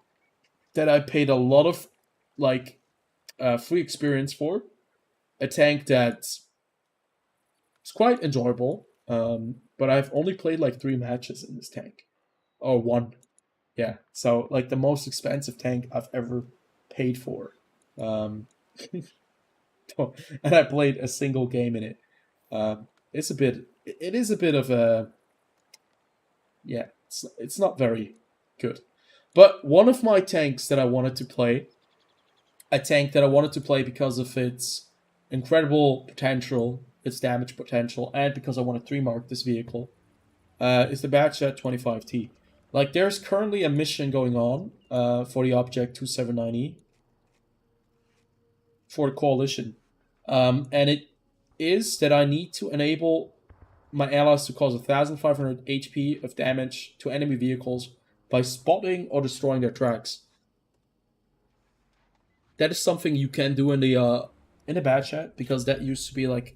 that I paid a lot of like free experience for. A tank that's quite enjoyable. But I've only played like 3 matches in this tank. Or 1. Yeah. So like the most expensive tank I've ever paid for. And I played a single game in it. It is a bit of a, yeah, it's not very good. But one of my tanks that I wanted to play, a tank that I wanted to play because of its incredible potential, its damage potential, and because I want to 3-mark this vehicle, is the Batchat 25T. Like, there's currently a mission going on for the Object 279E for the Coalition. And it is that I need to enable my allies to cause 1,500 HP of damage to enemy vehicles by spotting or destroying their tracks. That is something you can do in the Batchat, because that used to be like,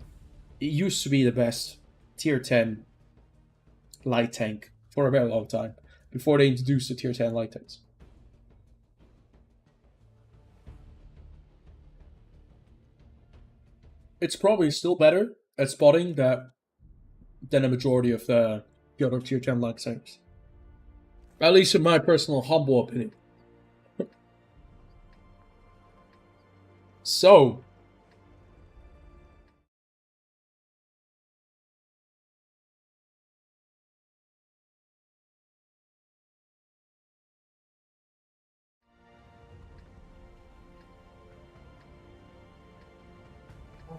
it used to be the best tier 10 light tank for a very long time before they introduced the tier 10 light tanks. It's probably still better at spotting that than a majority of the other tier 10 light tanks. At least in my personal humble opinion. So,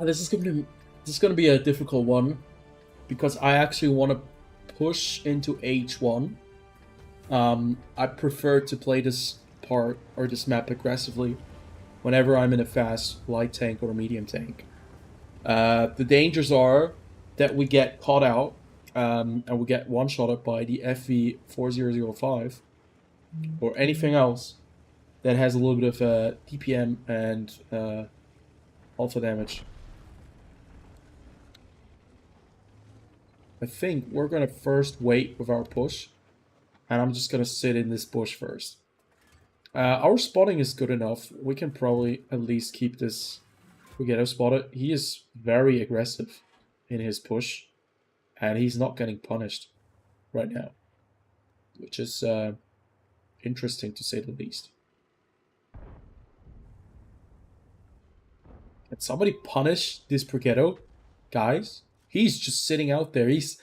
this is gonna be a difficult one because I actually want to push into H1. I prefer to play this part or this map aggressively whenever I'm in a fast light tank or a medium tank. The dangers are that we get caught out and we get one-shotted by the FV4005 or anything else that has a little bit of DPM and alpha damage. I think we're gonna first wait with our push, and I'm just gonna sit in this bush first. Our spotting is good enough. We can probably at least keep this Forgetto spotted. He is very aggressive in his push, and he's not getting punished right now, which is interesting to say the least. Can somebody punish this Forgetto, guys? He's just sitting out there. He's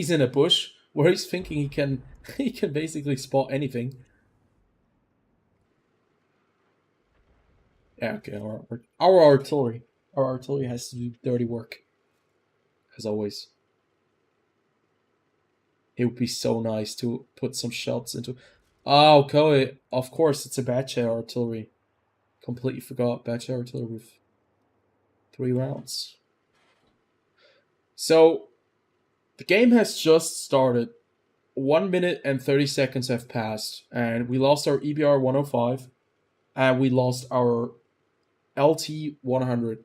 in a bush where he's thinking he can he can basically spot anything. Yeah, okay, our artillery. Our artillery has to do dirty work. As always. It would be so nice to put some shots into... Oh, okay, of course, it's a Batchet artillery. Completely forgot Batchet artillery with 3 rounds. So, the game has just started. 1 minute and 30 seconds have passed, and we lost our EBR 105, and we lost our LT 100.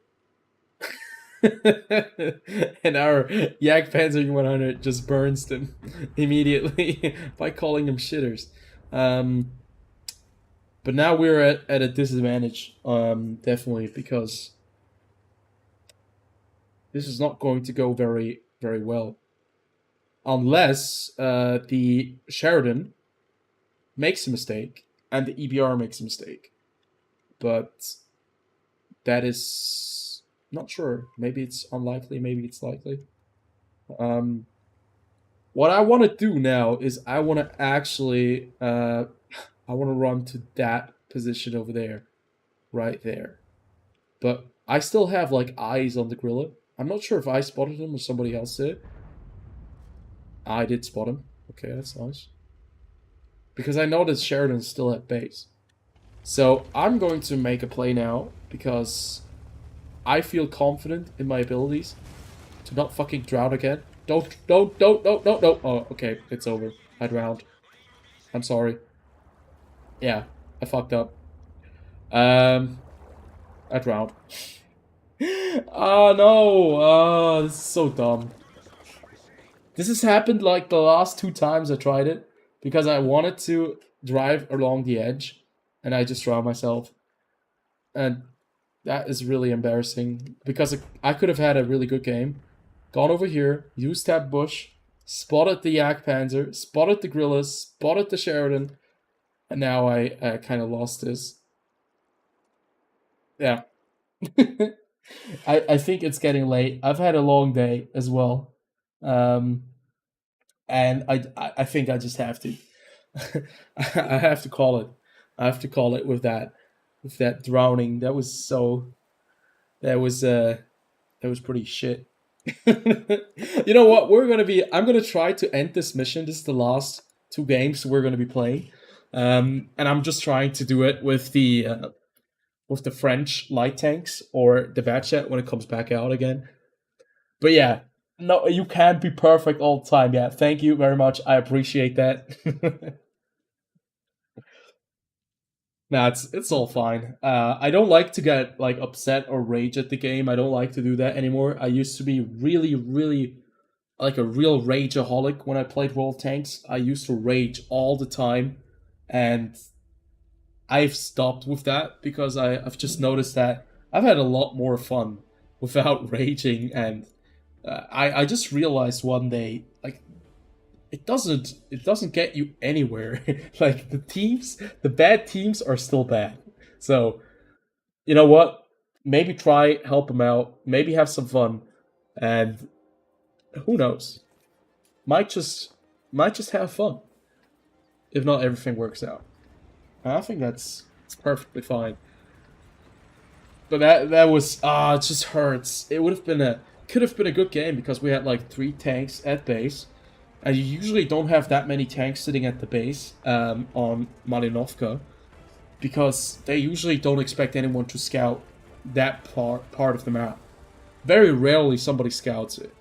And our Jagdpanzer 100 just burns them immediately by calling them shitters. But now we're at a disadvantage, definitely, because this is not going to go very, very well. Unless the Sheridan makes a mistake and the EBR makes a mistake. But that is not sure. Maybe it's unlikely, maybe it's likely. What I want to do now is I want to actually I want to run to that position over there, right there. But I still have like eyes on the Gorilla. I'm not sure if I spotted him or somebody else did. I did spot him. Okay, that's nice. Because I know that Sheridan's still at base. So I'm going to make a play now because I feel confident in my abilities to not fucking drown again. Don't. Oh, okay, it's over. I drowned. I'm sorry. Yeah, I fucked up. I drowned. Oh no! Oh, this is so dumb. This has happened like the last 2 times I tried it because I wanted to drive along the edge and I just drowned myself. And that is really embarrassing because I could have had a really good game. Gone over here, used that bush, spotted the Jagdpanzer, spotted the Guerrillas, spotted the Sheridan, and now I kind of lost this. Yeah. I think it's getting late. I've had a long day as well. And I think I just have to. I have to call it. I have to call it with that drowning. That was pretty shit. You know what? I'm gonna try to end this mission. This is the last 2 games we're gonna be playing. And I'm just trying to do it with the French light tanks or the Batchet when it comes back out again. But yeah, no, you can't be perfect all the time. Yeah, thank you very much. I appreciate that. Nah, it's all fine. I don't like to get like upset or rage at the game. I don't like to do that anymore. I used to be really, really like a real rageaholic when I played World Tanks. I used to rage all the time, and I've stopped with that because I've just noticed that I've had a lot more fun without raging, and I just realized one day like it doesn't get you anywhere. Like the bad teams are still bad. So you know what? Maybe try help them out. Maybe have some fun, and who knows? Might just have fun. If not, everything works out. I think it's perfectly fine. But that was it just hurts. It could have been a good game because we had like 3 tanks at base, and you usually don't have that many tanks sitting at the base on Malinovka because they usually don't expect anyone to scout that part of the map. Very rarely somebody scouts it.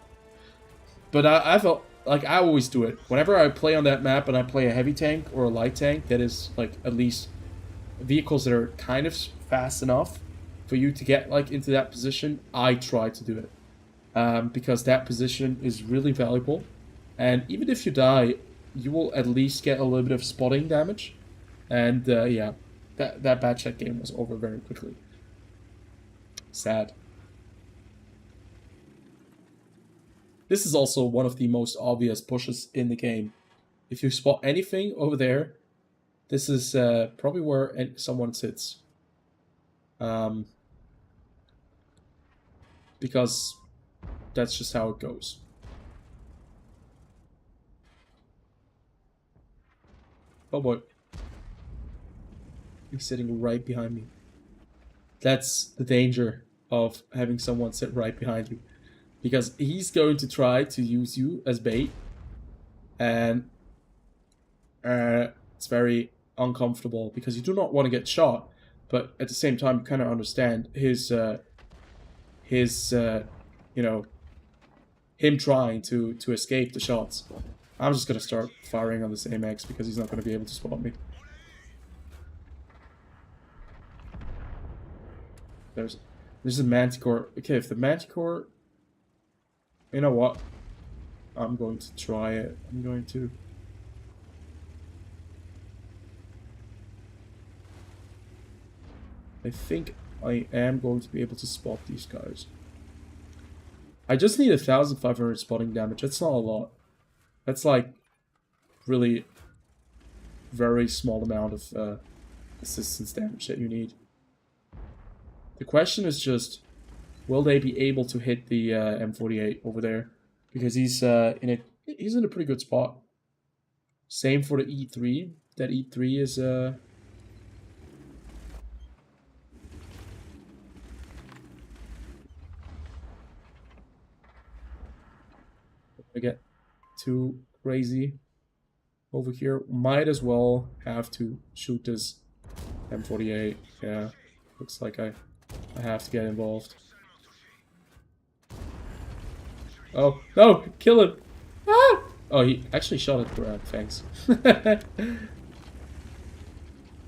But I felt like I always do it. Whenever I play on that map and I play a heavy tank or a light tank that is like at least vehicles that are kind of fast enough for you to get like into that position, I try to do it. Because that position is really valuable. And even if you die, you will at least get a little bit of spotting damage. And yeah, that bad check game was over very quickly. Sad. This is also one of the most obvious pushes in the game. If you spot anything over there, this is probably where someone sits. Because that's just how it goes. Oh boy. He's sitting right behind me. That's the danger of having someone sit right behind you. Because he's going to try to use you as bait. And it's very uncomfortable because you do not want to get shot. But at the same time, you kind of understand his you know, him trying to escape the shots. I'm just gonna start firing on the same X because he's not gonna be able to spot me. There's a Manticore. Okay, if the Manticore, you know what? I'm going to try it. I'm going to. I think I am going to be able to spot these guys. I just need 1,500 spotting damage. That's not a lot. That's like really very small amount of assistance damage that you need. The question is just, will they be able to hit the M48 over there? Because he's in a pretty good spot. Same for the E3. That E3 is I get too crazy over here. Might as well have to shoot this M48. Yeah, looks like I have to get involved. Oh, no! Kill him! Ah! Oh, he actually shot at the ground. Thanks.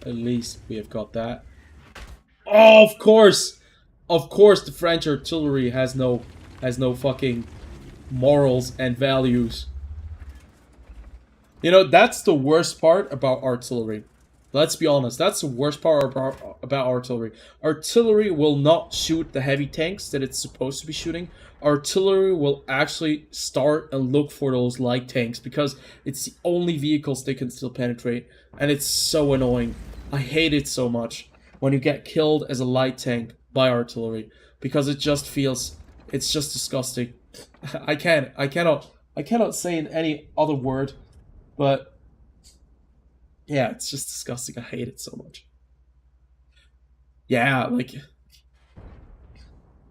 At least we have got that. Oh, of course! Of course the French artillery has no fucking morals and values. You know, that's the worst part about artillery. Let's be honest, that's the worst part about artillery. Artillery will not shoot the heavy tanks that it's supposed to be shooting. Artillery will actually start and look for those light tanks because it's the only vehicles they can still penetrate. And it's so annoying. I hate it so much when you get killed as a light tank by artillery because it just feels, it's just disgusting. I cannot say in any other word, but yeah, it's just disgusting. I hate it so much. Yeah, like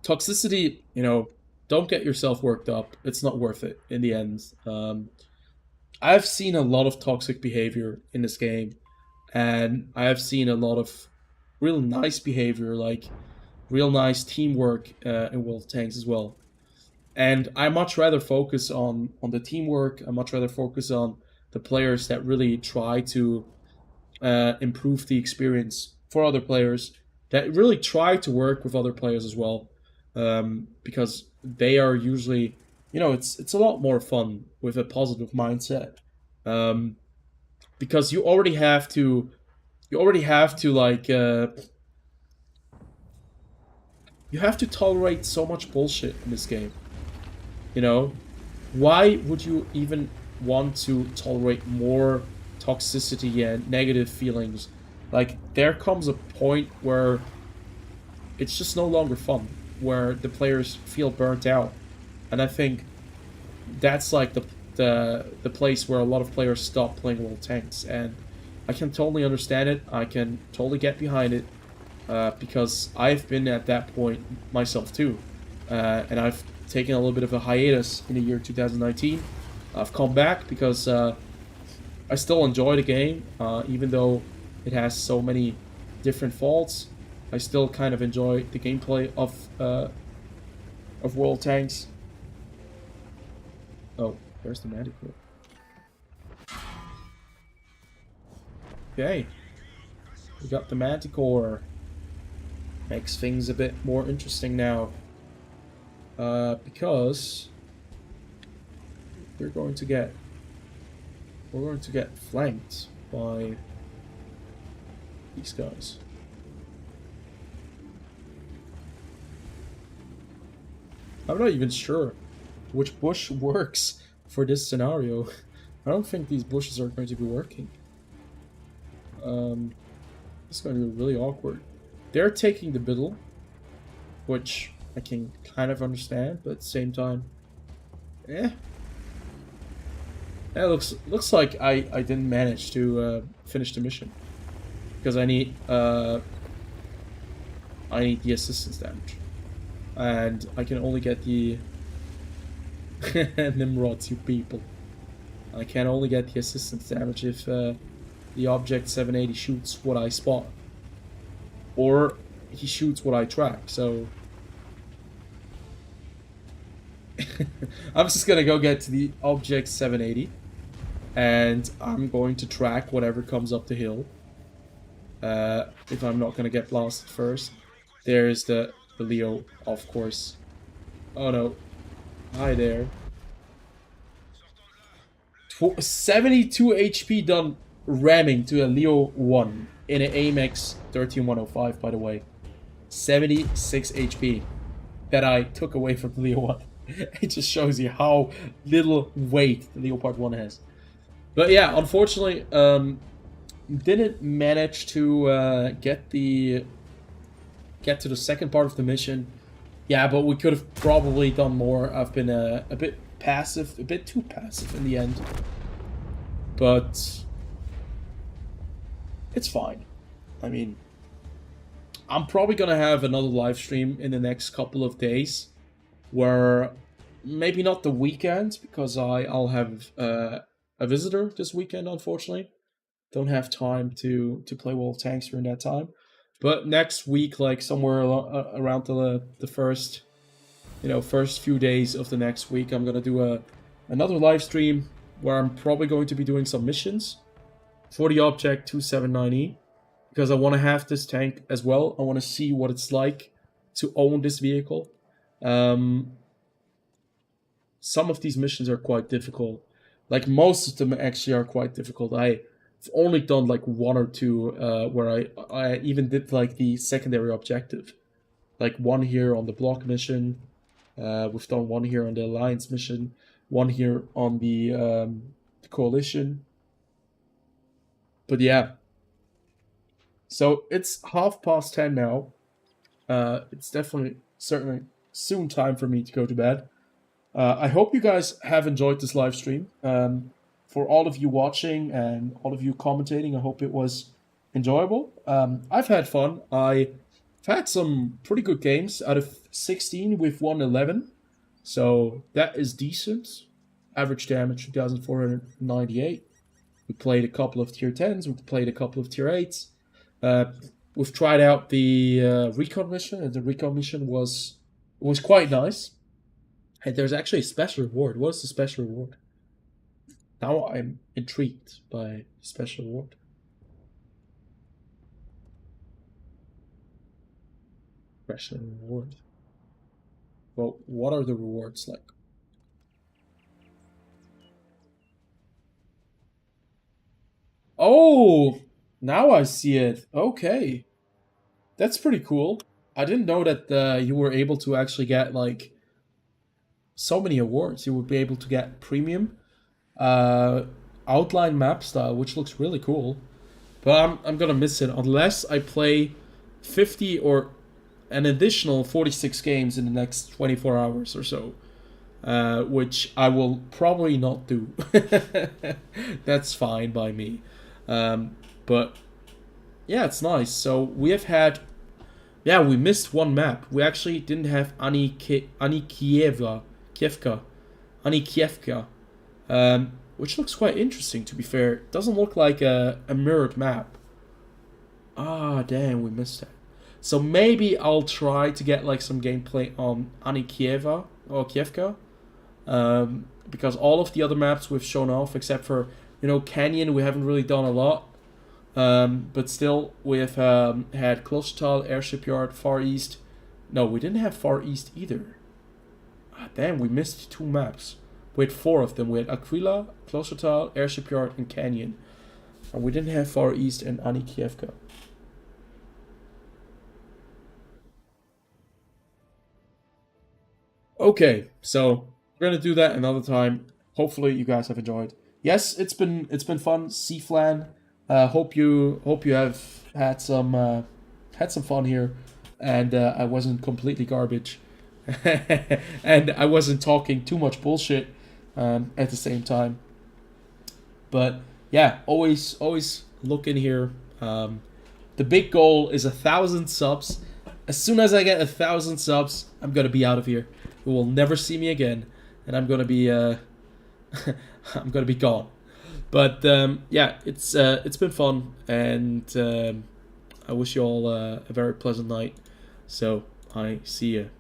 toxicity, you know, don't get yourself worked up. It's not worth it in the end. I've seen a lot of toxic behavior in this game, and I have seen a lot of real nice behavior, like real nice teamwork in World Tanks as well. And I much rather focus on the teamwork. I much rather focus on the players that really try to improve the experience for other players, that really try to work with other players as well, because they are usually, you know, it's a lot more fun with a positive mindset, because you already have to like you have to tolerate so much bullshit in this game. You know, why would you even want to tolerate more toxicity and negative feelings? Like, there comes a point where it's just no longer fun, where the players feel burnt out. And I think that's like the place where a lot of players stop playing World Tanks. And I can totally understand it. I can totally get behind it, because I've been at that point myself too. And I've taken a little bit of a hiatus in the year 2019. I've come back because I still enjoy the game, even though it has so many different faults. I still kind of enjoy the gameplay of World Tanks. Oh, there's the Manticore. Okay. We got the Manticore. Makes things a bit more interesting now. Because we're going to get flanked by these guys. I'm not even sure which bush works for this scenario. I don't think these bushes are going to be working. It's going to be really awkward. They're taking the middle, which I can kind of understand, but at the same time, eh. That looks like I didn't manage to finish the mission because I need the assistance damage, and I can only get the Nimrods, you people. I can only get the assistance damage if the object 780 shoots what I spot, or he shoots what I track. So I'm just gonna go get to the object 780, and I'm going to track whatever comes up the hill. If I'm not gonna get blasted first. There's the Leo, of course. Oh no. Hi there. 72 HP done ramming to a Leo 1 in an AMX 13105, by the way. 76 HP that I took away from the Leo 1. It just shows you how little weight the Leopard 1 has. But yeah, unfortunately, didn't manage to get to the second part of the mission. Yeah, but we could have probably done more. I've been a bit passive, a bit too passive in the end. But it's fine. I mean, I'm probably gonna have another live stream in the next couple of days, where maybe not the weekend, because I'll have a visitor this weekend, unfortunately. Don't have time to play World of Tanks during that time. But next week, like somewhere around the first few days of the next week, I'm gonna do another live stream where I'm probably going to be doing some missions for the Object 279E, because I want to have this tank as well. I want to see what it's like to own this vehicle. Some of these missions are quite difficult. Like, most of them actually are quite difficult. I've only done like one or two where I even did like the secondary objective. Like one here on the block mission. We've done one here on the Alliance mission. One here on the Coalition. But yeah. So it's 10:30 now. It's certainly soon time for me to go to bed. I hope you guys have enjoyed this live stream. For all of you watching and all of you commentating, I hope it was enjoyable. I've had fun. I've had some pretty good games. Out of 16, we've won 11. So that is decent. Average damage 2,498. We played a couple of tier 10s. We played a couple of tier 8s. We've tried out the recon mission, and the recon mission was quite nice. And there's actually a special reward. What is the special reward? Now I'm intrigued by the special reward. Special reward. Well, what are the rewards like? Oh, now I see it. Okay. That's pretty cool. I didn't know that you were able to actually get like so many awards. You would be able to get premium outline map style, which looks really cool. But I'm gonna miss it unless I play 50 or an additional 46 games in the next 24 hours or so. Which I will probably not do. That's fine by me. But yeah, it's nice. So we have had, yeah, we missed one map. We actually didn't have Anikievka, which looks quite interesting, to be fair. It doesn't look like a mirrored map. Ah, damn, we missed that. So maybe I'll try to get like some gameplay on Anikieva or Kievka. because all of the other maps we've shown off, except for, you know, Canyon, we haven't really done a lot. But still, we've had Klostertal, Airship Yard, Far East. No, we didn't have Far East either. Ah, damn, we missed 2 maps. We had 4 of them. We had Aquila, Klostertal, Airship Yard, and Canyon. And we didn't have Far East and Anikievka. Okay, so we're gonna do that another time. Hopefully, you guys have enjoyed. Yes, it's been fun. Seaflan. Hope you have had some fun here, and I wasn't completely garbage, and I wasn't talking too much bullshit at the same time. But yeah, always look in here. The big goal is 1,000 subs. As soon as I get 1,000 subs, I'm gonna be out of here. You will never see me again, and I'm gonna be I'm gonna be gone. But yeah, it's been fun, and I wish you all a very pleasant night. So I see you.